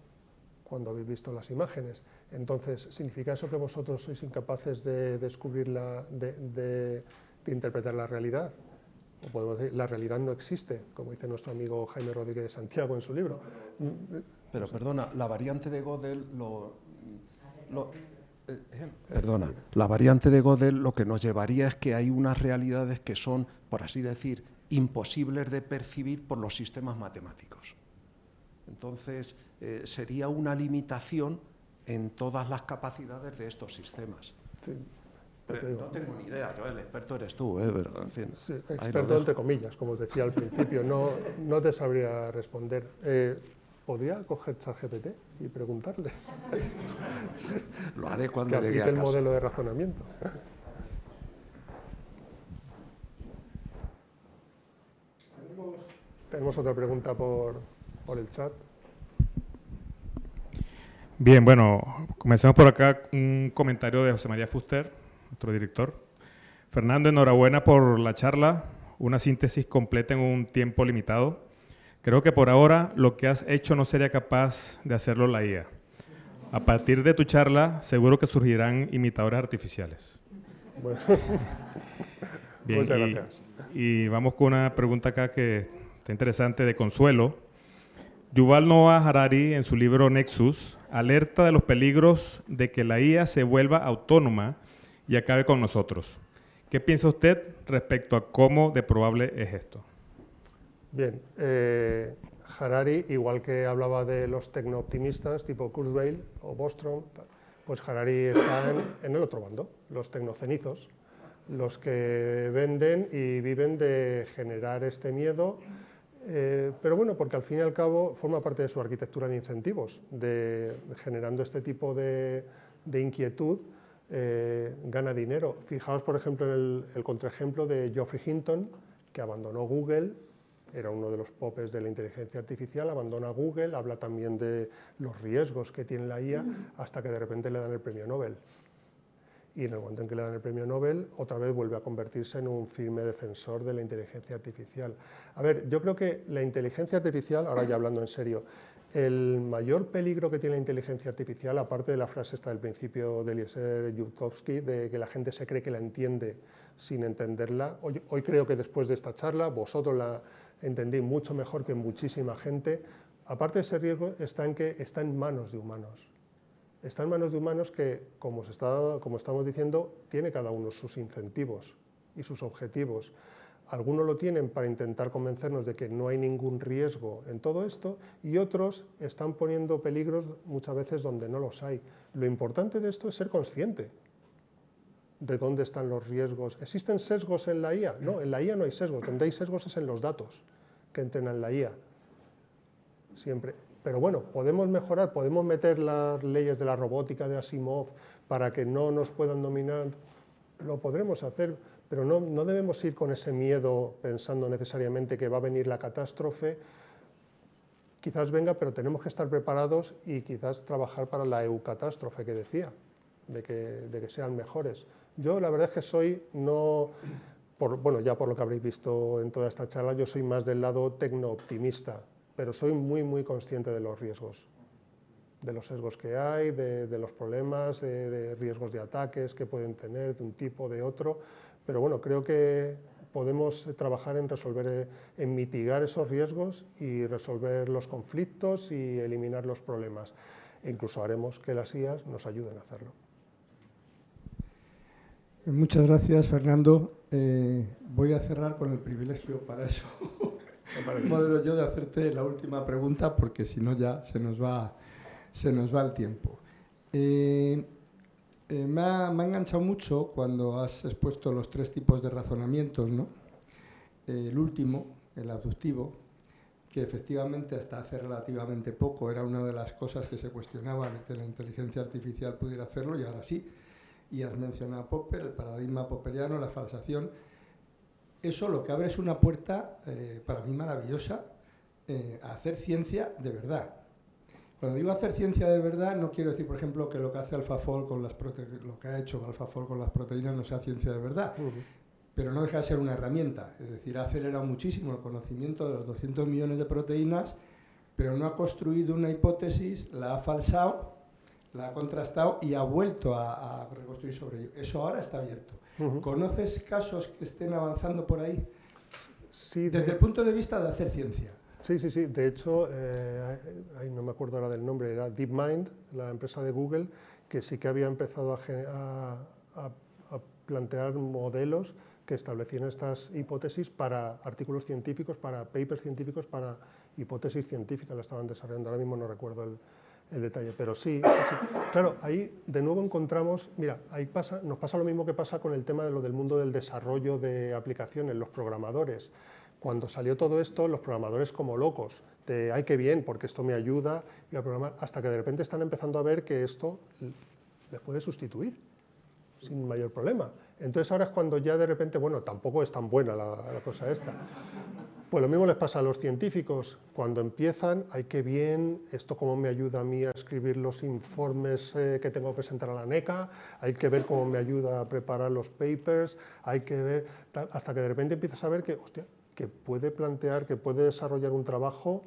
cuando habéis visto las imágenes. Entonces, ¿significa eso que vosotros sois incapaces de descubrir, de interpretar la realidad? O podemos decir, la realidad no existe, como dice nuestro amigo Jaime Rodríguez de Santiago en su libro. Pero perdona, la variante de Gödel la variante de Gödel lo que nos llevaría es que hay unas realidades que son, por así decir, imposibles de percibir por los sistemas matemáticos. Entonces, sería una limitación en todas las capacidades de estos sistemas. Sí, no tengo ni idea, el experto eres tú, pero en fin. Sí, experto entre comillas, como os decía al principio, no te sabría responder. ¿Podría coger ChatGPT y preguntarle? Lo haré cuando que llegue a aplique casa. el modelo de razonamiento. Tenemos otra pregunta por el chat. Bien, bueno, comencemos por acá un comentario de José María Fuster, nuestro director. Fernando, enhorabuena por la charla, una síntesis completa en un tiempo limitado. Creo que por ahora lo que has hecho no sería capaz de hacerlo la IA. A partir de tu charla, seguro que surgirán imitadores artificiales. Bueno. Bien, muchas gracias. Y vamos con una pregunta acá que está interesante de Consuelo. Yuval Noah Harari, en su libro Nexus, alerta de los peligros de que la IA se vuelva autónoma y acabe con nosotros. ¿Qué piensa usted respecto a cómo de probable es esto? Bien, Harari, igual que hablaba de los tecnooptimistas tipo Kurzweil o Bostrom, pues Harari está en el otro bando, los tecnocenizos, los que venden y viven de generar este miedo, pero bueno, porque al fin y al cabo forma parte de su arquitectura de incentivos, generando este tipo de inquietud, gana dinero. Fijaos, por ejemplo, en el contraejemplo de Geoffrey Hinton, que abandonó Google. Era uno de los popes de la inteligencia artificial, abandona Google, habla también de los riesgos que tiene la IA, hasta que de repente le dan el premio Nobel. Y en el momento en que le dan el premio Nobel, otra vez vuelve a convertirse en un firme defensor de la inteligencia artificial. A ver, yo creo que la inteligencia artificial, ahora ya hablando en serio, el mayor peligro que tiene la inteligencia artificial, aparte de la frase esta del principio de Eliezer Yudkowsky, de que la gente se cree que la entiende sin entenderla, hoy creo que después de esta charla, vosotros la entendí mucho mejor que muchísima gente. Aparte de ese riesgo está en que está en manos de humanos. Está en manos de humanos que, como estamos diciendo, tiene cada uno sus incentivos y sus objetivos. Algunos lo tienen para intentar convencernos de que no hay ningún riesgo en todo esto y otros están poniendo peligros muchas veces donde no los hay. Lo importante de esto es ser consciente de dónde están los riesgos. ¿Existen sesgos en la IA? No, en la IA no hay sesgos. Donde hay sesgos es en los datos que entrenan la IA. siempre. Pero bueno, podemos mejorar, podemos meter las leyes de la robótica de Asimov para que no nos puedan dominar, lo podremos hacer, pero no debemos ir con ese miedo pensando necesariamente que va a venir la catástrofe. Quizás venga, pero tenemos que estar preparados y quizás trabajar para la eucatástrofe que decía, de que sean mejores. Yo la verdad es que soy, bueno, ya por lo que habréis visto en toda esta charla, yo soy más del lado tecno-optimista, pero soy muy, muy consciente de los riesgos, de los sesgos que hay, de los problemas, de riesgos de ataques que pueden tener de un tipo, de otro, pero bueno, creo que podemos trabajar en resolver, en mitigar esos riesgos y resolver los conflictos y eliminar los problemas. E incluso haremos que las IAs nos ayuden a hacerlo. Muchas gracias, Fernando. Voy a cerrar con el privilegio para eso. Modelo yo de hacerte la última pregunta, porque si no ya se nos va el tiempo. Me ha enganchado mucho cuando has expuesto los 3 tipos de razonamientos, ¿no? El último, el abductivo, que efectivamente hasta hace relativamente poco era una de las cosas que se cuestionaba de que la inteligencia artificial pudiera hacerlo, y ahora sí. Y has mencionado a Popper, el paradigma popperiano, la falsación. Eso lo que abre es una puerta, para mí maravillosa, a hacer ciencia de verdad. Cuando digo hacer ciencia de verdad, no quiero decir, por ejemplo, que lo que hace AlphaFold con lo que ha hecho AlphaFold con las proteínas no sea ciencia de verdad, pero no deja de ser una herramienta. Es decir, ha acelerado muchísimo el conocimiento de los 200 millones de proteínas, pero no ha construido una hipótesis, la ha falsado, la ha contrastado y ha vuelto a reconstruir sobre ello. Eso ahora está abierto. ¿Conoces casos que estén avanzando por ahí? Sí, desde el punto de vista de hacer ciencia. Sí. De hecho, no me acuerdo ahora del nombre, era DeepMind, la empresa de Google, que sí que había empezado a plantear modelos que establecían estas hipótesis para artículos científicos, para papers científicos, para hipótesis científicas, la estaban desarrollando. Ahora mismo no recuerdo el detalle, pero sí. Claro, ahí de nuevo encontramos, mira, nos pasa lo mismo que pasa con el tema de lo del mundo del desarrollo de aplicaciones, los programadores. Cuando salió todo esto, los programadores como locos, de ¡ay, qué bien, porque esto me ayuda a programar!, hasta que de repente están empezando a ver que esto les puede sustituir sin mayor problema. Entonces ahora es cuando ya de repente, bueno, tampoco es tan buena la cosa esta. Pues lo mismo les pasa a los científicos, cuando empiezan, ¡ay, qué bien! Esto cómo me ayuda a mí a escribir los informes que tengo que presentar a la NECA, hay que ver cómo me ayuda a preparar los papers, hay que ver, hasta que de repente empiezas a ver que, hostia, que puede plantear, que puede desarrollar un trabajo,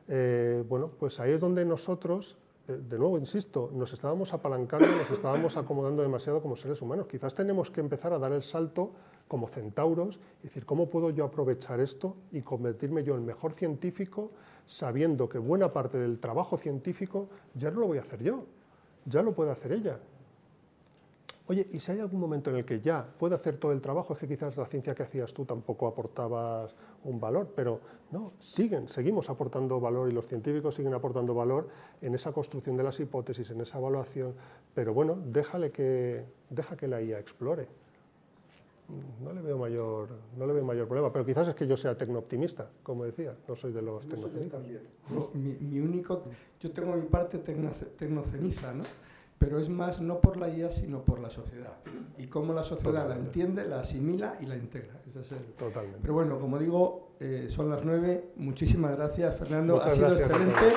bueno, pues ahí es donde nosotros, de nuevo, insisto, nos estábamos apalancando, nos estábamos acomodando demasiado como seres humanos. Quizás tenemos que empezar a dar el salto como centauros y decir, ¿cómo puedo yo aprovechar esto y convertirme yo en el mejor científico, sabiendo que buena parte del trabajo científico ya no lo voy a hacer yo, ya lo puede hacer ella? Oye, y si hay algún momento en el que ya puede hacer todo el trabajo, es que quizás la ciencia que hacías tú tampoco aportabas un valor, pero no, seguimos aportando valor y los científicos siguen aportando valor en esa construcción de las hipótesis, en esa evaluación, pero bueno, deja que la IA explore. No le veo mayor problema, pero quizás es que yo sea tecnooptimista, como decía, no soy de los tecnocenitas. Yo tengo mi parte tecnoceniza, ¿no? Pero es más no por la IA, sino por la sociedad. Y cómo la sociedad la entiende, la asimila y la integra. Totalmente. Pero bueno, como digo, son las 9. Muchísimas gracias, Fernando. Muchas ha sido gracias, excelente.